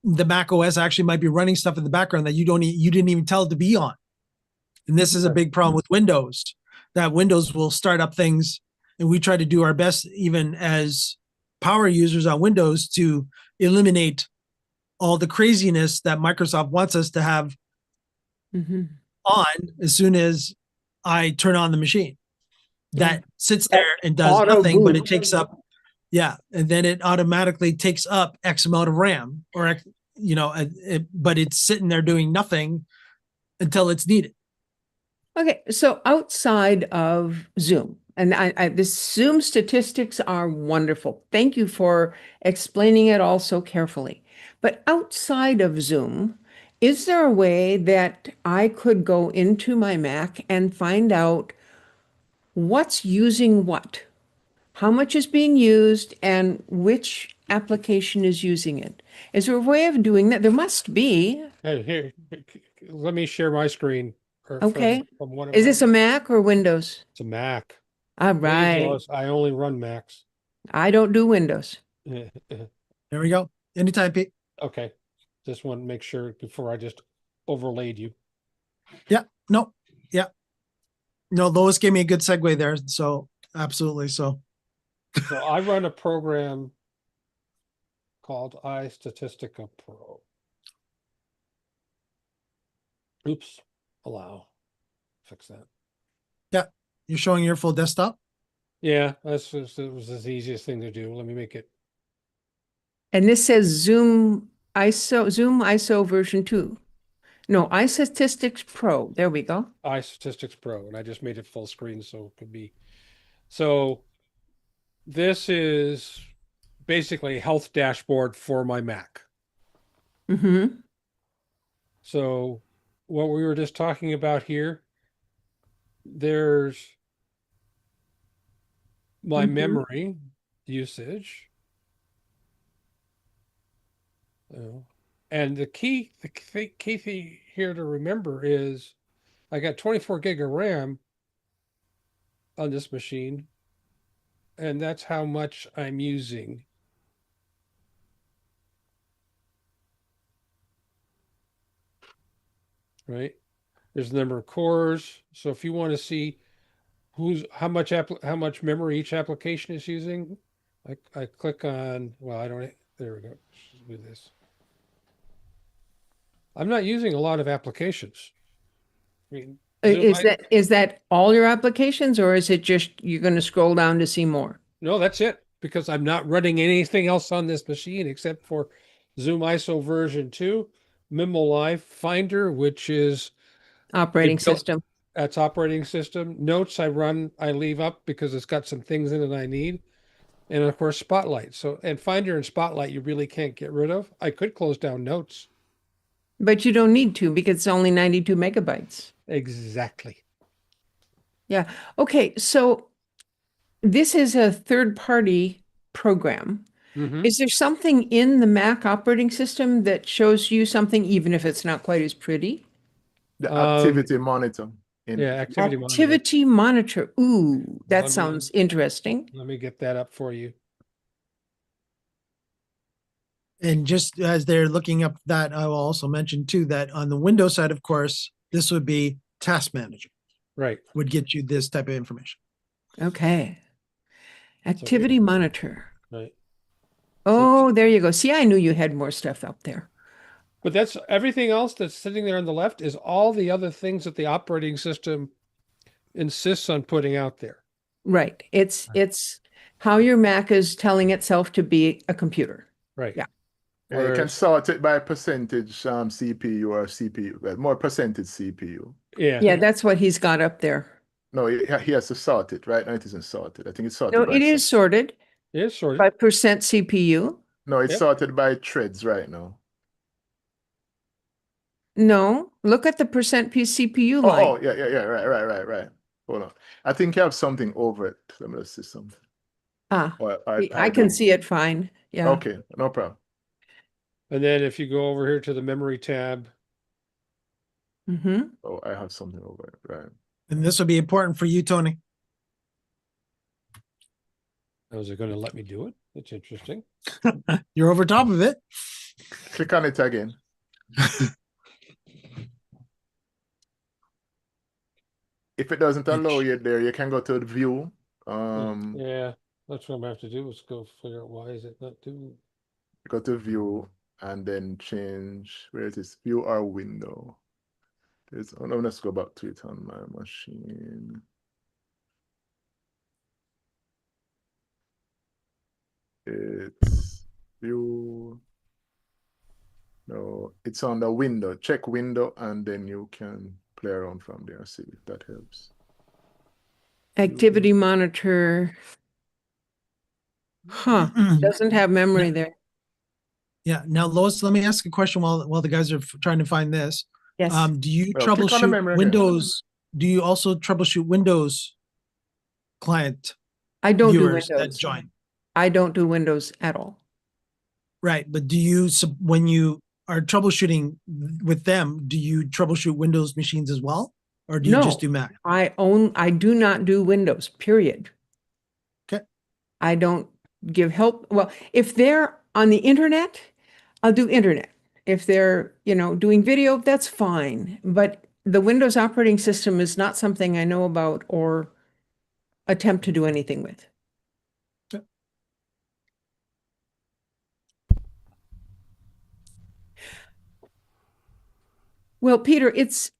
the Mac OS actually might be running stuff in the background that you didn't even tell it to be on. And this is a big problem with Windows, that Windows will start up things, and we try to do our best, even as power users on Windows, to eliminate all the craziness that Microsoft wants us to have on as soon as I turn on the machine. That sits there and does nothing, but it takes up, and then it automatically takes up X amount of RAM, or but it's sitting there doing nothing until it's needed. Okay, so outside of Zoom, and the Zoom statistics are wonderful. Thank you for explaining it all so carefully. But outside of Zoom, is there a way that I could go into my Mac and find out what's using what? How much is being used and which application is using it? Is there a way of doing that? There must be. Hey, here, let me share my screen. Okay. From one of Is my- this a Mac or Windows? It's a Mac. All Please, right. Lois, I only run Macs. I don't do Windows. There we go. Anytime, Pete. Okay. Just want to make sure before I just overlaid you. No. Lois gave me a good segue there. So absolutely. So So I run a program called iStatistica Pro. Oops. Allow. Fix that. you're showing your full desktop. Yeah, it was the easiest thing to do. Let me make it. And this says Zoom ISO version 2. No, iStatistics Pro. There we go. iStatistics Pro, and I just made it full screen so it could be. So This is basically a health dashboard for my Mac. Mm-hmm. So what we were just talking about here, there's my Mhm. memory usage. And the key thing here to remember is I got 24 gig of RAM on this machine, and that's how much I'm using. Right? There's the number of cores. So if you want to see how much memory each application is using, I click on, well, I don't, there we go. Let's do this. I'm not using a lot of applications. I mean, Is that all your applications, or is it just you're going to scroll down to see more? No, that's it, because I'm not running anything else on this machine except for Zoom ISO version 2, Mimo Live Finder, which is Operating it built, system. that's operating system. Notes I leave up because it's got some things in it I need. And of course, Spotlight. So, and Finder and Spotlight, you really can't get rid of. I could close down Notes. But you don't need to because it's only 92 megabytes. Exactly. Yeah. Okay. So this is a third-party program. Mm-hmm. Is there something in the Mac operating system that shows you something, even if it's not quite as pretty? The activity monitor. Yeah, activity monitor. Activity monitor. Ooh, that Let me- sounds interesting. Let me get that up for you. And just as they're looking up that, I will also mention too that on the Windows side, of course, this would be Task Manager Right. would get you this type of information. Okay. Activity monitor. Right. Oh, there you go. See, I knew you had more stuff up there. But that's everything else that's sitting there on the left is all the other things that the operating system insists on putting out there. Right. It's how your Mac is telling itself to be a computer. Right. Yeah. Yeah, you can Whereas- sort it by percentage CPU or CPU, well, more percentage CPU. Yeah. Yeah, that's what he's got up there. No, he has to sort it, right? No, it isn't sorted. I think it's sorted No, by it is sorted It is sorted. by percent CPU. No, it's Yep. sorted by threads right now. No, look at the percent CPU Oh, line. oh, yeah, right. Hold on. I think you have something over it. Let me just see something. Ah, Or I can see it fine. Yeah. Okay, no problem. And then if you go over here to the memory tab, Mm-hmm. Oh, I have something over it, right. And this will be important for you, Tony. is it going to let me do it? That's interesting. You're over top of it. Click on it again. If it doesn't allow you there, you can go to the view. Yeah, that's what I'm gonna have to do is go figure out why is it not doing. Go to view and then change where it is, view or window. Oh no, let's go back to it on my machine. It's view. No, it's on the window. Check window and then you can play around from there. See if that helps. Activity monitor. Huh. Doesn't have memory there. Yeah. Now, Lois, let me ask a question while the guys are trying to find this. Yes. Do you Well, click on the memory troubleshoot again. Windows? Do you also troubleshoot Windows client I don't do viewers that Windows. join? I don't do Windows at all. Right. But do you, when you are troubleshooting with them, do you troubleshoot Windows machines as well? Or do you just No. do Mac? I do not do Windows, period. Okay. I don't give help. Well, if they're on the internet, I'll do internet. If they're, doing video, that's fine. But the Windows operating system is not something I know about or attempt to do anything with. Well, Peter,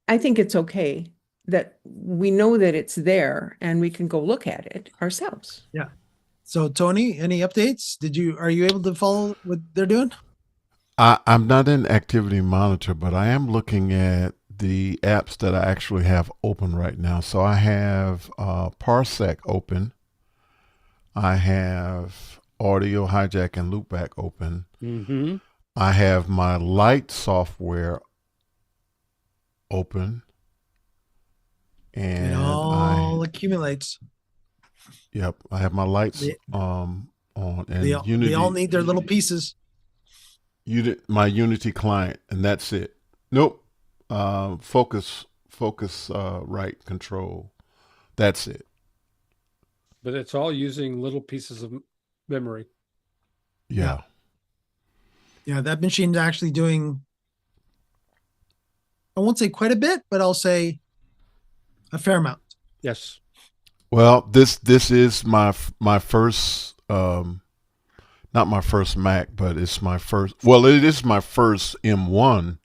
I think it's okay that we know that it's there and we can go look at it ourselves. Yeah. So Tony, any updates? Are you able to follow what they're doing? I'm not in Activity Monitor, but I am looking at the apps that I actually have open right now. So I have Parsec open. I have audio hijack and loopback open. Mm-hmm. I have my light software open. And It all accumulates. Yep, I have my lights They, on, and they Unity. all need their little pieces. My Unity client, and that's it. Nope. Focus right control. That's it. But it's all using little pieces of memory. Yeah. Yeah, that machine's actually doing, I won't say quite a bit, but I'll say a fair amount. Yes. Well, this is my first, not my first Mac, but it's my first. Well, it is my first M1.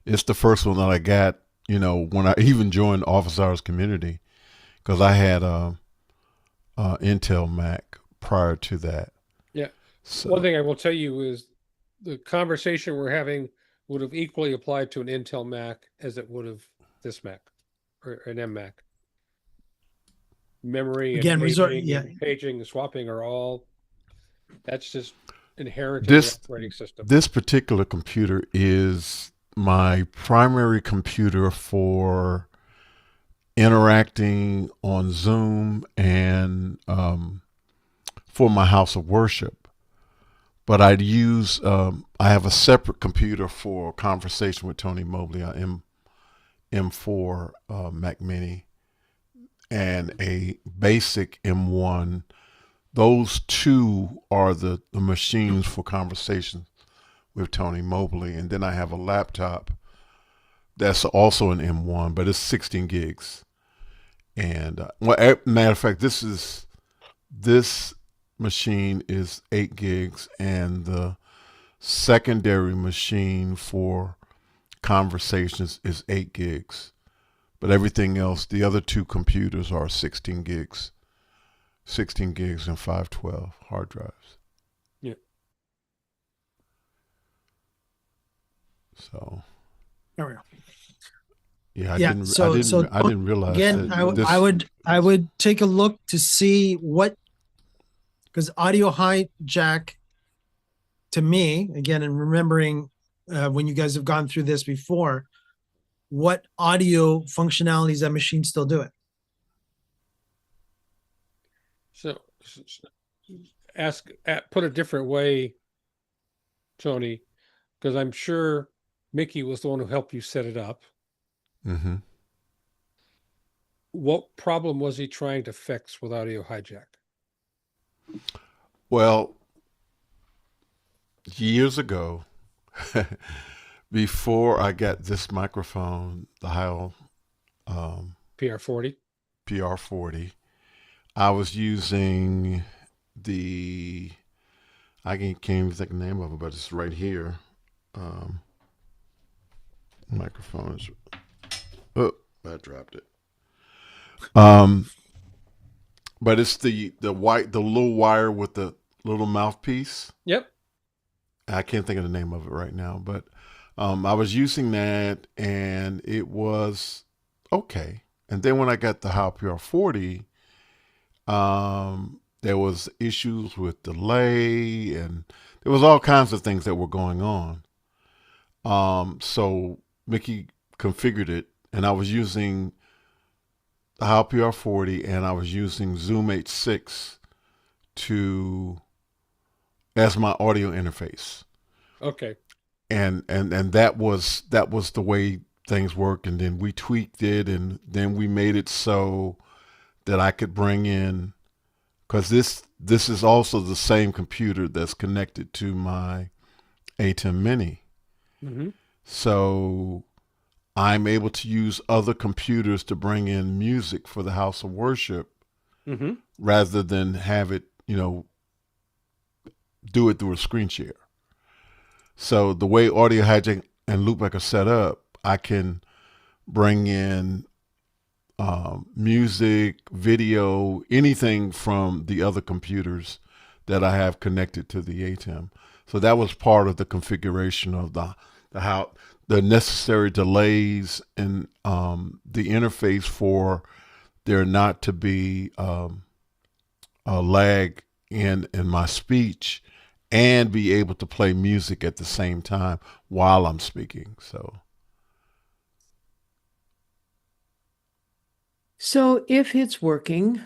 It's the first one that I got. When I even joined Office Hours Community, because I had a Intel Mac prior to that. Yeah. So, one thing I will tell you is the conversation we're having would have equally applied to an Intel Mac as it would have this Mac or an M Mac. Memory Again, and paging and swapping are all, that's just inherent in the operating system. This particular computer is my primary computer for interacting on Zoom and for my house of worship. But I'd use, I have a separate computer for conversation with Tony Mobley on M4 Mac Mini, and a basic M1. Those two are the machines for conversations with Tony Mobley. And then I have a laptop that's also an M1, but it's 16 gigs. And matter of fact, this machine is 8 gigs, and the secondary machine for conversations is 8 gigs. But everything else, the other two computers are 16 gigs. 16 gigs and 512 hard drives. Yeah. So. There we go. Yeah, I Yeah, didn't realize. Again, that I would take a look to see what, because audio hijack, to me, again, and remembering when you guys have gone through this before, what audio functionality is that machine still doing? So put a different way, Tony, because I'm sure Mickey was the one who helped you set it up. Mm-hmm. What problem was he trying to fix with audio hijack? Well, years ago, before I got this microphone, the Heil PR40. PR40, I was using I can't even think of the name of it, but it's right here. Microphone is, oh, I dropped it. But it's the little wire with the little mouthpiece. Yep. I can't think of the name of it right now, but I was using that, and it was okay. And then when I got the Heil PR40, there was issues with delay, and there was all kinds of things that were going on. So Mickey configured it, and I was using the Heil PR40, and I was using Zoom H6 as my audio interface. Okay. And that was the way things worked, and then we tweaked it, and then we made it so that I could bring in, because this is also the same computer that's connected to my ATEM Mini. Mm-hmm. So I'm able to use other computers to bring in music for the house of worship, mm-hmm. rather than have it, do it through a screen share. So the way audio hijack and loopback are set up, I can bring in music, video, anything from the other computers that I have connected to the ATEM. So that was part of the configuration of the necessary delays in the interface for there not to be lag in my speech and be able to play music at the same time while I'm speaking. So if it's working,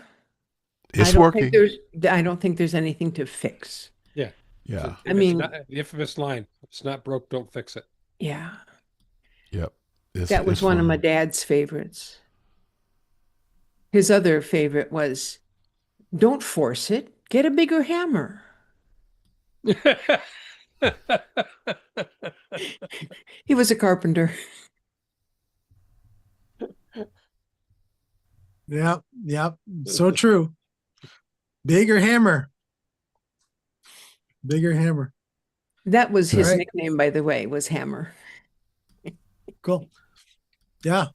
it's I don't think working. I don't think there's anything to fix. Yeah. Yeah. I mean, The infamous line, if it's not broke, don't fix it. yeah, Yep. that was It's one of my fine. dad's favorites. His other favorite was, don't force it, get a bigger hammer. He was a carpenter. Yep. Yep. So true. Bigger hammer. Bigger hammer. That was his Right. nickname, by the way, was Hammer. Cool. Yeah.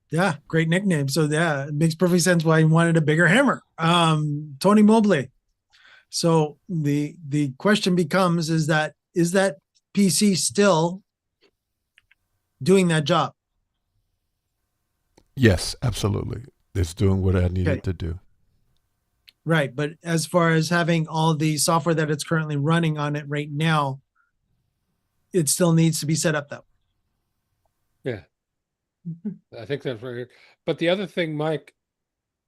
Yeah. Great nickname. So yeah, it makes perfect sense why he wanted a bigger hammer. Tony Mobley. So the question becomes, is that PC still doing that job? Yes, absolutely. It's doing what I needed Okay. to do. Right. But as far as having all the software that it's currently running on it right now, it still needs to be set up though. Yeah. I think that's very good. But the other thing, Mike,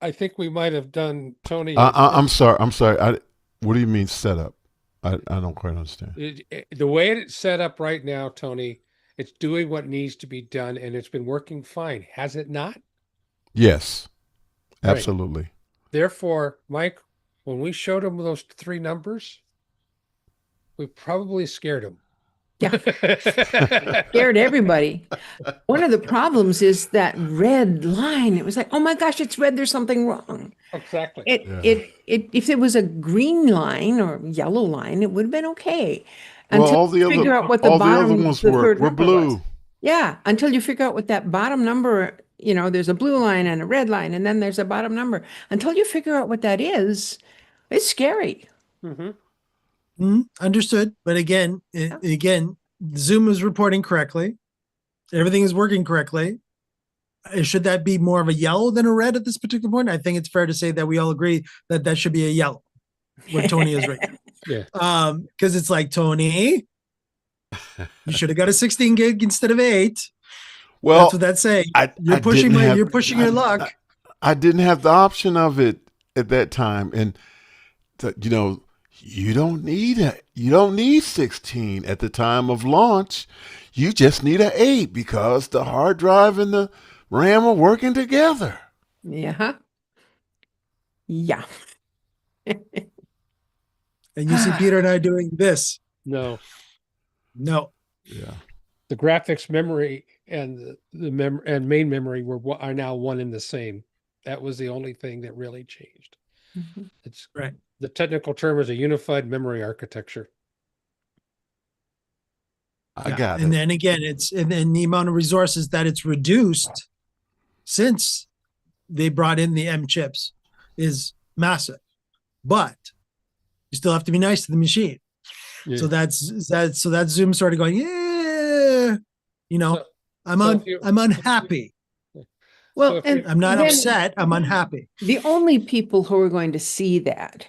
I think we might have done, Tony. I'm sorry. I'm sorry. What do you mean setup? I don't quite understand. The way it's set up right now, Tony, it's doing what needs to be done, and it's been working fine, has it not? Yes, Right. absolutely. Therefore, Mike, when we showed him those three numbers, we probably scared him. Yeah. Scared everybody. One of the problems is that red line. It was like, oh my gosh, it's red. There's something wrong. Exactly. If it was a green line or yellow line, it would have been okay. Well, Until all the you figure other out what the all the other bottom, ones the were third number blue. was. Yeah, until you figure out what that bottom number, there's a blue line and a red line, and then there's a bottom number. Until you figure out what that is, it's scary. Mm-hmm. Understood. But again, Zoom is reporting correctly. Everything is working correctly. Should that be more of a yellow than a red at this particular point? I think it's fair to say that we all agree that that should be a yellow, where Tony is right now. Yeah. Because it's like, Tony, you should have got a 16 gig instead of 8. Well, that's what that's saying. You're pushing your luck. I didn't have the option of it at that time, and you don't need 16 at the time of launch. You just need an 8 because the hard drive and the RAM are working together. Yeah. Yeah. And you see Peter and I doing this. No. Yeah. The graphics memory and and main memory are now one and the same. That was the only thing that really changed. Mm-hmm. It's right. The technical term is a unified memory architecture. I got it. And then again, and then the amount of resources that it's reduced since they brought in the M chips is massive. But you still have to be nice to the machine. Yeah. So that's Zoom started going, I'm unhappy. Well, I'm not upset. I'm unhappy. The only people who are going to see that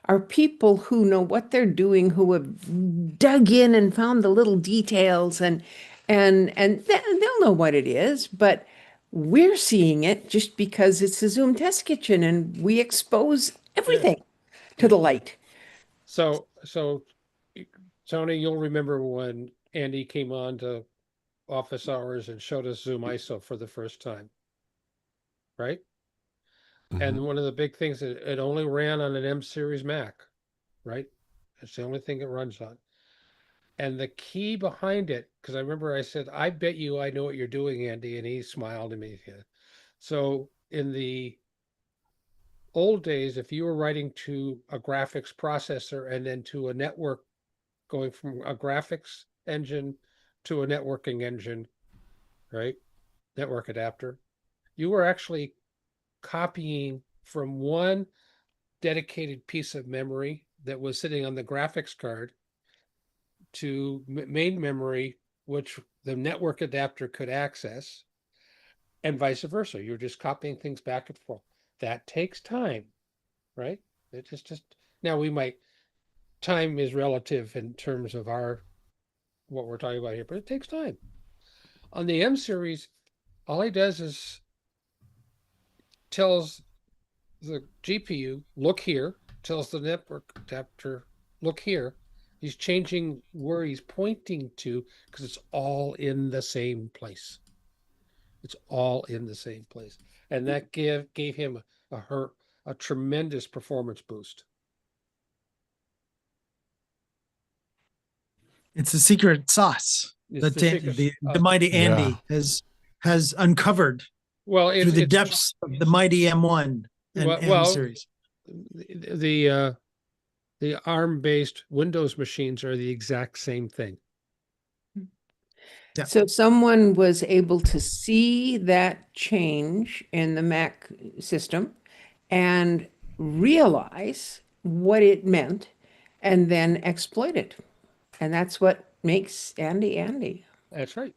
are people who know what they're doing, who have dug in and found the little details, and they'll know what it is. But we're seeing it just because it's a Zoom test kitchen, and we expose everything to the light. So Tony, you'll remember when Andy came on to office hours and showed us Zoom ISO for the first time, right? Mm-hmm. And one of the big things, it only ran on an M series Mac, right? It's the only thing it runs on. And the key behind it, because I remember I said, I bet you I know what you're doing, Andy, and he smiled at me. So in the old days, if you were writing to a graphics processor and then to a network, going from a graphics engine to a networking engine, right? Network adapter, you were actually copying from one dedicated piece of memory that was sitting on the graphics card to main memory, which the network adapter could access, and vice versa. You're just copying things back and forth. That takes time, right? It's just now time is relative in terms of what we're talking about here, but it takes time. On the M series, all he does is tells the GPU, look here, tells the network adapter, look here. He's changing where he's pointing to because it's all in the same place. It's all in the same place. And that gave him a tremendous performance boost. It's the secret sauce It's that the secret- the mighty Andy has uncovered Well, through the depths of the mighty M1 and M series. The ARM-based Windows machines are the exact same thing. Yeah. So someone was able to see that change in the Mac system and realize what it meant and then exploit it. And that's what makes Andy Andy. That's right.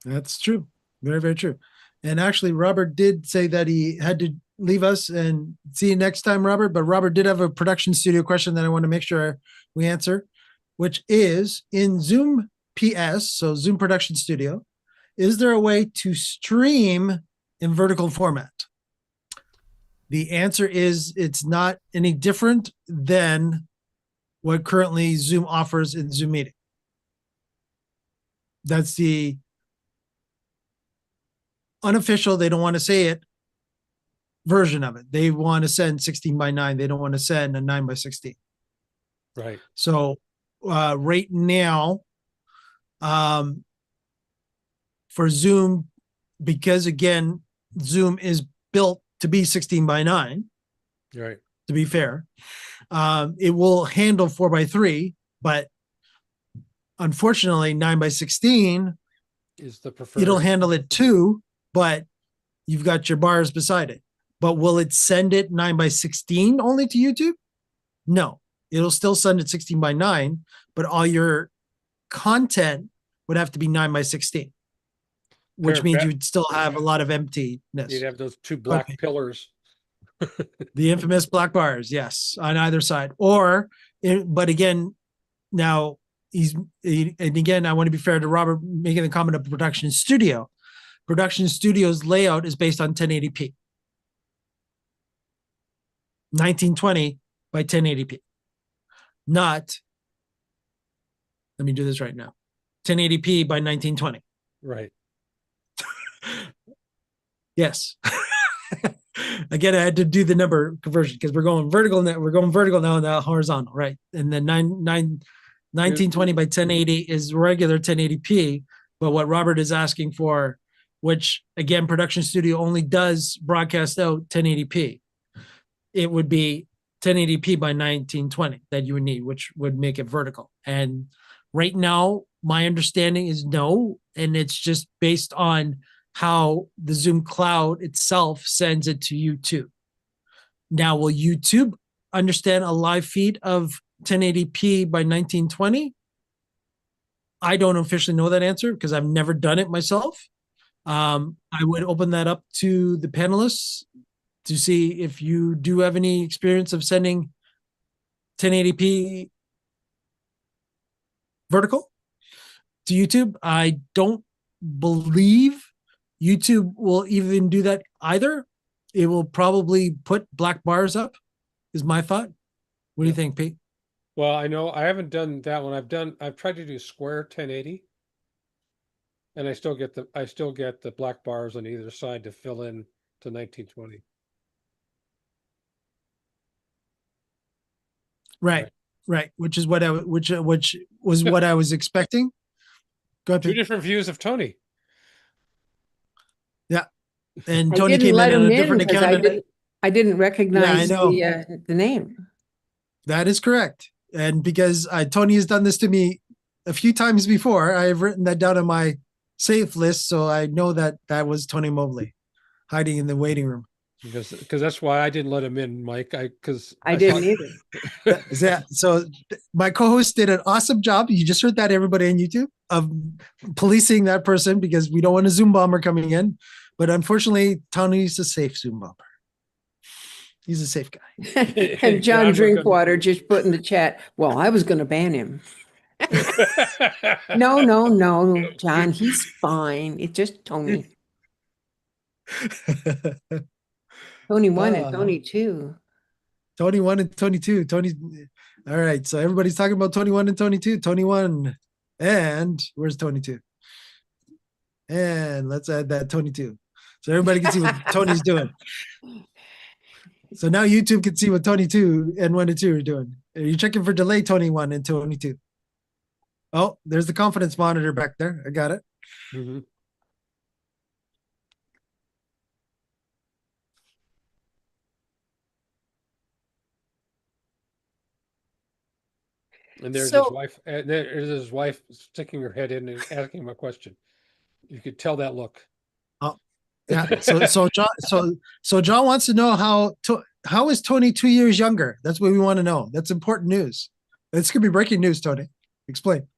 That's true. Very, very true. And actually, Robert did say that he had to leave us and see you next time, Robert. But Robert did have a production studio question that I want to make sure we answer, which is in Zoom PS, so Zoom Production Studio, is there a way to stream in vertical format? The answer is it's not any different than what currently Zoom offers in Zoom Meeting. That's the unofficial, they don't want to say it, version of it. They want to send 16:9. They don't want to send a 9:16. Right. So right now, for Zoom, because again, Zoom is built to be 16:9. Right. To be fair, it will handle 4:3, but unfortunately, 9:16 is the preferred. It'll handle it too, but you've got your bars beside it. But will it send it 9:16 only to YouTube? No, it'll still send it 16:9, but all your content would have to be 9:16, which means you'd still have a lot of emptiness. You'd have those two black pillars. The infamous black bars, yes, on either side. But again, now and again, I want to be fair to Robert making the comment of production studio. Production studio's layout is based on 1080p. 1920 by 1080p. Not, let me do this right now. 1080p by 1920. Right. Yes. Again, I had to do the number conversion because we're going vertical now. We're going vertical now, not horizontal, right? And then 1920 by 1080 is regular 1080p. But what Robert is asking for, which again, Production Studio only does broadcast out 1080p, it would be 1080p by 1920 that you would need, which would make it vertical. And right now, my understanding is no, and it's just based on how the Zoom Cloud itself sends it to YouTube. Now, will YouTube understand a live feed of 1080p by 1920? I don't officially know that answer because I've never done it myself. I would open that up to the panelists to see if you do have any experience of sending 1080p vertical to YouTube. I don't believe YouTube will even do that either. It will probably put black bars up, is my thought. What do you think, Pete? Well, I know I haven't done that one. I've tried to do square 1080, and I still get the black bars on either side to fill in to 1920. Right. Which is what which was what I was expecting. Go ahead, Two Pete. different views of Tony. Yeah, and I Tony didn't came let in on him a different because account. I didn't recognize know. the name. That is correct. And because Tony has done this to me a few times before, I have written that down on my safe list, so I know that that was Tony Mobley hiding in the waiting room. Because that's why I didn't let him in, Mike. I didn't either. So my co-host did an awesome job. You just heard that, everybody on YouTube, of policing that person because we don't want a Zoom bomber coming in. But unfortunately, Tony's a safe Zoom bomber. He's a safe guy. And John John was gonna- Drinkwater just put in the chat, well, I was going to ban him. No, John, he's fine. It's just Tony. Tony 1 and Tony 2. Tony 1 and Tony 2. Tony. All right. So everybody's talking about Tony 1 and Tony 2. Tony 1. And where's Tony 2? And let's add that Tony 2. So everybody can see what Tony's doing. So now YouTube can see what Tony 2 and 1 and 2 are doing. Are you checking for delay, Tony 1 and Tony 2? Oh, there's the confidence monitor back there. I got it. Mhm. And there's So- his wife. And there's his wife sticking her head in and asking him a question. You could tell that look. Yeah. So John wants to know how is Tony 2 years younger? That's what we want to know. That's important news. It's gonna be breaking news, Tony. Explain.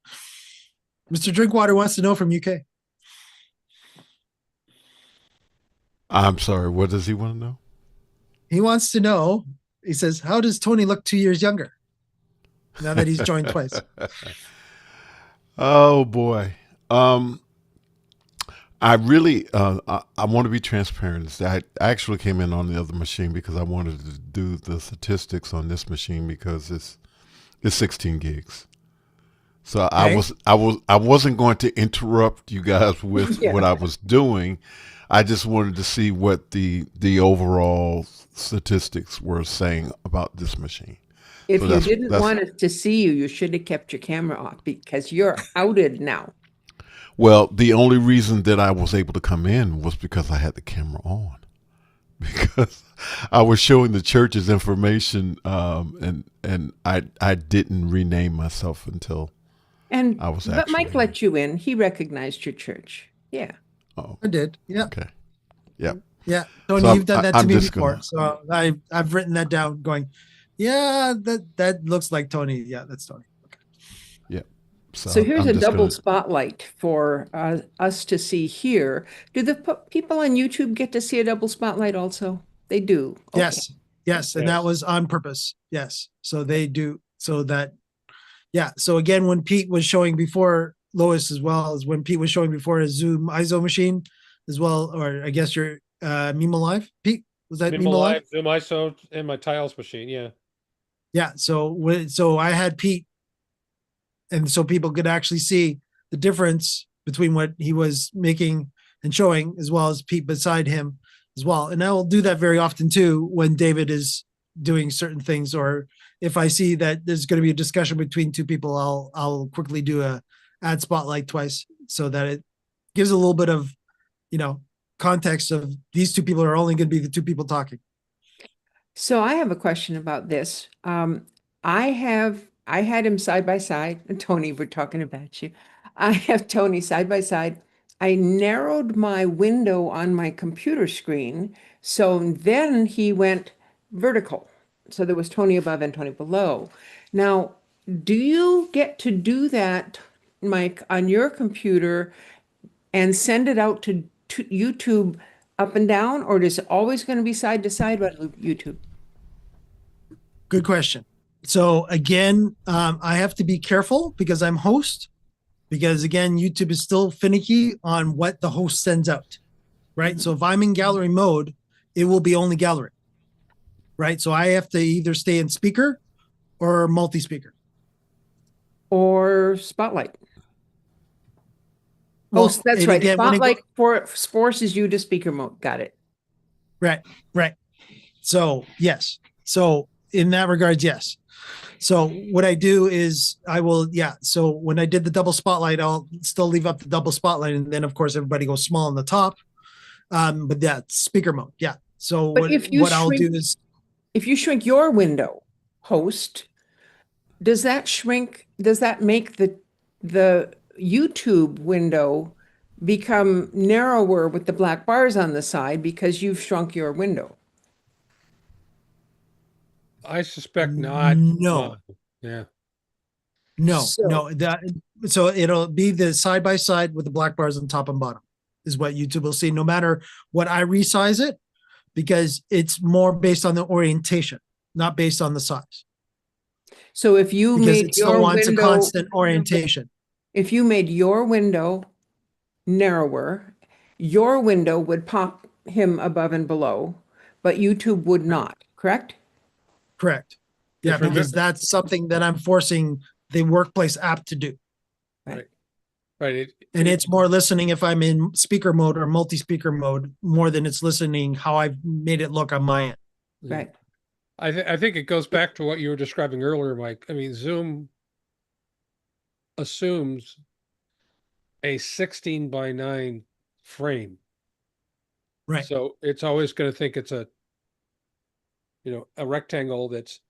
Mr. Drinkwater wants to know from UK. I'm sorry. What does he want to know? He wants to know. He says, "How does Tony look 2 years younger now that he's joined twice?" Oh boy. I really I want to be transparent. I actually came in on the other machine because I wanted to do the statistics on this machine because it's 16 gigs. So Okay. I wasn't going to interrupt you guys with Yeah. what I was doing. I just wanted to see what the overall statistics were saying about this machine. If So you that's- didn't that's- want us to see you, you should have kept your camera off because you're outed now. Well, the only reason that I was able to come in was because I had the camera on, because I was showing the church's information, and I didn't rename myself until And I was but Mike actually- let you in. He recognized your church. Yeah. oh I did. Yeah. okay, yep. Yeah. Tony, So you've done that to I'm me just before. gonna- So I've written that down going, yeah, that looks like Tony. Yeah, that's Tony. Okay. So here's I'm a just double gonna- spotlight for us to see here. Do the people on YouTube get to see a double spotlight also? They do. Okay. Yes. Yes. And that Yes. was on purpose. Yes. So they do. So that, yeah. So again, when Pete was showing before, Lois as well, as when Pete was showing before his Zoom ISO machine as well, or I guess your Mimo Live, Pete, was that Mimo Mimo Live? Live, Zoom ISO, and my tiles machine. Yeah. Yeah. So I had Pete, and so people could actually see the difference between what he was making and showing, as well as Pete beside him as well. And I will do that very often too when David is doing certain things, or if I see that there's going to be a discussion between two people, I'll quickly do a add spotlight twice so that it gives a little bit of, context of these two people are only going to be the two people talking. So I have a question about this. I had him side by side. And Tony, we're talking about you. I have Tony side by side. I narrowed my window on my computer screen. So then he went vertical. So there was Tony above and Tony below. Now, do you get to do that, Mike, on your computer and send it out to YouTube up and down, or is it always going to be side to side on YouTube? Good question. So again, I have to be careful because I'm host, because again, YouTube is still finicky on what the host sends out, right? So if I'm in gallery mode, it will be only gallery, right? So I have to either stay in speaker or multi-speaker. Or Spotlight? Well, That's and right. again, when it Spotlight forces you to speaker mode. Got it. Right. So yes. So in that regards, yes. So what I do is So when I did the double spotlight, I'll still leave up the double spotlight, and then of course everybody goes small on the top. But yeah, speaker mode. Yeah. So But what I'll do is, if you shrink your window, host, does that make the YouTube window become narrower with the black bars on the side because you've shrunk your window? I suspect not. No. Yeah. no, So- so it'll be the side by side with the black bars on top and bottom is what YouTube will see, no matter what I resize it, because it's more based on the orientation, not based on the size. So if you Because made it still your wants a window, constant orientation. if you made your window narrower, your window would pop him above and below, but YouTube would not, correct? Correct. Yeah, If remem- because that's something that I'm forcing the workplace app to do. Right. And it's more listening if I'm in speaker mode or multi-speaker mode more than it's listening how I've made it look on my end. Right. I think it goes back to what you were describing earlier, Mike. I mean, Zoom assumes a 16:9 frame. Right. So it's always going to think it's a rectangle that's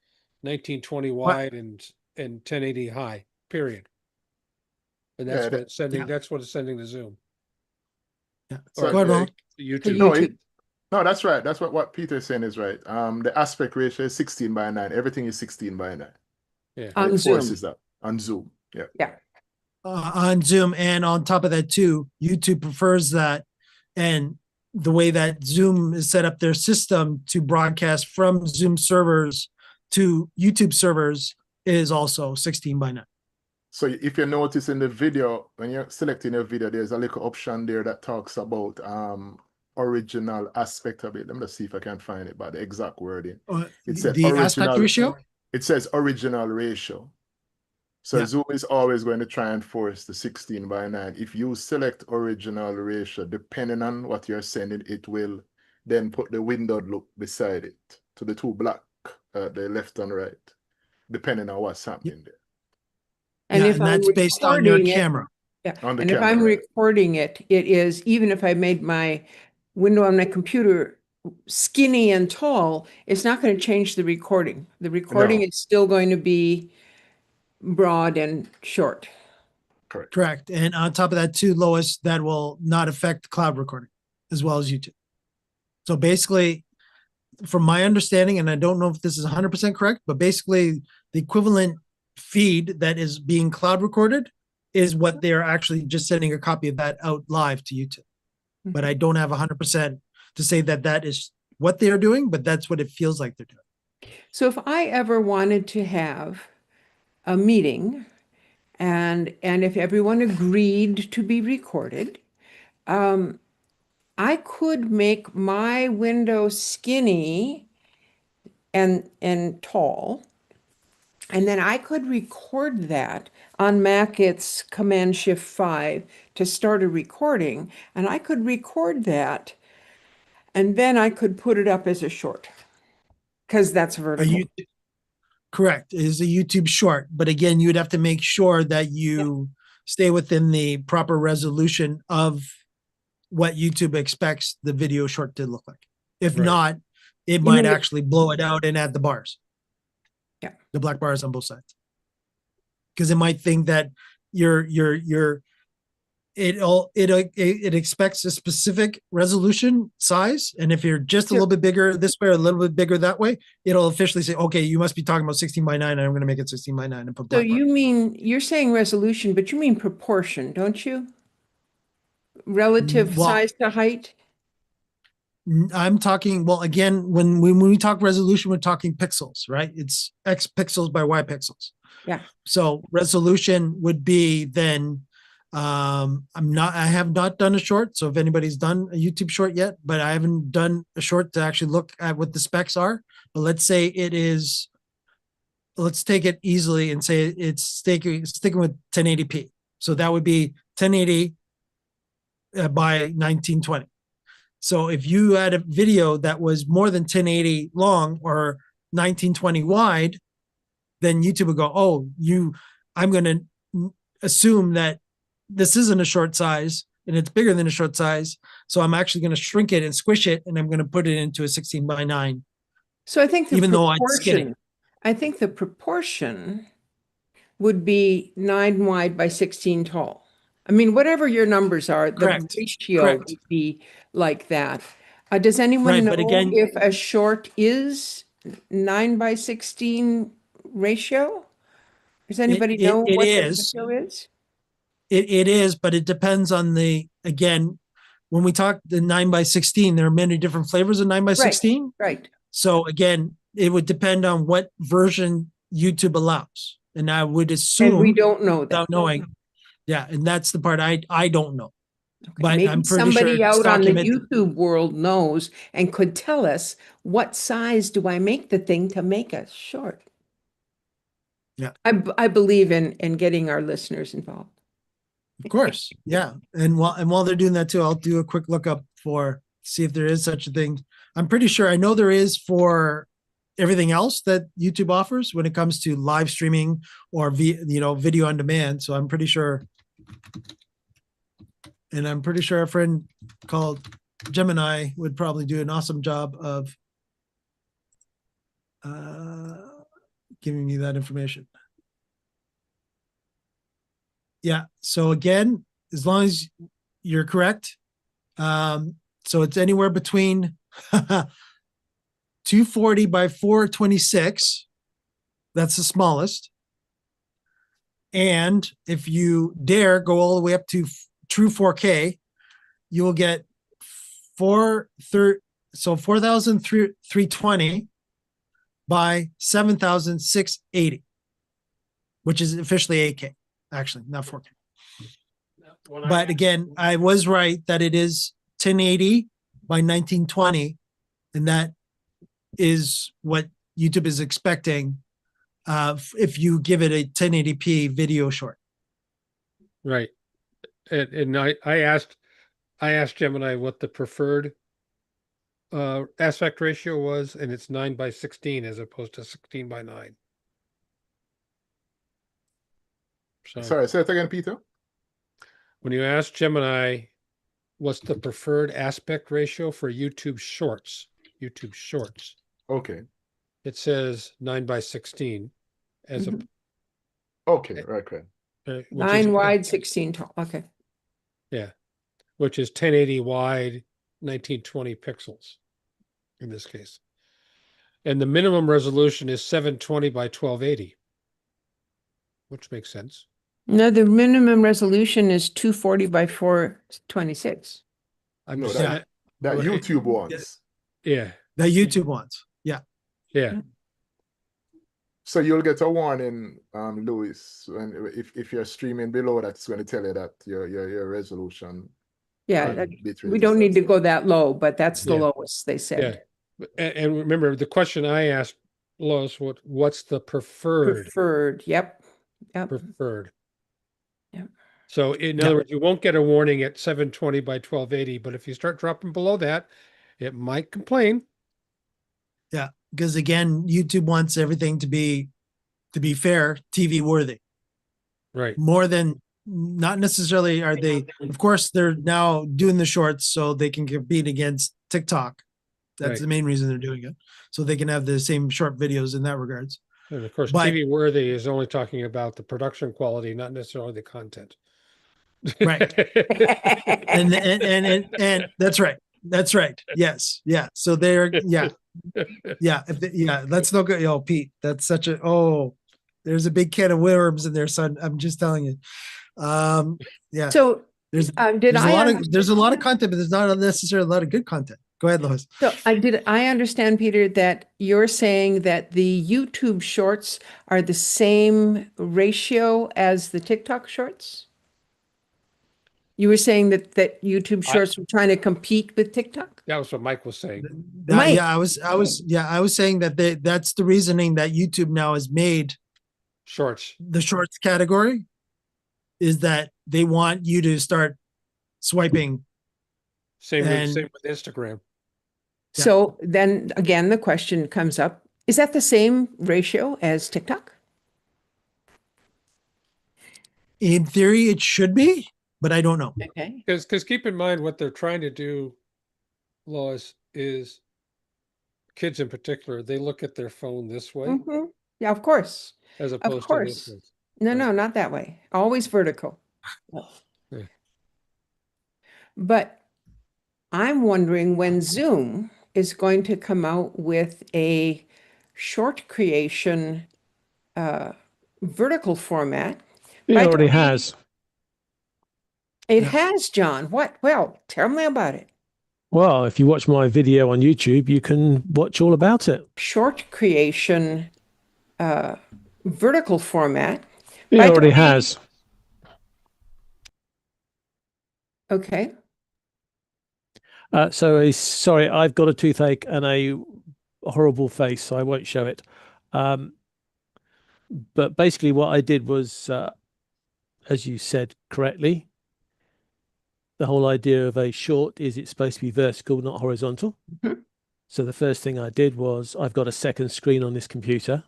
1920 wide and 1080 high, period. And that's Yeah, what it's sending. yeah. That's what it's sending to Zoom. Yeah. Or Go ahead, Ron. YouTube. No, YouTube. no, that's right. That's what Peter's saying is right. The aspect ratio is 16:9. Everything is 16:9. Yeah. On It Zoom. forces that on Zoom. Yeah. Yeah. On Zoom, and on top of that too, YouTube prefers that, and the way that Zoom is set up their system to broadcast from Zoom servers to YouTube servers is also 16:9. So if you notice in the video, when you're selecting your video, there's a little option there that talks about original aspect of it. Let me just see if I can find it by the exact wording. It said The aspect original ratio. It says original ratio. So Yeah. Zoom is always going to try and force the 16:9. If you select original ratio, depending on what you're sending, it will then put the windowed look beside it to the two black, the left and right, depending on what's happening there. And Yeah, if and I'm that's based on your recording it, camera. yeah. On the And if camera, I'm right. recording it, it is, even if I made my window on my computer skinny and tall, it's not going to change the recording. The recording No. is still going to be broad and short. Correct. Correct. And on top of that too, Lois, that will not affect cloud recording as well as YouTube. So basically, from my understanding, and I don't know if this is 100% correct, but basically the equivalent feed that is being cloud recorded is what they're actually just sending a copy of that out live to YouTube. But I don't have 100% to say that that is what they are doing, but that's what it feels like they're doing. So if I ever wanted to have a meeting and if everyone agreed to be recorded, I could make my window skinny and tall, and then I could record that. On Mac, it's Command Shift 5 to start a recording, and I could record that, and then I could put it up as a short, because that's Are vertical. you correct? It is a YouTube short, but again, you'd have to make sure that you stay within the proper resolution of what YouTube expects the video short to look like. If Right. not, it You might mean- actually blow it out and add the bars. Yeah. The black bars on both sides. Because it might think that it expects a specific resolution size, and if you're just a little bit bigger this way or a little bit bigger that way, it'll officially say, okay, you must be talking about 16:9, and I'm going to make it 16:9 and put So black bars. you mean, you're saying resolution, but you mean proportion, don't you? Relative Well, size to height? I'm talking, well, again, when we talk resolution, we're talking pixels, right? It's X pixels by Y pixels. Yeah. So resolution would be then, I have not done a short. So if anybody's done a YouTube short yet, but I haven't done a short to actually look at what the specs are. But let's say it is, let's take it easily and say it's sticking with 1080p. So that would be 1080 by 1920. So if you had a video that was more than 1080 long or 1920 wide, then YouTube would go, oh, I'm going to assume that this isn't a short size and it's bigger than a short size. So I'm actually going to shrink it and squish it, and I'm going to put it into a 16:9. So I think the Even though it's skinny. proportion, I think the proportion would be 9 wide by 16 tall. I mean, whatever your numbers are, the Correct. ratio Correct. would be like that. Does anyone Right, know but again- if a short is 9 by 16 ratio? Does anybody know it what the is. ratio is? It is, but it depends on again, when we talk the 9:16, there are many different flavors of 9:16. Right. So again, it would depend on what version YouTube allows. And I would assume And we don't know that. without knowing. Yeah, and that's the part I don't know. Okay, But maybe I'm pretty sure somebody it's out on the documented. YouTube world knows and could tell us what size do I make the thing to make a short? Yeah. I believe in getting our listeners involved. Of course. Yeah. And while they're doing that too, I'll do a quick lookup for see if there is such a thing. I'm pretty sure I know there is for everything else that YouTube offers when it comes to live streaming or video on demand. So I'm pretty sure. And I'm pretty sure a friend called Gemini would probably do an awesome job of giving me that information. Yeah. So again, as long as you're correct, so it's anywhere between 240 by 426. That's the smallest. And if you dare go all the way up to true 4K, you will get 4,320 by 7,680, which is officially 8K, actually, not 4K. But again, I was right that it is 1080 by 1920, and that is what YouTube is expecting if you give it a 1080p video short. Right. And I asked Gemini what the preferred aspect ratio was, and it's 9:16 as opposed to 16:9. So Sorry, say it again, Peter. when you ask Gemini what's the preferred aspect ratio for YouTube Shorts, Okay. it says 9:16 as a Okay, right. which 9 is, wide, 16 tall. Okay. which is 1080 wide, 1920 pixels in this case. And the minimum resolution is 720 by 1280, which makes sense. No, the minimum resolution is 240 by 426. I'm No, just that- That Right. YouTube wants. yeah, That YouTube wants. Yeah. yeah. So you'll get a warning, Louis, when if you're streaming below, that's going to tell you that your resolution. Yeah, and bitrate we is don't need to sensitive. go that low, but that's the Yeah. lowest, they said. And remember the question I asked Lois, what's the preferred? Preferred, yep. Preferred. Yep. So in Yeah. other words, you won't get a warning at 720 by 1280, but if you start dropping below that, it might complain. Yeah. Because again, YouTube wants everything to be fair, TV worthy. Right. More than not necessarily are they, of course, they're now doing the shorts so they can compete against TikTok. That's Right. the main reason they're doing it. So they can have the same short videos in that regards. And of course, But- TV worthy is only talking about the production quality, not necessarily the content. Right. And that's right. That's right. Yes. Yeah. So they're, yeah. Yeah. Let's not go. Oh, Pete, that's such a, there's a big can of worms in there, son. I'm just telling you. Yeah. So There's did a I, lot of content, but there's not necessarily a lot of good content. Go ahead, Lois. so I understand, Peter, that you're saying that the YouTube shorts are the same ratio as the TikTok shorts? You were saying that YouTube shorts were trying to compete with TikTok? That was what Mike was saying. Mike. Yeah, I was saying that that's the reasoning that YouTube now has made Shorts. the shorts category is that they want you to start swiping. Same And- with Instagram. Yeah. So then again, the question comes up, is that the same ratio as TikTok? In theory, it should be, but I don't know. Okay. Because keep in mind what they're trying to do, Lois, is kids in particular, they look at their phone this way Mhm. Yeah, of course. as opposed to course. this way. No, not that way. Always vertical. Yeah. But I'm wondering when Zoom is going to come out with a short creation vertical format. It By the already way- has. It Yeah. has, John. What? Well, tell me about it. Well, if you watch my video on YouTube, you can watch all about it. Short creation, vertical format. It By the already way- has. Okay. Sorry, I've got a toothache and a horrible face, so I won't show it. But basically, what I did was, as you said correctly, the whole idea of a short is it's supposed to be vertical, not horizontal. Mhm. So the first thing I did was I've got a second screen on this computer.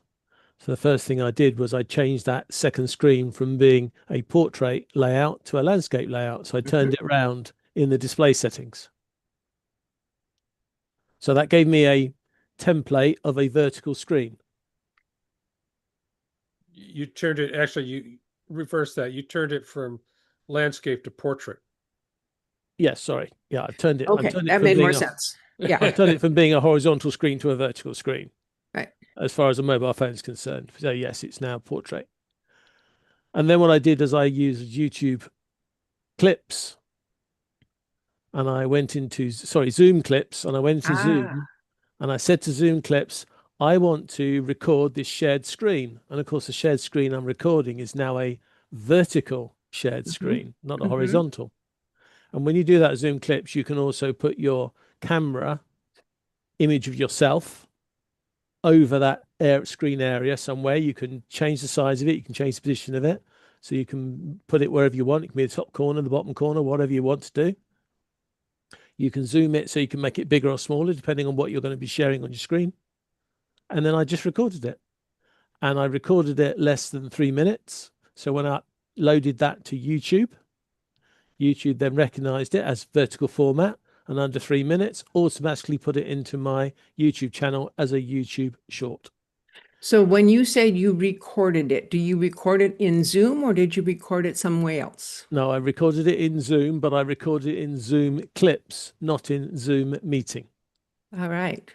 So the first thing I did was I changed that second screen from being a portrait layout to a landscape layout. So I turned it around in the display settings. So that gave me a template of a vertical screen. You turned it, actually, you reversed that. You turned it from landscape to portrait. Yes, sorry. Yeah, I've turned it. Okay, I've turned it that from made more being sense. Yeah. I've turned it from being a horizontal screen to a vertical screen. Right. As far as a mobile phone is concerned. So yes, it's now portrait. And then what I did is I used YouTube clips, and I went into Zoom clips, and I went to Zoom, and I said to Zoom clips, I want to record this shared screen. And of course, the shared screen I'm recording is now a vertical shared screen, not a horizontal. And when you do that Zoom clips, you can also put your camera image of yourself over that screen area somewhere. You can change the size of it. You can change the position of it. So you can put it wherever you want. It can be the top corner, the bottom corner, whatever you want to do. You can zoom it so you can make it bigger or smaller, depending on what you're going to be sharing on your screen. And then I just recorded it. And I recorded it less than 3 minutes. So when I loaded that to YouTube, YouTube then recognized it as vertical format, and under 3 minutes, automatically put it into my YouTube channel as a YouTube short. So when you said you recorded it, do you record it in Zoom or did you record it somewhere else? No, I recorded it in Zoom, but I recorded it in Zoom clips, not in Zoom meeting. All right.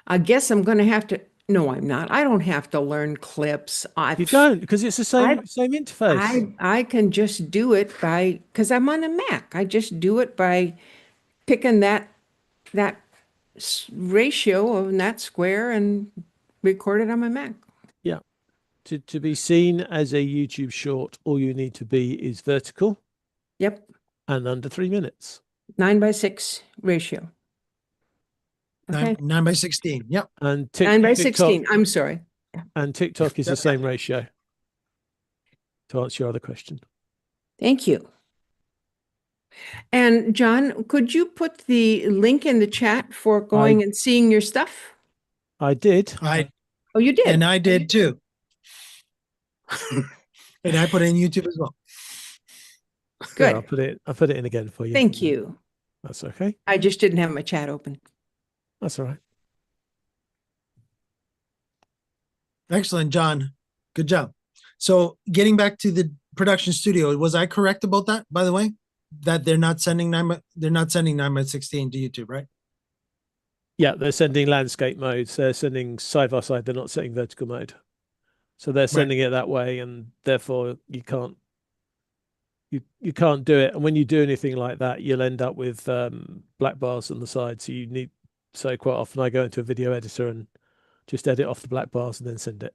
I guess I'm going to have to. No, I'm not. I don't have to learn clips. You don't, because it's the same interface. I can just do it by, because I'm on a Mac. I just do it by picking that ratio of that square and record it on my Mac. Yeah. To be seen as a YouTube short, all you need to be is vertical. Yep. And under 3 minutes. 9:6 ratio. Okay. 9:16. Yep. And 9:16. I'm sorry. And TikTok is the same ratio. To answer your other question. Thank you. And John, could you put the link in the chat for going and seeing your stuff? I did. Oh, you did? And I did too. And I put it in YouTube as well. Good. Yeah, I'll put it in again for you. Thank you. That's okay. I just didn't have my chat open. That's all right. Excellent, John. Good job. So getting back to the production studio, was I correct about that, by the way? That they're not sending 9:16 to YouTube, right? Yeah, they're sending landscape modes. They're sending side by side. They're not setting vertical mode. So they're sending it that way, and therefore you can't do it. And when you do anything like that, you'll end up with black bars on the side. So quite often I go into a video editor and just edit off the black bars and then send it.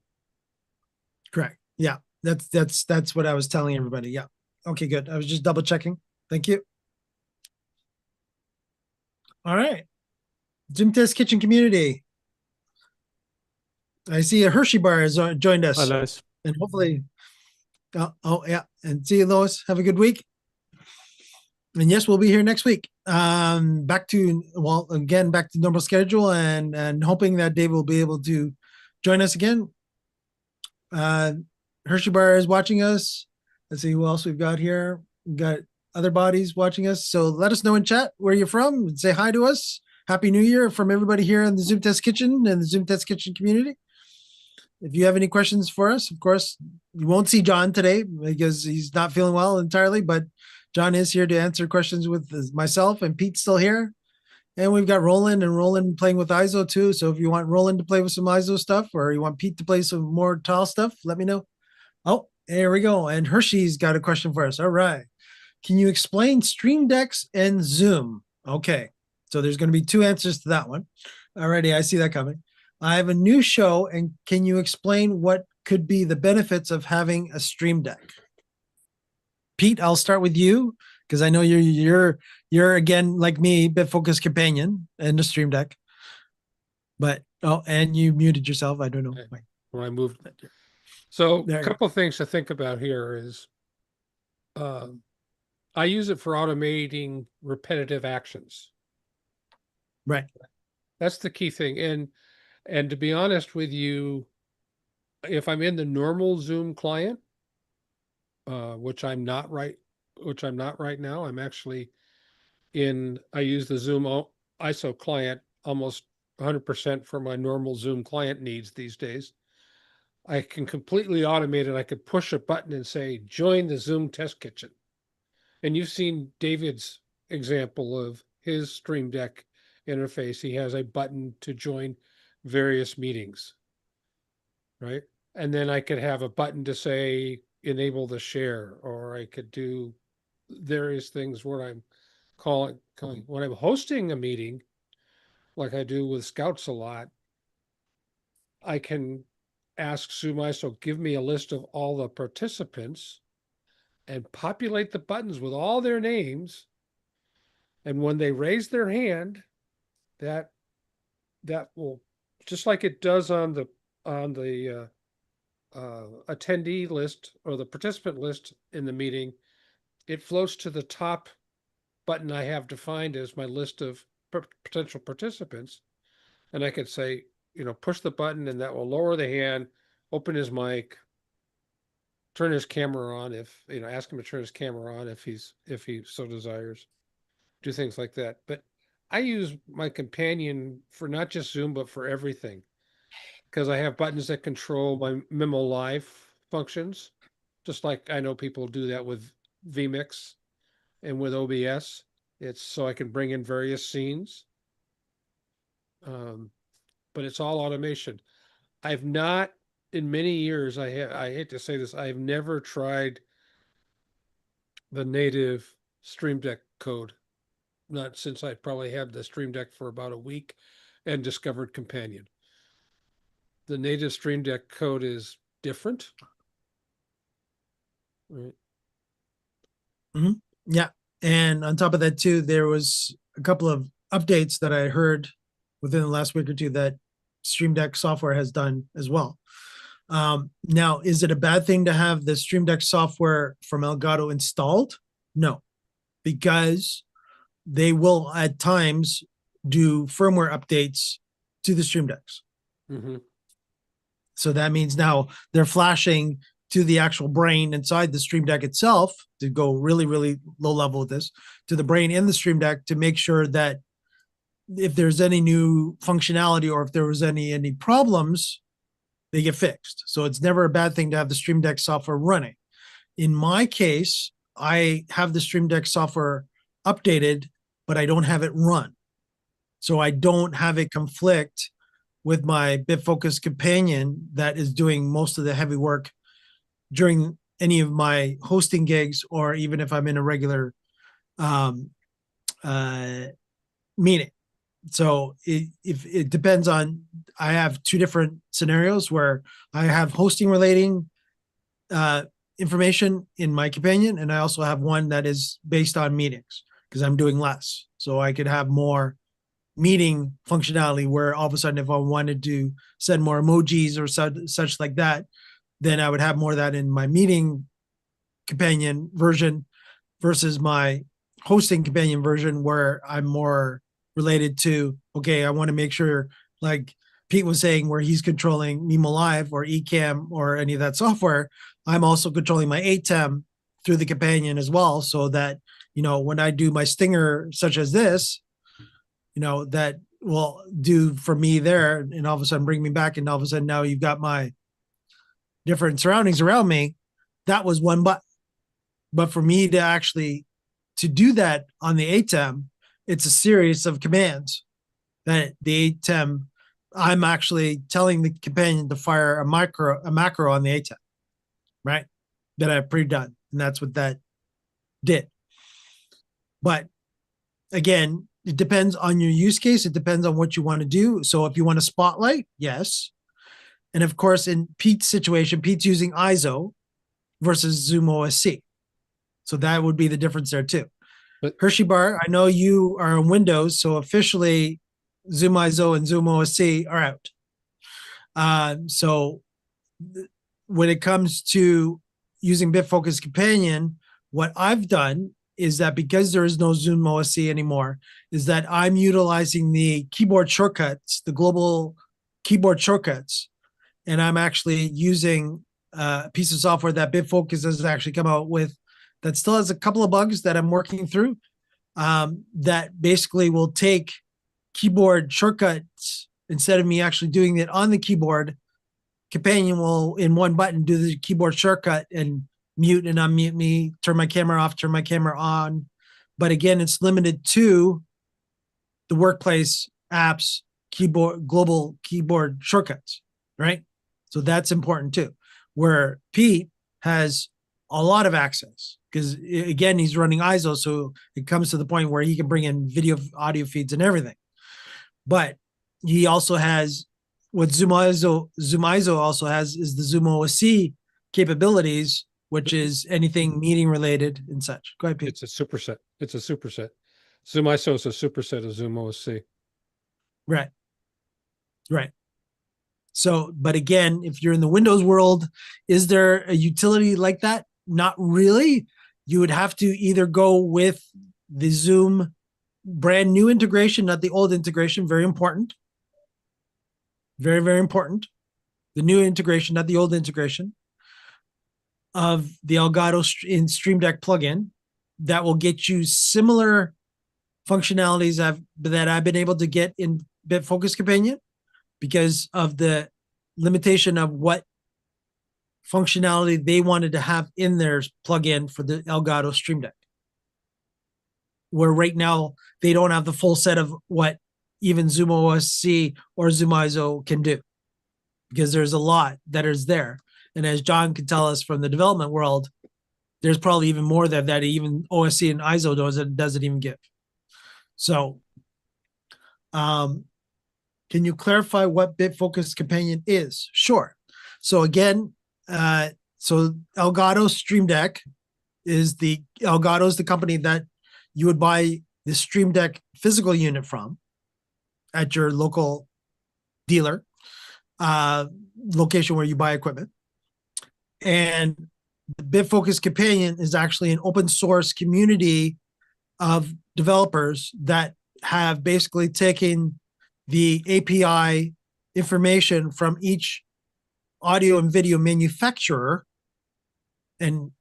Correct. Yeah, that's what I was telling everybody. Yeah. Okay, good. I was just double checking. Thank you. All right. Zoom Test Kitchen community. I see a Hershey bar has joined us. Hi, Lois. And hopefully, yeah. And see you, Lois. Have a good week. And yes, we'll be here next week. Back to normal schedule and hoping that Dave will be able to join us again. Hershey bar is watching us. Let's see who else we've got here. We've got other bodies watching us. So let us know in chat where you're from and say hi to us. Happy New Year from everybody here in the Zoom Test Kitchen and the Zoom Test Kitchen community. If you have any questions for us, of course, you won't see John today because he's not feeling well entirely, but John is here to answer questions with myself, and Pete's still here. And we've got Roland playing with ISO too. So if you want Roland to play with some ISO stuff or you want Pete to play some more tile stuff, let me know. Oh, there we go. And Hershey's got a question for us. All right. Can you explain Stream Decks and Zoom? Okay, so there's going to be two answers to that one. Already, I see that coming. I have a new show, and can you explain what could be the benefits of having a Stream Deck? Pete, I'll start with you because I know you're again like me, BitFocus companion and the Stream Deck. But and you muted yourself. I don't know. Okay. When I moved. So There a you go. couple of things to think about here is I use it for automating repetitive actions. Right. That's the key thing. And to be honest with you, if I'm in the normal Zoom client, which I'm not right now, I'm actually I use the Zoom ISO client almost 100% for my normal Zoom client needs these days. I can completely automate it. I could push a button and say, join the Zoom test kitchen. And you've seen David's example of his Stream Deck interface. He has a button to join various meetings, right? And then I could have a button to say, enable the share, or I could do various things where I'm calling when I'm hosting a meeting, like I do with Scouts a lot, I can ask Zoom ISO, give me a list of all the participants and populate the buttons with all their names. And when they raise their hand, that will, just like it does on the attendee list or the participant list in the meeting, it floats to the top button I have defined as my list of potential participants. And I could say, push the button and that will lower the hand, open his mic, turn his camera on ask him to turn his camera on if he so desires, do things like that. But I use my companion for not just Zoom, but for everything. Because I have buttons that control my Memo Live functions, just like I know people do that with vMix and with OBS. It's so I can bring in various scenes. But it's all automation. I've not, in many years, I hate to say this, I've never tried the native Stream Deck code. Not since I probably had the Stream Deck for about a week and discovered Companion. The native Stream Deck code is different. Right. Yeah. And on top of that, too, there was a couple of updates that I heard within the last week or two that Stream Deck software has done as well. Now, is it a bad thing to have the Stream Deck software from Elgato installed? No, because they will at times do firmware updates to the Stream Decks. Mm-hmm. So that means now they're flashing to the actual brain inside the Stream Deck itself to go really, really low level with this, to the brain in the Stream Deck to make sure that if there's any new functionality or if there was any problems, they get fixed. So it's never a bad thing to have the Stream Deck software running. In my case, I have the Stream Deck software updated, but I don't have it run. So I don't have it conflict with my BitFocus companion that is doing most of the heavy work during any of my hosting gigs, or even if I'm in a regular meeting. So it depends on, I have two different scenarios where I have hosting relating information in my companion, and I also have one that is based on meetings because I'm doing less. So I could have more meeting functionality where all of a sudden, if I wanted to send more emojis or such like that, then I would have more of that in my meeting companion version versus my hosting companion version, where I'm more related to, okay, I want to make sure, like Pete was saying, where he's controlling Mimo Live or Ecamm or any of that software, I'm also controlling my ATEM through the companion as well. So that, when I do my stinger such as this, that will do for me there, and all of a sudden bring me back, and all of a sudden now you've got my different surroundings around me. That was one button. But for me to do that on the ATEM, it's a series of commands that the ATEM, I'm actually telling the companion to fire a macro on the ATEM, right? That I've pre-done. And that's what that did. But again, it depends on your use case. It depends on what you want to do. So if you want a spotlight, yes. And of course, in Pete's situation, Pete's using ISO versus Zoom OSC. So that would be the difference there too. But Hershey Bar, I know you are on Windows, so officially Zoom ISO and Zoom OSC are out. So when it comes to using BitFocus Companion, what I've done is that because there is no Zoom OSC anymore, is that I'm utilizing the keyboard shortcuts, the global keyboard shortcuts, and I'm actually using a piece of software that BitFocus has actually come out with that still has a couple of bugs that I'm working through, that basically will take keyboard shortcuts instead of me actually doing it on the keyboard. Companion will, in one button, do the keyboard shortcut and mute and unmute me, turn my camera off, turn my camera on. But again, it's limited to the workplace apps, keyboard, global keyboard shortcuts, right? So that's important too. Where Pete has a lot of access because again, he's running ISO. So it comes to the point where he can bring in video, audio feeds and everything. But he also has what Zoom ISO also has is the Zoom OSC capabilities, which is anything meeting related and such. Go ahead, Pete. it's a superset. It's a superset. Zoom ISO is a superset of Zoom OSC. Right. Right. So, but again, if you're in the Windows world, is there a utility like that? Not really. You would have to either go with the Zoom brand new integration, not the old integration. Very important. Very, very important. The new integration, not the old integration of the Elgato in Stream Deck plugin that will get you similar functionalities that I've been able to get in BitFocus Companion because of the limitation of what functionality they wanted to have in their plugin for the Elgato Stream Deck. Where right now they don't have the full set of what even Zoom OSC or Zoom ISO can do because there's a lot that is there. And as John can tell us from the development world, there's probably even more that even OSC and ISO doesn't even give. So, can you clarify what BitFocus Companion is? Sure. So again, so Elgato Stream Deck is the company that you would buy the Stream Deck physical unit from at your local dealer location where you buy equipment. And the BitFocus Companion is actually an open source community of developers that have basically taken the API information from each audio and video manufacturer, and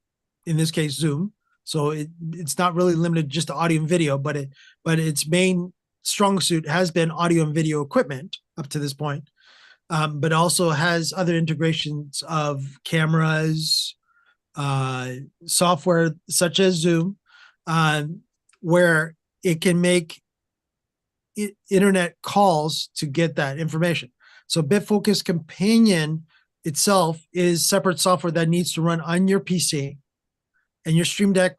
in this case, Zoom. So it's not really limited just to audio and video, but its main strong suit has been audio and video equipment up to this point, but also has other integrations of cameras, software such as Zoom, where it can make internet calls to get that information. So BitFocus Companion itself is separate software that needs to run on your PC, and your Stream Deck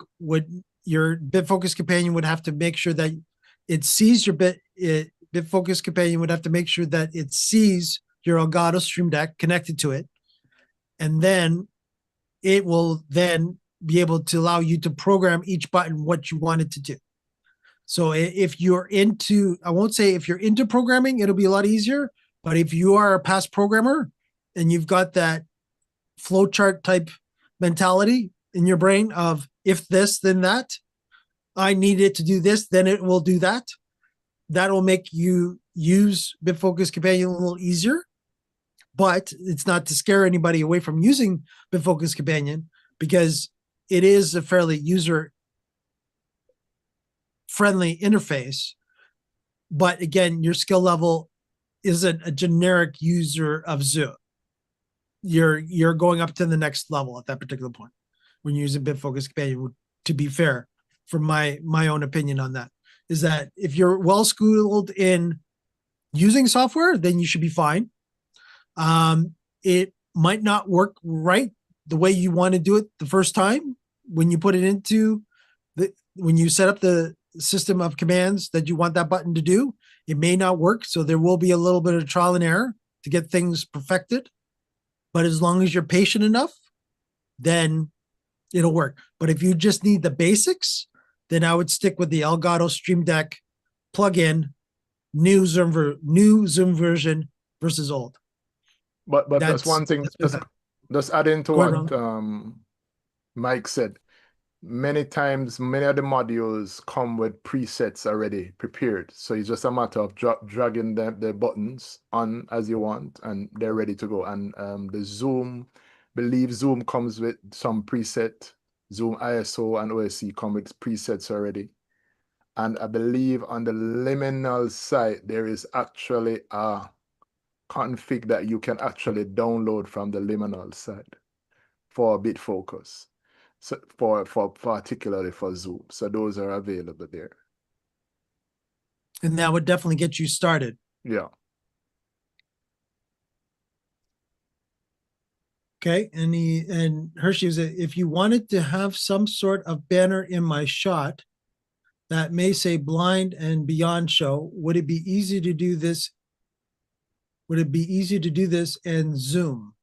your BitFocus Companion would have to make sure that it sees BitFocus Companion would have to make sure that it sees your Elgato Stream Deck connected to it, and then it will then be able to allow you to program each button what you want it to do. So if you're into, I won't say if you're into programming, it'll be a lot easier. But if you are a past programmer and you've got that flowchart type mentality in your brain of if this, then that, I need it to do this, then it will do that. That will make you use BitFocus Companion a little easier. But it's not to scare anybody away from using BitFocus Companion because it is a fairly user friendly interface. But again, your skill level isn't a generic user of Zoom. You're going up to the next level at that particular point when you're using BitFocus Companion. To be fair, from my own opinion on that, is that if you're well schooled in using software, then you should be fine. It might not work right the way you want to do it the first time when you put it into when you set up the system of commands that you want that button to do, it may not work. So there will be a little bit of trial and error to get things perfected. But as long as you're patient enough, then it'll work. But if you just need the basics, then I would stick with the Elgato Stream Deck plugin, new Zoom version versus old. But that's one thing. That's Just adding to Go ahead, what Mike said. Many times, many of the modules come with presets already prepared. So it's just a matter of dragging the buttons on as you want, and they're ready to go. And the Zoom, believe Zoom comes with some preset. Zoom ISO and OSC come with presets already. And I believe on the Liminal site, there is actually a config that you can actually download from the Liminal site for bit focus. So for particularly for Zoom. So those are available there. And that would definitely get you started. Yeah. Okay. And Hershey was, if you wanted to have some sort of banner in my shot that may say blind and beyond show, would it be easy to do this? Would it be easy to do this in Zoom?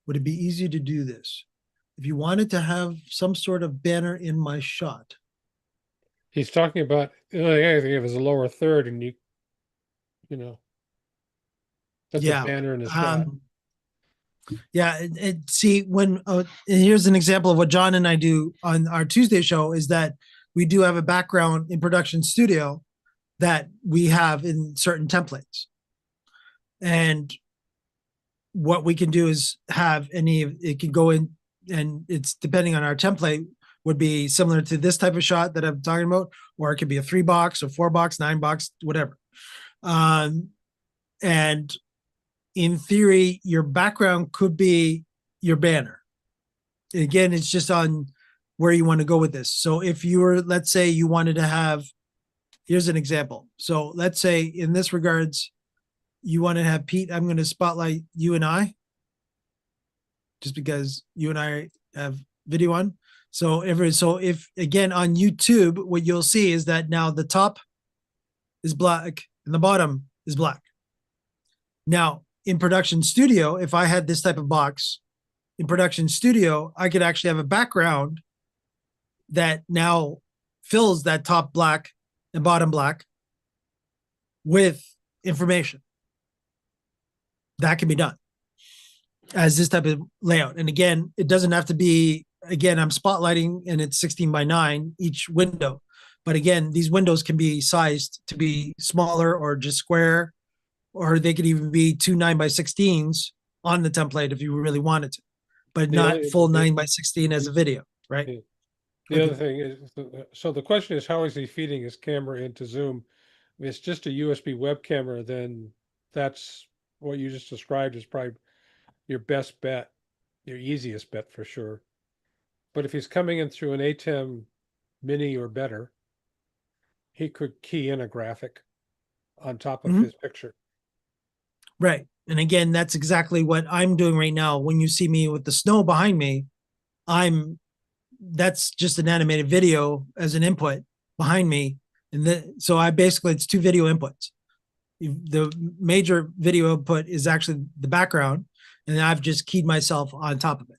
Would it be easy to do this? If you wanted to have some sort of banner in my shot. He's talking about anything if it's a lower third and you know, that's a banner in his shot. Yeah, see, when and here's an example of what John and I do on our Tuesday show is that we do have a background in production studio that we have in certain templates. And what we can do is have it can go in, and it's depending on our template, would be similar to this type of shot that I'm talking about, or it could be a 3-box or 4-box, 9-box, whatever. And in theory, your background could be your banner. Again, it's just on where you want to go with this. So if you were, let's say you wanted to have, here's an example. So let's say in this regards, you want to have Pete, I'm going to spotlight you and I, just because you and I have video on. So if again on YouTube, what you'll see is that now the top is black and the bottom is black. Now in production studio, if I had this type of box in production studio, I could actually have a background that now fills that top black and bottom black with information. That can be done as this type of layout. And again, it doesn't have to be, again, I'm spotlighting and it's 16:9 each window. But again, these windows can be sized to be smaller or just square, or they could even be 2 9x16s on the template if you really wanted to, but not full 9x16 as a video, right? The other thing is, so the question is, how is he feeding his camera into Zoom? If it's just a USB web camera, then that's what you just described is probably your best bet, your easiest bet for sure. But if he's coming in through an ATEM mini or better, he could key in a graphic on top of his picture. Right. And again, that's exactly what I'm doing right now. When you see me with the snow behind me, that's just an animated video as an input behind me. And so it's 2 video inputs. The major video input is actually the background, and I've just keyed myself on top of it.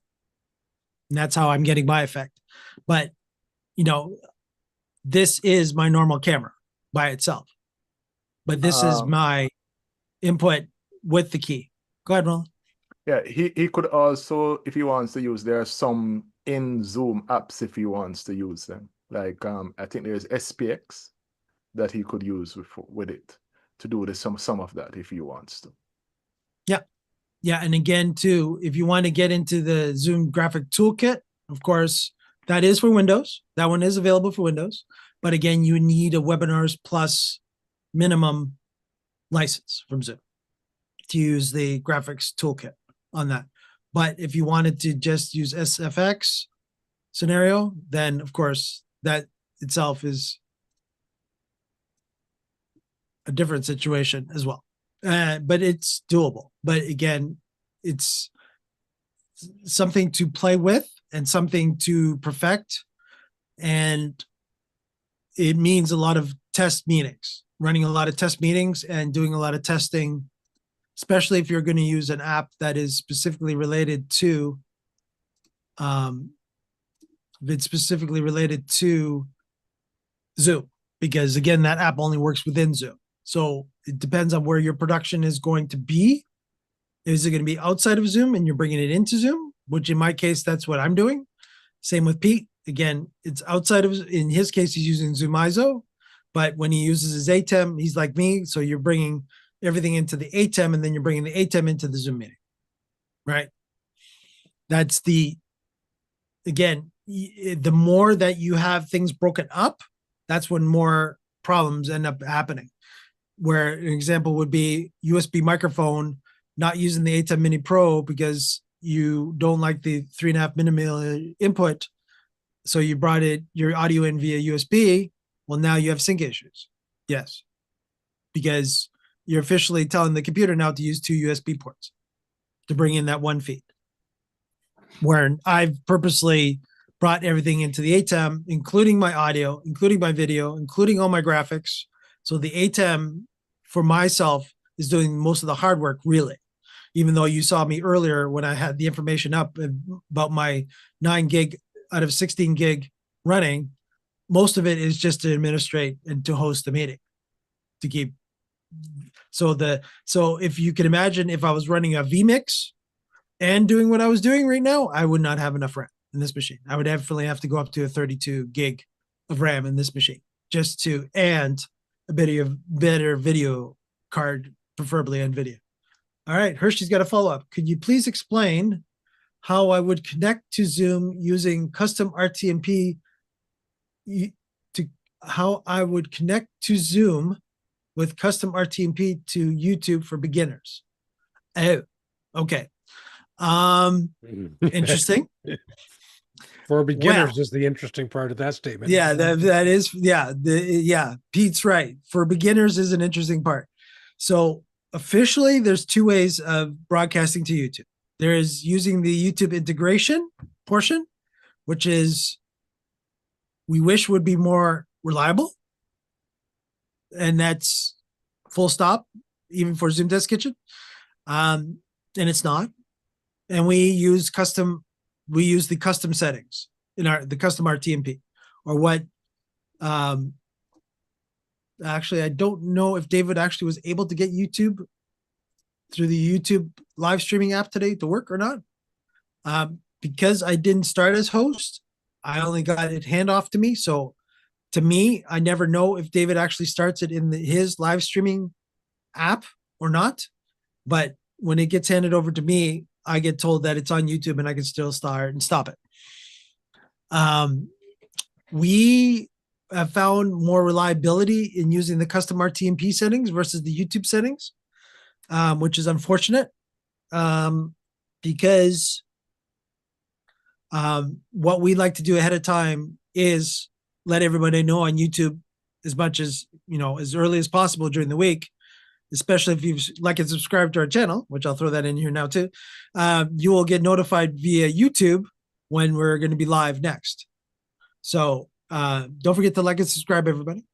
And that's how I'm getting my effect. But, this is my normal camera by itself. But this is my input with the key. Go ahead, Roland. Yeah, he could also, if he wants to use, there are some in Zoom apps if he wants to use them. Like I think there's SPX that he could use with it to do some of that if he wants to. Yeah, and again, too, if you want to get into the Zoom graphic toolkit, of course, that is for Windows. That one is available for Windows. But again, you need a Webinars Plus minimum license from Zoom to use the graphics toolkit on that. But if you wanted to just use SFX scenario, then of course that itself is a different situation as well. But it's doable. But again, it's something to play with and something to perfect. and it means a lot of test meetings, running a lot of test meetings and doing a lot of testing, especially if you're going to use an app that is specifically related to, if it's specifically related to Zoom, because again, that app only works within Zoom. So it depends on where your production is going to be. Is it going to be outside of Zoom and you're bringing it into Zoom? Which in my case, that's what I'm doing. Same with Pete. Again, it's outside of, in his case, he's using Zoom ISO, but when he uses his ATEM, he's like me. So you're bringing everything into the ATEM and then you're bringing the ATEM into the Zoom meeting, right? That's the, again, the more that you have things broken up, that's when more problems end up happening. Where an example would be USB microphone, not using the ATEM Mini Pro because you don't like the 3.5 millimeter input. So you brought your audio in via USB. Well, now you have sync issues. Yes. Because you're officially telling the computer now to use 2 USB ports to bring in that one feed. Where I've purposely brought everything into the ATEM, including my audio, including my video, including all my graphics. So the ATEM for myself is doing most of the hard work, really. Even though you saw me earlier when I had the information up about my 9 gig out of 16 gig running, most of it is just to administrate and to host the meeting, to keep. So if you can imagine, if I was running a vMix and doing what I was doing right now, I would not have enough RAM in this machine. I would definitely have to go up to a 32 gig of RAM in this machine just to, and a bit of better video card, preferably NVIDIA. All right, Hershey's got a follow-up. Could you please explain how I would connect to Zoom using custom RTMP how I would connect to Zoom with custom RTMP to YouTube for beginners? Oh, okay. Interesting. For beginners Well, is the interesting part of that statement. Yeah, that is, yeah, Pete's right. For beginners is an interesting part. So officially, there's 2 ways of broadcasting to YouTube. There is using the YouTube integration portion, which is we wish would be more reliable. And that's full stop, even for Zoom Test Kitchen. And it's not. And we use the custom settings in the custom RTMP, or what, actually, I don't know if David actually was able to get YouTube through the YouTube live streaming app today to work or not. Because I didn't start as host, I only got it handoff to me. So to me, I never know if David actually starts it in his live streaming app or not. But when it gets handed over to me, I get told that it's on YouTube and I can still start and stop it. We have found more reliability in using the custom RTMP settings versus the YouTube settings, which is unfortunate, because what we like to do ahead of time is let everybody know on YouTube as much as, as early as possible during the week, especially if you've liked and subscribed to our channel, which I'll throw that in here now too. You will get notified via YouTube when we're going to be live next. So don't forget to like and subscribe, everybody.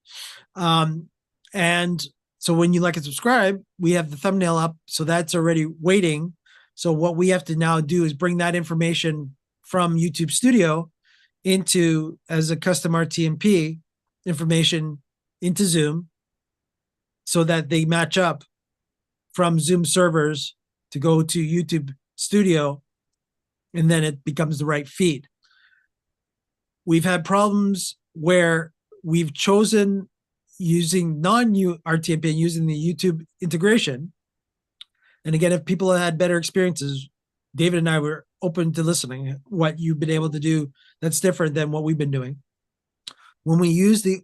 And so when you like and subscribe, we have the thumbnail up. So that's already waiting. So what we have to now do is bring that information from YouTube Studio into as a custom RTMP information into Zoom, so that they match up from Zoom servers to go to YouTube Studio, and then it becomes the right feed. We've had problems where we've chosen using non-RTMP and using the YouTube integration. And again, if people have had better experiences, David and I were open to listening what you've been able to do that's different than what we've been doing. When we use the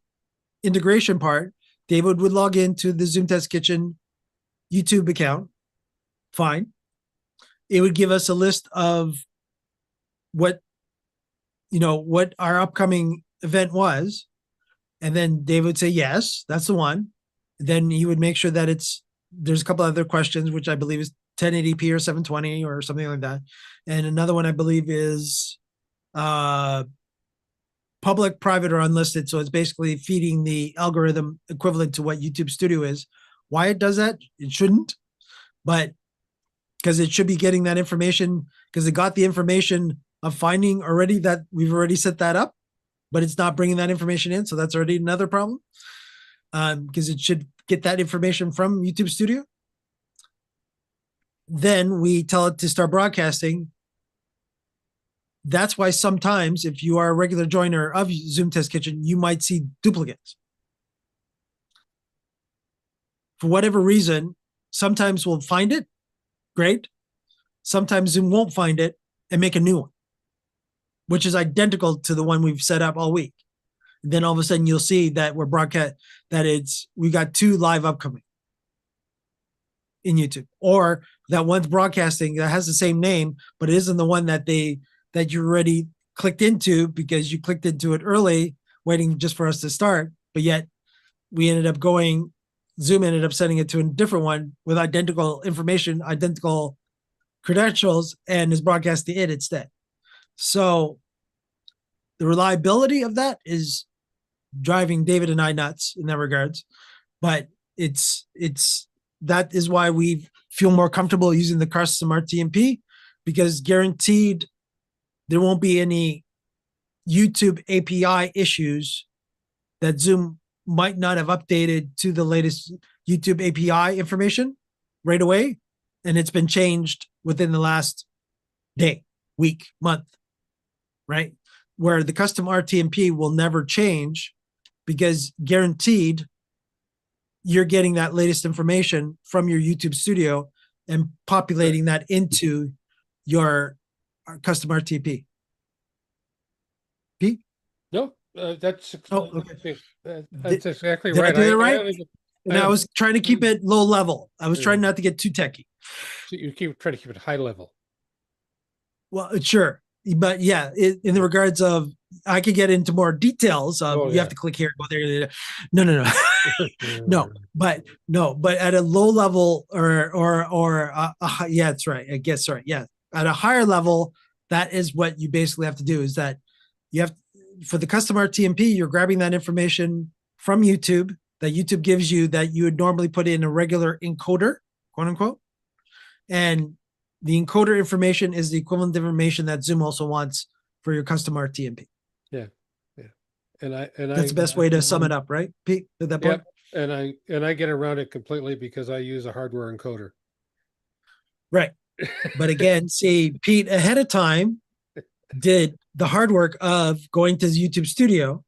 integration part, David would log into the Zoom Test Kitchen YouTube account. Fine. It would give us a list of what our upcoming event was. And then David would say, yes, that's the one. Then he would make sure that there's a couple other questions, which I believe is 1080p or 720 or something like that. And another one I believe is public, private, or unlisted. So it's basically feeding the algorithm equivalent to what YouTube Studio is. Why it does that? It shouldn't, but because it should be getting that information, because it got the information of finding already, that we've already set that up, but it's not bringing that information in. So that's already another problem, because it should get that information from YouTube Studio. Then we tell it to start broadcasting. That's why sometimes if you are a regular joiner of Zoom Test Kitchen, you might see duplicates. For whatever reason, sometimes we'll find it, great. Sometimes Zoom won't find it and make a new one, which is identical to the one we've set up all week. Then all of a sudden you'll see that we're broadcast, that we got 2 live upcoming in YouTube, or that one's broadcasting that has the same name, but it isn't the one that you already clicked into because you clicked into it early, waiting just for us to start. But yet we ended up Zoom ended up sending it to a different one with identical information, identical credentials, and is broadcasting it instead. So the reliability of that is driving David and I nuts in that regards. But that is why we feel more comfortable using the custom RTMP, because guaranteed there won't be any YouTube API issues that Zoom might not have updated to the latest YouTube API information right away. And it's been changed within the last day, week, month, right? Where the custom RTMP will never change, because guaranteed you're getting that latest information from your YouTube Studio and populating that into your custom RTMP. Pete? No, that's okay. That's exactly Did right. I do that right? And I was trying to keep it low level. I was trying not to get too techy. So you try to keep it high level. Well, sure. But yeah, in the regards of, I could get into more details of you have to click here, go there. No. But at a low level yeah, that's right. I guess, right. Yeah. At a higher level, that is what you basically have to do, is that you have, for the custom RTMP, you're grabbing that information from YouTube that YouTube gives you that you would normally put in a regular encoder, quote unquote. And the encoder information is the equivalent information that Zoom also wants for your custom RTMP. Yeah. And that's the best way to sum it up, right, Pete? At that point? Yep. And I get around it completely because I use a hardware encoder. Right. But again, see, Pete ahead of time did the hard work of going to YouTube Studio,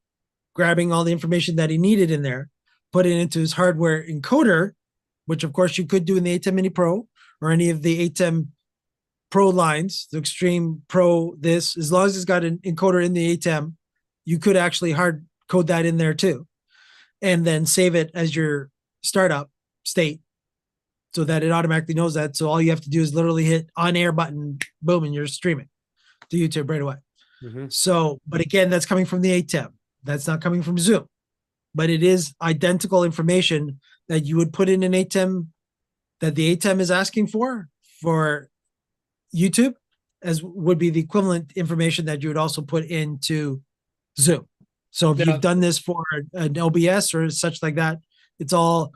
grabbing all the information that he needed in there, put it into his hardware encoder, which of course you could do in the ATEM Mini Pro or any of the ATEM Pro lines, the Extreme Pro, as long as it's got an encoder in the ATEM, you could actually hard code that in there too, and then save it as your startup state so that it automatically knows that. So all you have to do is literally hit on air button, boom, and you're streaming to YouTube right away. Mm-hmm. So, but again, that's coming from the ATEM. That's not coming from Zoom, but it is identical information that you would put in an ATEM, that the ATEM is asking for YouTube, as would be the equivalent information that you would also put into Zoom. So if you've done this for an OBS or such like that, it's all,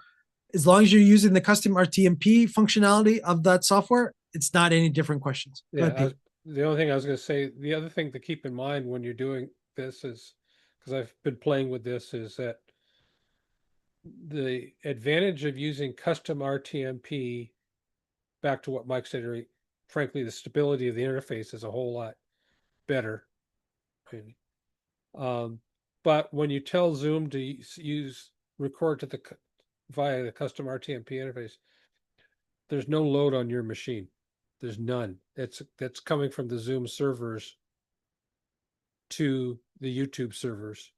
as long as you're using the custom RTMP functionality of that software, it's not any different questions. Yeah. The only thing I was going to say, the other thing to keep in mind when you're doing this is, because I've been playing with this, is that the advantage of using custom RTMP, back to what Mike said, frankly, the stability of the interface is a whole lot better. But when you tell Zoom to record via the custom RTMP interface, there's no load on your machine. There's none. That's coming from the Zoom servers to the YouTube servers,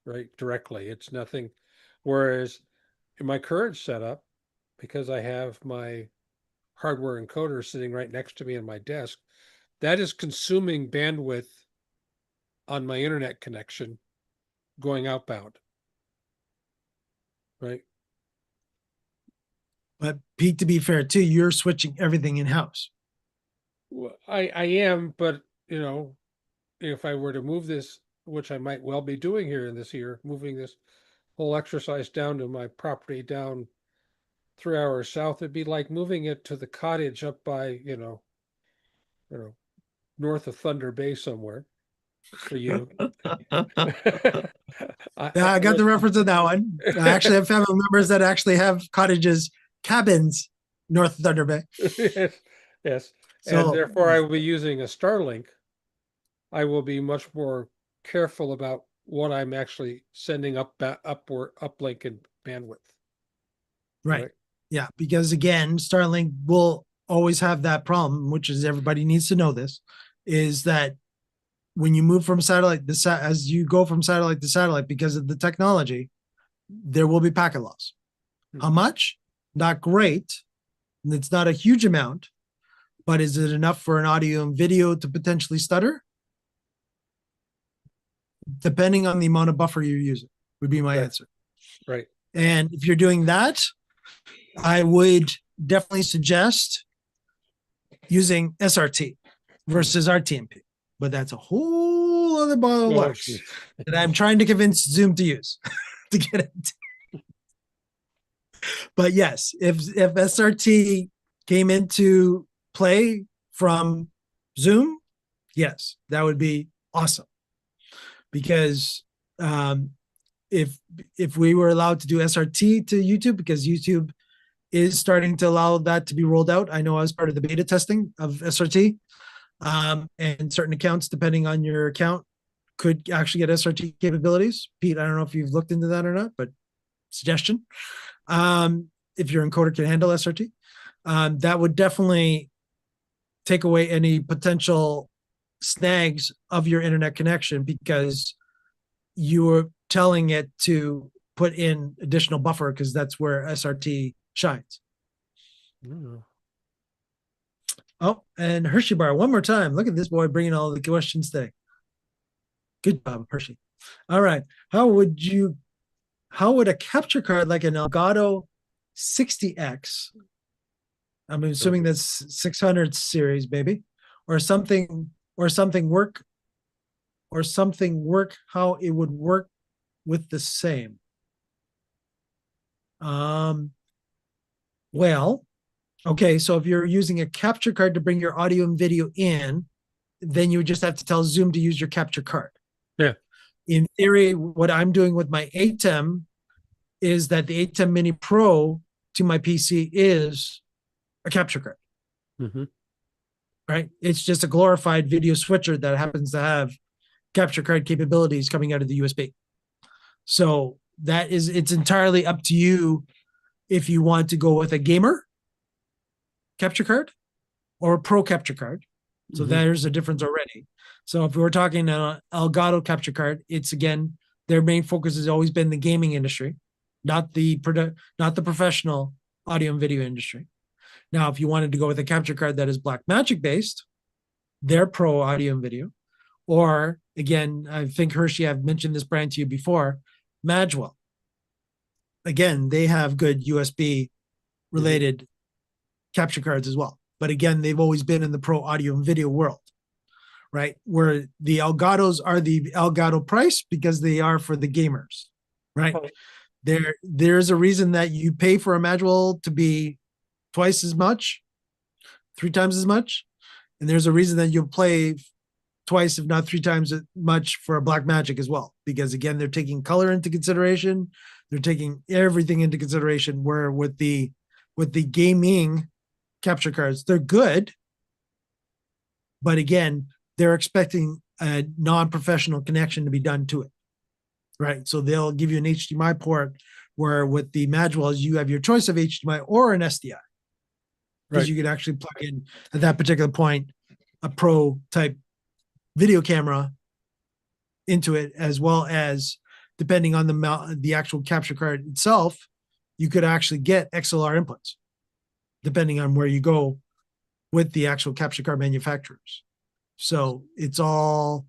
right? Directly. It's nothing. Whereas in my current setup, because I have my hardware encoder sitting right next to me on my desk, that is consuming bandwidth on my internet connection going outbound. Right. But Pete, to be fair too, you're switching everything in-house. Well, I am, but if I were to move this which I might well be doing here in this year, moving this whole exercise down to my property down 3 hours south, it'd be like moving it to the cottage up by, you know, north of Thunder Bay somewhere for you. Yeah, I got the reference of that one. I actually have family members that actually have cottages, cabins north of Thunder Bay. Yes, yes. And So therefore I will be using a Starlink. I will be much more careful about what I'm actually sending upward uplink and bandwidth. right. Yeah, because again, Starlink will always have that problem, which is everybody needs to know this, is that when you move from satellite as you go from satellite to satellite because of the technology, there will be packet loss. How much? Not great. It's not a huge amount, but is it enough for an audio and video to potentially stutter? Depending on the amount of buffer you're using, would be my answer. Right. And if you're doing that, I would definitely suggest using SRT versus RTMP, but that's a whole other ball of wax that I'm trying to convince Zoom to use to get it. But yes, if SRT came into play from Zoom, yes, that would be awesome. Because if we were allowed to do SRT to YouTube, because YouTube is starting to allow that to be rolled out. I know I was part of the beta testing of SRT, and certain accounts, depending on your account, could actually get SRT capabilities. Pete, I don't know if you've looked into that or not, but suggestion. If your encoder can handle SRT, that would definitely take away any potential snags of your internet connection because you're telling it to put in additional buffer because that's where SRT shines. Oh, and Hershey Bar, one more time. Look at this boy bringing all the questions today. Good job, Hershey. All right. How would a capture card like an Elgato 60X, I'm assuming that's 600 series, baby, or something work how it would work with the same? Well, okay, so if you're using a capture card to bring your audio and video in, then you would just have to tell Zoom to use your capture card. Yeah. In theory, what I'm doing with my ATEM is that the ATEM Mini Pro to my PC is a capture card. Mm-hmm. Right? It's just a glorified video switcher that happens to have capture card capabilities coming out of the USB. So it's entirely up to you if you want to go with a gamer capture card or a pro capture card. So there's a difference already. So if we're talking an Elgato capture card, it's again, their main focus has always been the gaming industry, not the professional audio and video industry. Now, if you wanted to go with a capture card that is Blackmagic based, they're pro audio and video. Or again, I think Hershey, I've mentioned this brand to you before, Magwell. Again, they have good USB related capture cards as well. But again, they've always been in the pro audio and video world, right? Where the Elgatos are the Elgato price because they are for the gamers, right? There's a reason that you pay for a Magwell to be twice as much, 3 times as much. And there's a reason that you'll play twice, if not 3 times as much for a Blackmagic as well. Because again, they're taking color into consideration. They're taking everything into consideration, where with the gaming capture cards, they're good. But again, they're expecting a non-professional connection to be done to it. Right. So they'll give you an HDMI port, where with the Magwells, you have your choice of HDMI or an SDI. Because you could actually plug in at that particular point a pro type video camera into it, as well as depending on the actual capture card itself, you could actually get XLR inputs depending on where you go with the actual capture card manufacturers. So it's all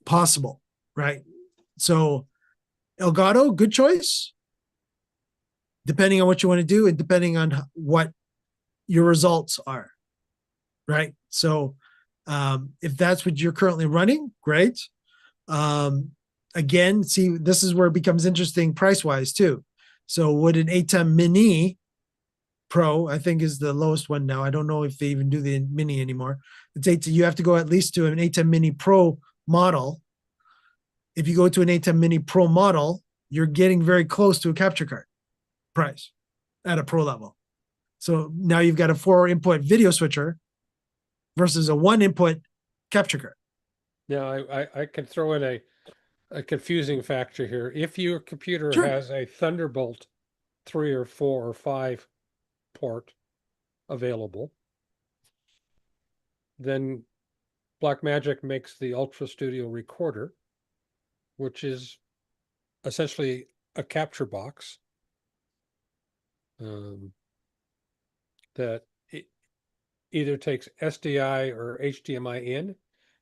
possible, right? So Elgato, good choice, depending on what you want to do and depending on what your results are, right? So if that's what you're currently running, great. Again, see, this is where it becomes interesting price wise too. So would an ATEM Mini Pro, I think, is the lowest one now. I don't know if they even do the Mini anymore. It's eight. You have to go at least to an ATEM Mini Pro model. If you go to an ATEM Mini Pro model, you're getting very close to a capture card price at a pro level. So now you've got a 4-input video switcher versus a 1-input capture card. Now, I can throw in a confusing factor here. If your computer Sure. has a Thunderbolt 3 or 4 or 5 port available, then Blackmagic makes the Ultra Studio Recorder, which is essentially a capture box that either takes SDI or HDMI in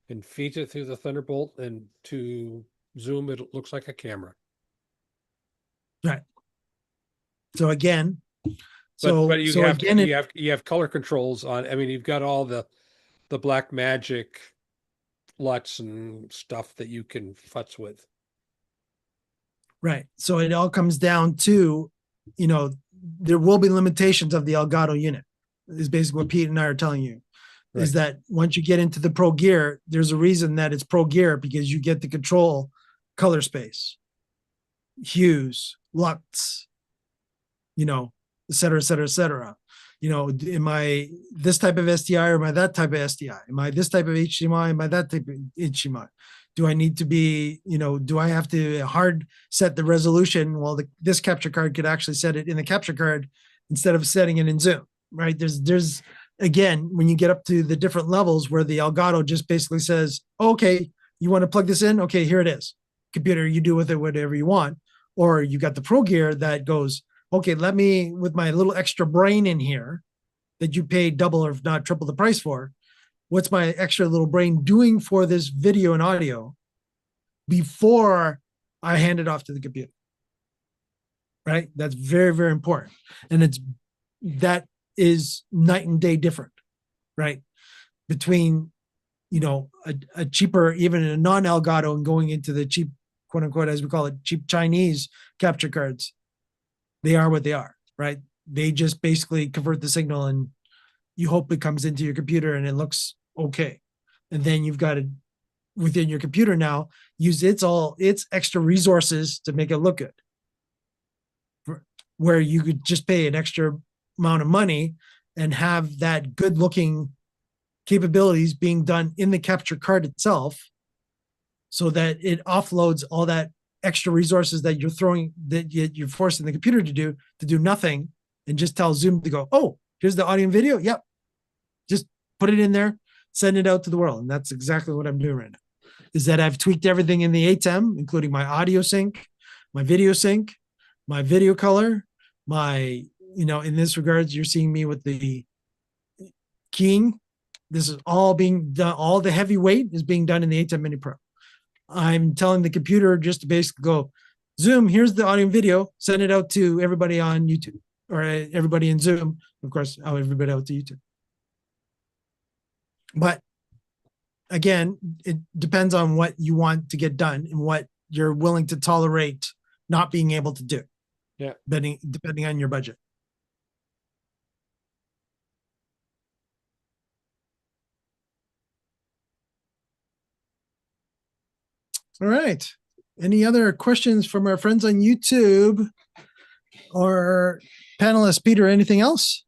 and feeds it through the Thunderbolt, and to zoom, it looks like a camera. Right. So again, But you have again, you have color controls on. I mean, you've got all the Blackmagic LUTs and stuff that you can futz with. right. So it all comes down to, there will be limitations of the Elgato unit. Is basically what Pete and I are telling you. Is that once you get into the Pro Gear, there's a reason that it's Pro Gear, because you get the control color space, hues, lux, et cetera, et cetera, et cetera. Am I this type of SDI or am I that type of SDI? Am I this type of HDMI? Am I that type of HDMI? Do I need to be, do I have to hard set the resolution? Well, this capture card could actually set it in the capture card instead of setting it in Zoom, right? There's again, when you get up to the different levels where the Elgato just basically says, okay, you want to plug this in? Okay, here it is. Computer, you do with it whatever you want. Or you got the Pro Gear that goes, okay, let me, with my little extra brain in here that you pay double or if not triple the price for, what's my extra little brain doing for this video and audio before I hand it off to the computer? Right? That's very, very important. And that is night and day different, right? Between, a cheaper, even a non-Elgato, and going into the cheap, quote unquote, as we call it, cheap Chinese capture cards. They are what they are, right? They just basically convert the signal and you hope it comes into your computer and it looks okay. And then you've got to, within your computer now, use its extra resources to make it look good. Where you could just pay an extra amount of money and have that good looking capabilities being done in the capture card itself, so that it offloads all that extra resources that you're forcing the computer to do nothing, and just tell Zoom to go, oh, here's the audio and video. Yep. Just put it in there, send it out to the world. And that's exactly what I'm doing right now, is that I've tweaked everything in the ATEM, including my audio sync, my video sync, my video color, in this regards, you're seeing me with the keying. This is all being done. All the heavy weight is being done in the ATEM Mini Pro. I'm telling the computer just to basically go, Zoom, here's the audio and video, send it out to everybody on YouTube, or everybody in Zoom, of course, everybody out to YouTube. But again, it depends on what you want to get done and what you're willing to tolerate not being able to do. Yeah. Depending on your budget. All right. Any other questions from our friends on YouTube or panelists? Peter, anything else?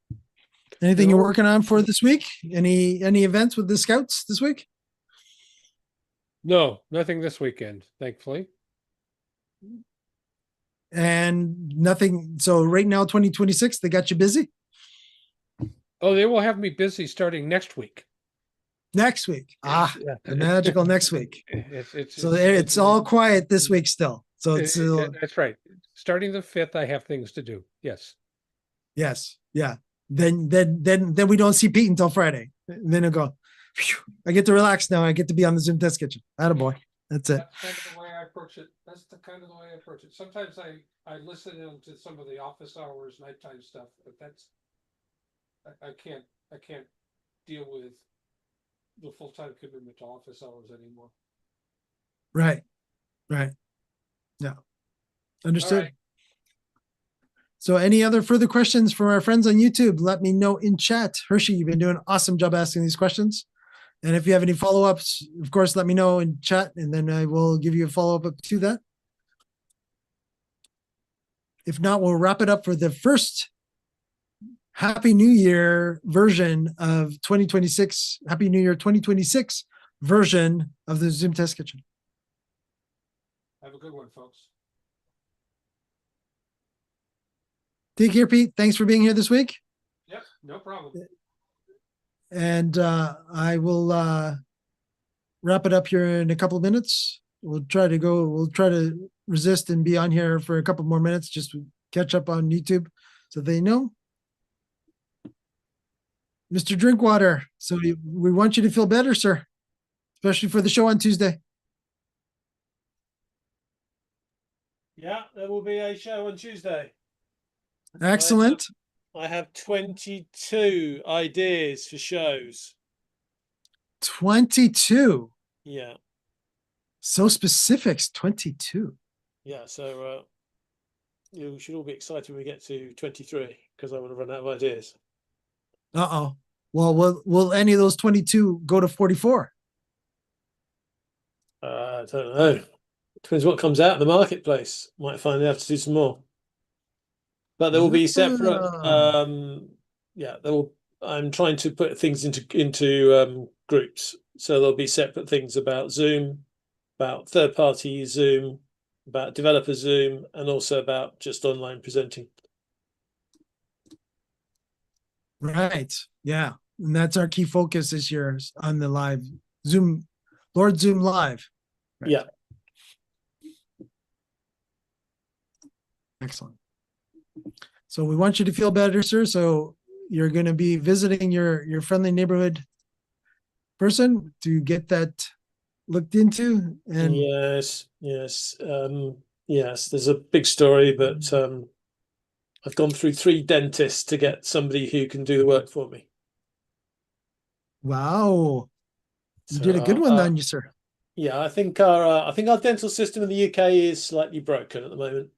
Anything you're working on for this week? Any events with the Scouts this week? No, nothing this weekend, thankfully. And nothing. So right now, 2026, they got you busy? Oh, they will have me busy starting next week. Next week. The magical next week. It's all quiet this week still. So that's right. Starting the 5th, I have things to do. Yes. Yes. Yeah. Then we don't see Pete until Friday. And then it'll go, phew, I get to relax now. I get to be on the Zoom test kitchen. Attaboy. That's it. That's kind of the way I approach it. That's the kind of the way I approach it. Sometimes I listen in to some of the office hours, nighttime stuff, but I can't deal with the full-time commitment to office hours anymore. Right. Right. Yeah. Understood. right. So any other further questions from our friends on YouTube, let me know in chat. Hershey, you've been doing an awesome job asking these questions. And if you have any follow-ups, of course, let me know in chat, and then I will give you a follow-up to that. If not, we'll wrap it up for the first Happy New Year version of 2026, Happy New Year 2026 version of the Zoom Test Kitchen. Have a good one, folks. Take care, Pete. Thanks for being here this week. Yep, no problem. And I will wrap it up here in a couple of minutes. We'll try to resist and be on here for a couple more minutes, just to catch up on YouTube so they know. Mr. Drinkwater, so we want you to feel better, sir, especially for the show on Tuesday. Yeah, there will be a show on Tuesday. Excellent. I have 22 ideas for shows. 22. Yeah, So specifics, 22. yeah. So you should all be excited when we get to 23 because I want to run out of ideas. Uh-oh. Well, will any of those 22 go to 44? I don't know. Depends what comes out in the marketplace. Might find they have to do some more. But there will be separate. Yeah, there will. I'm trying to put things into groups, so there'll be separate things about Zoom, about third-party Zoom, about developer Zoom, and also about just online presenting. Right. Yeah. And that's our key focus this year on the live Zoom, Lord Zoom Live. Right. Yeah. Excellent. So we want you to feel better, sir. So you're going to be visiting your friendly neighborhood person to get that looked into. And Yes, yes, yes. There's a big story, but I've gone through 3 dentists to get somebody who can do the work for me. wow, you So, did a good one then, you sir. Yeah, I think our dental system in the UK is slightly broken at the moment.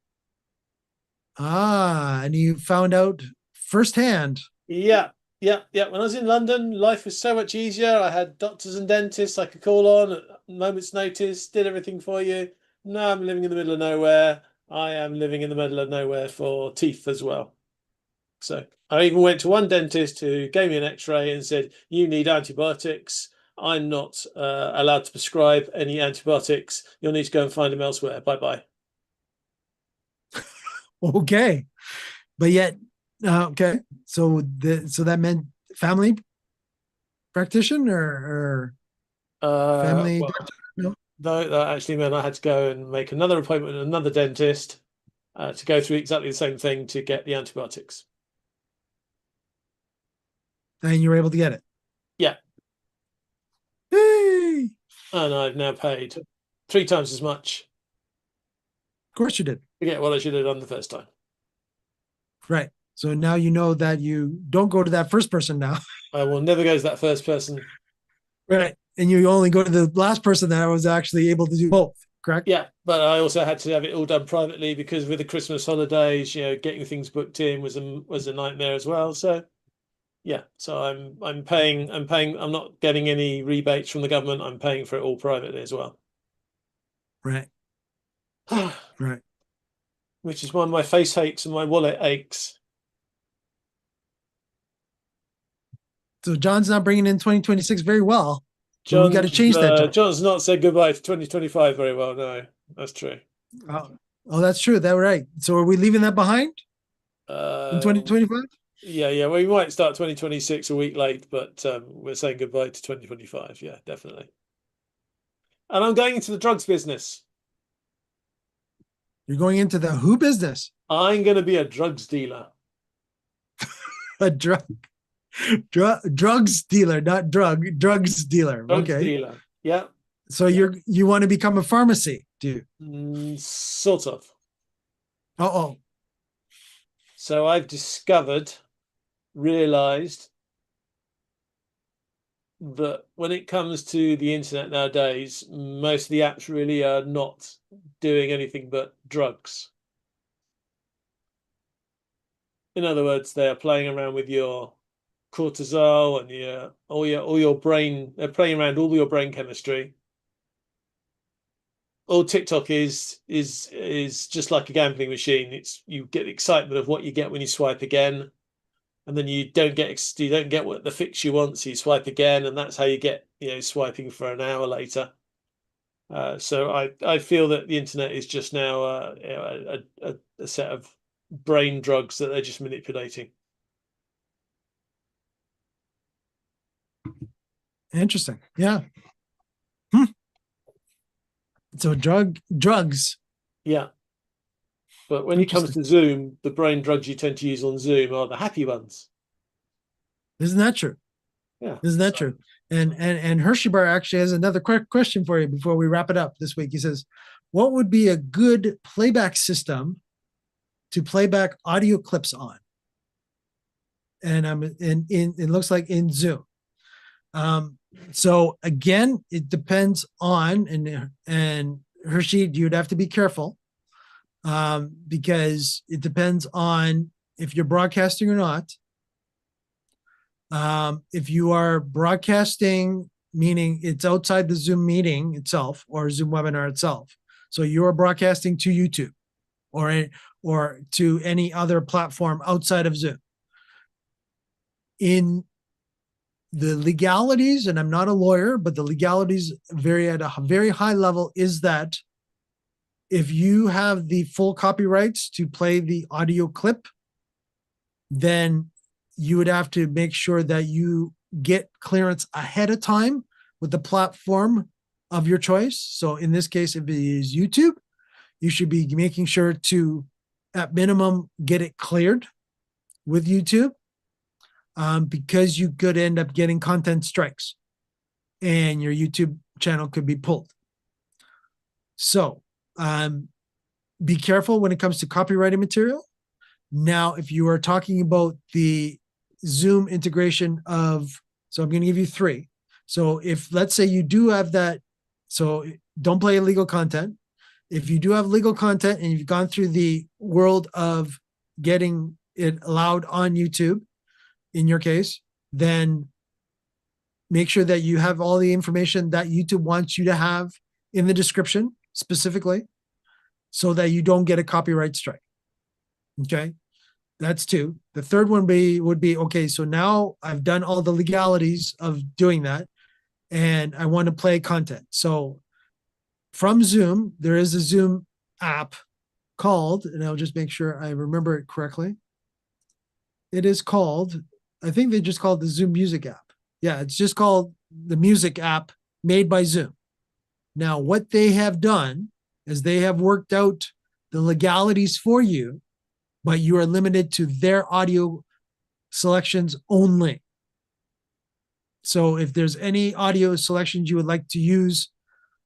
And you found out firsthand. Yeah, yeah, yeah. When I was in London, life was so much easier. I had doctors and dentists I could call on at a moment's notice, did everything for you. Now I'm living in the middle of nowhere. I am living in the middle of nowhere for teeth as well. So I even went to one dentist who gave me an X-ray and said, "You need antibiotics. I'm not allowed to prescribe any antibiotics. You'll need to go and find them elsewhere. Bye bye." Okay, but yet, okay. So that meant family practitioner or family Well, doctor? No. no, that actually meant I had to go and make another appointment with another dentist to go through exactly the same thing to get the antibiotics. And you were able to get it. Yeah. Hey, And I've now paid 3 times as much of course you did. to get what I should have done the first time. Right. So now you know that you don't go to that first person now. I will never go to that first person. Right. And you only go to the last person that was actually able to do both, correct? Yeah, but I also had to have it all done privately because with the Christmas holidays, getting things booked in was a nightmare as well. So yeah, so I'm paying. I'm not getting any rebates from the government. I'm paying for it all privately as well. Right. Right. Which is why my face aches and my wallet aches. So John's not bringing in 2026 very well. So we got to change that, John. John's not said goodbye to 2025 very well. No, that's true. Oh, that's true. That's right. So are we leaving that behind in 2025? Yeah. Well, we might start 2026 a week late, but we're saying goodbye to 2025. Yeah, definitely. And I'm going into the drugs business. You're going into the who business? I'm going to be a drugs dealer. A drugs dealer, not drugs dealer. Drugs Okay. dealer. Yeah. So you want to become a pharmacy, do you? Sort of. Uh-oh. So I've realized that when it comes to the internet nowadays, most of the apps really are not doing anything but drugs. In other words, they are playing around with your cortisol and all your brain. They're playing around all your brain chemistry. All TikTok is just like a gambling machine. It's you get the excitement of what you get when you swipe again, and then you don't get what the fix you want, so you swipe again, and that's how you get swiping for an hour later. So I feel that the internet is just now a set of brain drugs that they're just manipulating. Interesting. Yeah. So drugs. Yeah. But when it comes to Zoom, the brain drugs you tend to use on Zoom are the happy ones. Isn't that true? Yeah. Isn't that true? And Hershey Bar actually has another quick question for you before we wrap it up this week. He says, what would be a good playback system to play back audio clips on? And it looks like in Zoom. So again, it depends on, and Hershey, you'd have to be careful, because it depends on if you're broadcasting or not. If you are broadcasting, meaning it's outside the Zoom meeting itself or Zoom webinar itself, so you're broadcasting to YouTube or to any other platform outside of Zoom. In the legalities, and I'm not a lawyer, but the legalities at a very high level is that if you have the full copyrights to play the audio clip, then you would have to make sure that you get clearance ahead of time with the platform of your choice. So in this case, if it is YouTube, you should be making sure to, at minimum, get it cleared with YouTube, because you could end up getting content strikes and your YouTube channel could be pulled. So be careful when it comes to copyrighted material. Now, if you are talking about the Zoom integration so I'm going to give you 3. So if, let's say you do have that, so don't play illegal content. If you do have legal content and you've gone through the world of getting it allowed on YouTube, in your case, then make sure that you have all the information that YouTube wants you to have in the description specifically, so that you don't get a copyright strike. Okay. That's 2. The third one would be, okay, so now I've done all the legalities of doing that and I want to play content. So from Zoom, there is a Zoom app called, and I'll just make sure I remember it correctly. It is called, I think they just called the Zoom Music app. Yeah, it's just called the Music app made by Zoom. Now, what they have done is they have worked out the legalities for you, but you are limited to their audio selections only. So if there's any audio selections you would like to use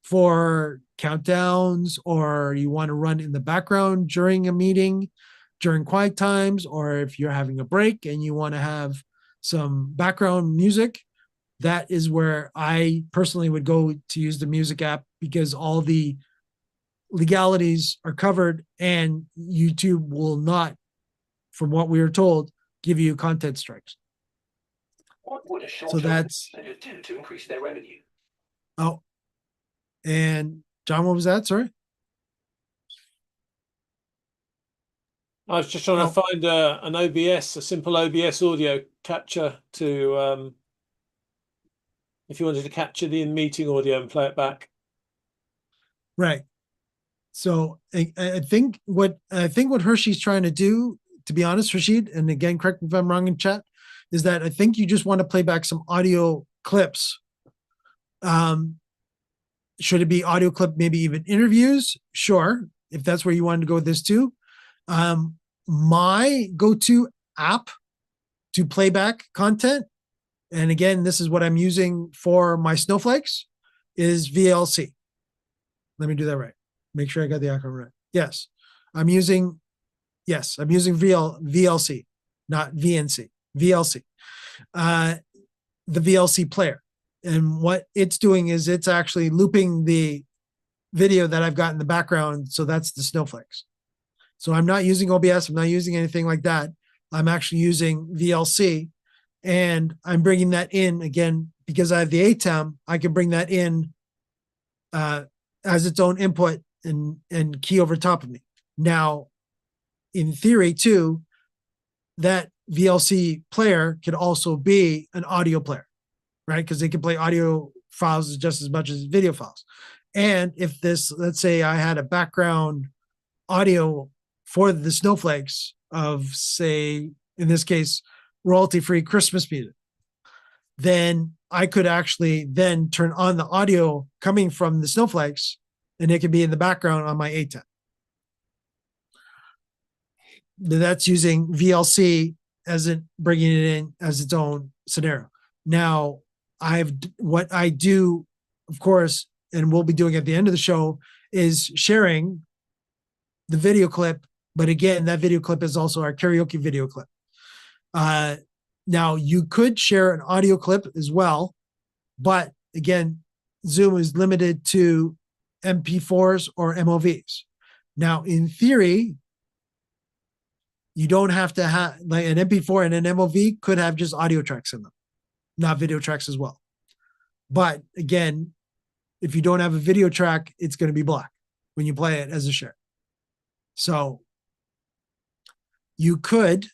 for countdowns, or you want to run in the background during a meeting, during quiet times, or if you're having a break and you want to have some background music, that is where I personally would go to use the Music app, because all the legalities are covered and YouTube will not, from what we were told, give you content strikes. What would a So that's do to increase their revenue? Oh, and John, what was that? Sorry. I was just trying to find an OBS, a simple OBS audio capture to, if you wanted to capture the in-meeting audio and play it back. Right. So I think what Hershey's trying to do, to be honest, Rashid, and again, correct me if I'm wrong in chat, is that I think you just want to play back some audio clips. Should it be audio clip, maybe even interviews? Sure, if that's where you wanted to go with this too. My go-to app to play back content, and again, this is what I'm using for my snowflakes, is VLC. Let me do that right. Make sure I got the acronym right. Yes, I'm using VLC, not VNC, VLC. The VLC player. And what it's doing is it's actually looping the video that I've got in the background. So that's the snowflakes. So I'm not using OBS. I'm not using anything like that. I'm actually using VLC, and I'm bringing that in again because I have the ATEM. I can bring that in as its own input and key over top of me. Now, in theory, too, that VLC player could also be an audio player, right? Because they can play audio files just as much as video files. And if this, let's say I had a background audio for the snowflakes of, say, in this case, royalty-free Christmas music, then I could actually then turn on the audio coming from the snowflakes, and it could be in the background on my ATEM. That's using VLC as it bringing it in as its own scenario. Now, what I do, of course, and we'll be doing at the end of the show, is sharing the video clip. But again, that video clip is also our karaoke video clip. Now, you could share an audio clip as well, but again, Zoom is limited to MP4s or MOVs. Now, in theory, you don't have to have, like, an MP4 and an MOV could have just audio tracks in them, not video tracks as well. But again, if you don't have a video track, it's going to be black when you play it as a share. So you could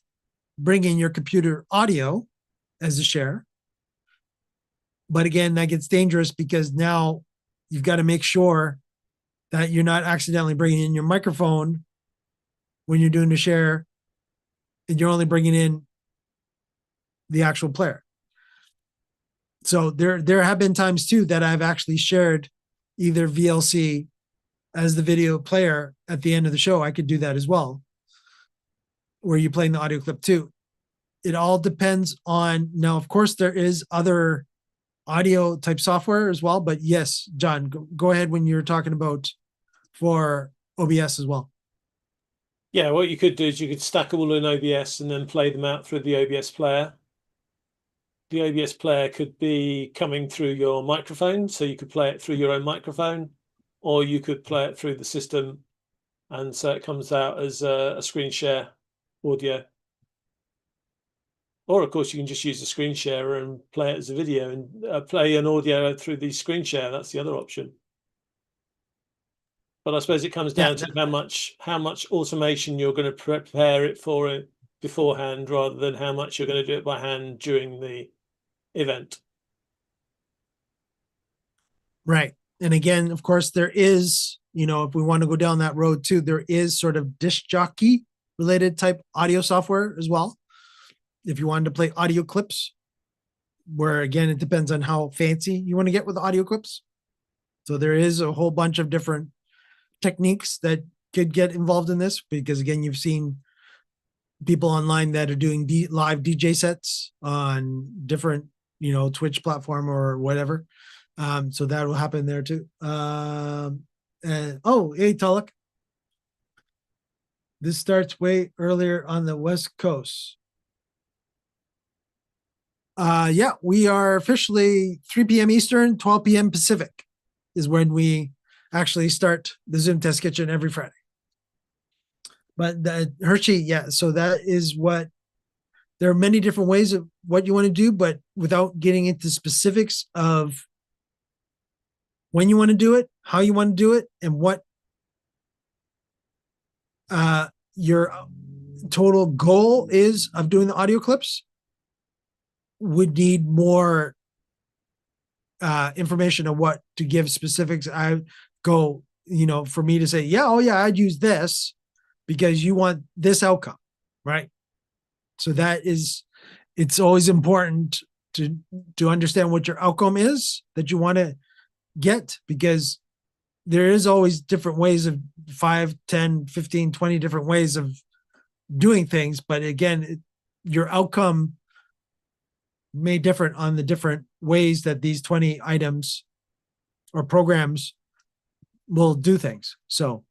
bring in your computer audio as a share. But again, that gets dangerous because now you've got to make sure that you're not accidentally bringing in your microphone when you're doing the share, and you're only bringing in the actual player. So there have been times too that I've actually shared either VLC as the video player at the end of the show. I could do that as well, where you're playing the audio clip too. It all depends on, now, of course, there is other audio type software as well, but yes, John, go ahead when you're talking about for OBS as well. Yeah, what you could do is you could stack them all in OBS and then play them out through the OBS player. The OBS player could be coming through your microphone, so you could play it through your own microphone, or you could play it through the system, and so it comes out as a screen share audio. Or, of course, you can just use the screen share and play it as a video and play an audio through the screen share. That's the other option. But I suppose it comes down to how much automation you're going to prepare it for beforehand, rather than how much you're going to do it by hand during the event. Right. And again, of course, there is, if we want to go down that road too, there is sort of disc jockey related type audio software as well. If you wanted to play audio clips, where again, it depends on how fancy you want to get with audio clips. So there is a whole bunch of different techniques that could get involved in this, because again, you've seen people online that are doing live DJ sets on different, Twitch platform or whatever. So that will happen there too. And hey, Tulloch. This starts way earlier on the West Coast. Yeah, we are officially 3 p.m. Eastern, 12 p.m. Pacific is when we actually start the Zoom Test Kitchen every Friday. But Hershey, yeah, so that is what, there are many different ways of what you want to do, but without getting into specifics of when you want to do it, how you want to do it, and what your total goal is of doing the audio clips, would need more information on what to give specifics. I go, for me to say, I'd use this because you want this outcome, right? So it's always important to understand what your outcome is that you want to get, because there is always different ways of 5, 10, 15, 20 different ways of doing things. But again, your outcome may differ on the different ways that these 20 items or programs will do things. So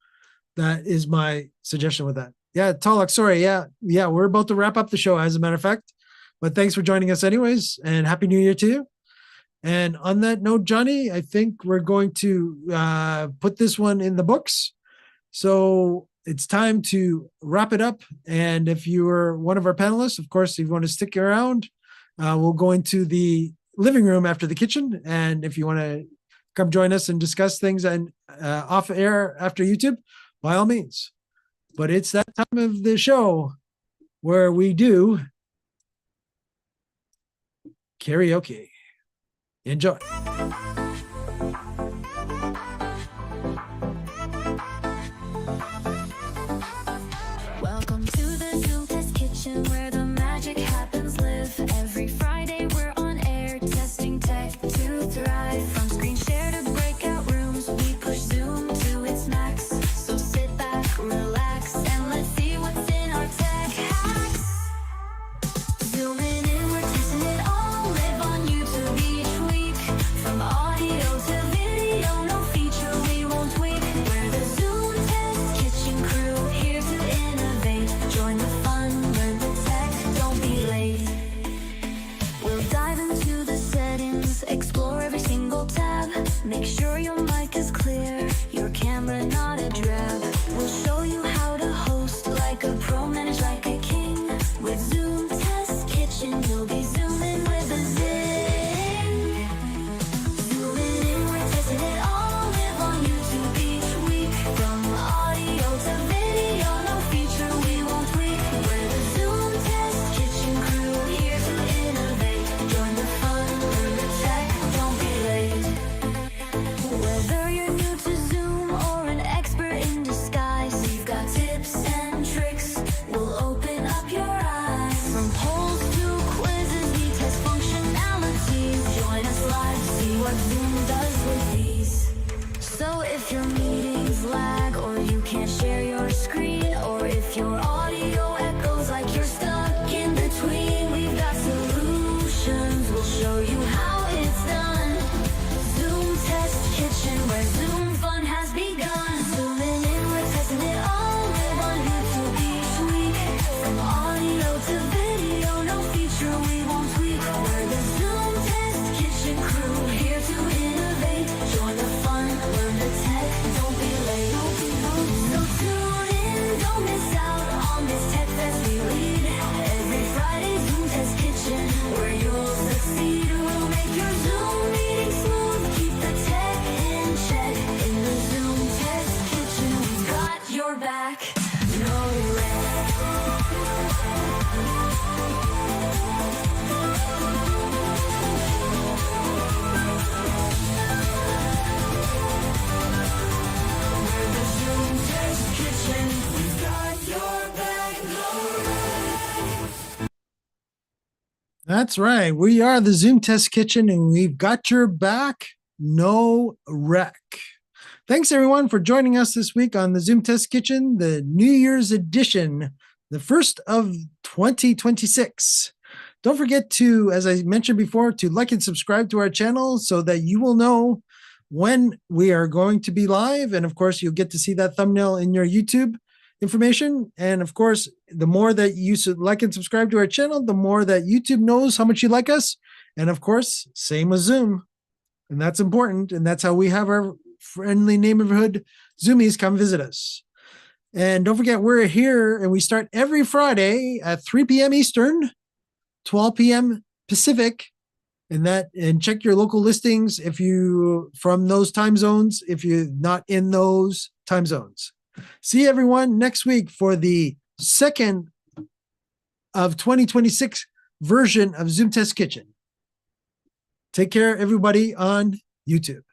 that is my suggestion with that. Yeah, Talak, sorry. Yeah, we're about to wrap up the show, as a matter of fact. But thanks for joining us anyways, and Happy New Year to you. And on that note, Johnny, I think we're going to put this one in the books. So it's time to wrap it up. And if you are one of our panelists, of course, if you want to stick around, we'll go into the living room after the kitchen. And if you want to come join us and discuss things and off air after YouTube, by all means. But it's that time of the show where we do karaoke. Enjoy. Welcome to the Zoom Test Kitchen where the magic happens live. Every Friday we're on air testing tech to thrive. From screen share to breakout rooms, we push Zoom to its max. So sit back, relax, and let's see what's in our tech hacks. Zooming in, we're testing it all. Live on YouTube each week. From audio to video, no feature we won't tweak. We're the Zoom Test Kitchen crew, here to innovate. Join the fun, learn the tech, don't be late. We'll dive into the settings, explore every single tab. Make sure your mic is clear, your camera not a drab. We'll show you how to host like a pro, manage like a king. With Zoom Test Kitchen, you'll be zooming with a zing. Zooming in, we're testing it all. Live on YouTube each week. From audio to video, no feature we won't tweak. We're the Zoom Test Kitchen crew, here to innovate. Join the fun, learn the tech, don't be late. Whether you're new to Zoom or an expert in disguise, we've got tips and tricks, we'll open up your eyes. From polls to quizzes, we test functionalities. Join us live, see what Zoom does with these. So if your meetings lag or you can't share your screen, or if your audio echoes like you're stuck in between, we've got solutions, we'll show you how it's done. Zoom Test Kitchen, where Zoom fun has begun. Zooming in, we're testing it all. Live on YouTube each week. From audio to video, no feature we won't tweak. We're the Zoom Test Kitchen crew, here to innovate. Join the fun, learn the tech, don't be late. So tune in, don't miss out on this tech fest we lead. Every Friday, Zoom Test Kitchen, where you'll succeed. We'll make your Zoom meeting smooth, keep the tech in check. In the Zoom Test Kitchen, we've got your back. No wreck. We're the Zoom Test Kitchen, we've got your back. No wreck. That's right. We are the Zoom Test Kitchen and we've got your back. No wreck. Thanks everyone for joining us this week on the Zoom Test Kitchen, the New Year's edition, the first of 2026. Don't forget to, as I mentioned before, to like and subscribe to our channel so that you will know when we are going to be live. And of course, you'll get to see that thumbnail in your YouTube information. And of course, the more that you like and subscribe to our channel, the more that YouTube knows how much you like us. And of course, same with Zoom. And that's important. And that's how we have our friendly neighborhood Zoomies come visit us. And don't forget, we're here and we start every Friday at 3 p.m. Eastern, 12 p.m. Pacific. And check your local listings if you from those time zones, if you're not in those time zones. See everyone next week for the second of 2026 version of Zoom Test Kitchen. Take care, everybody on YouTube.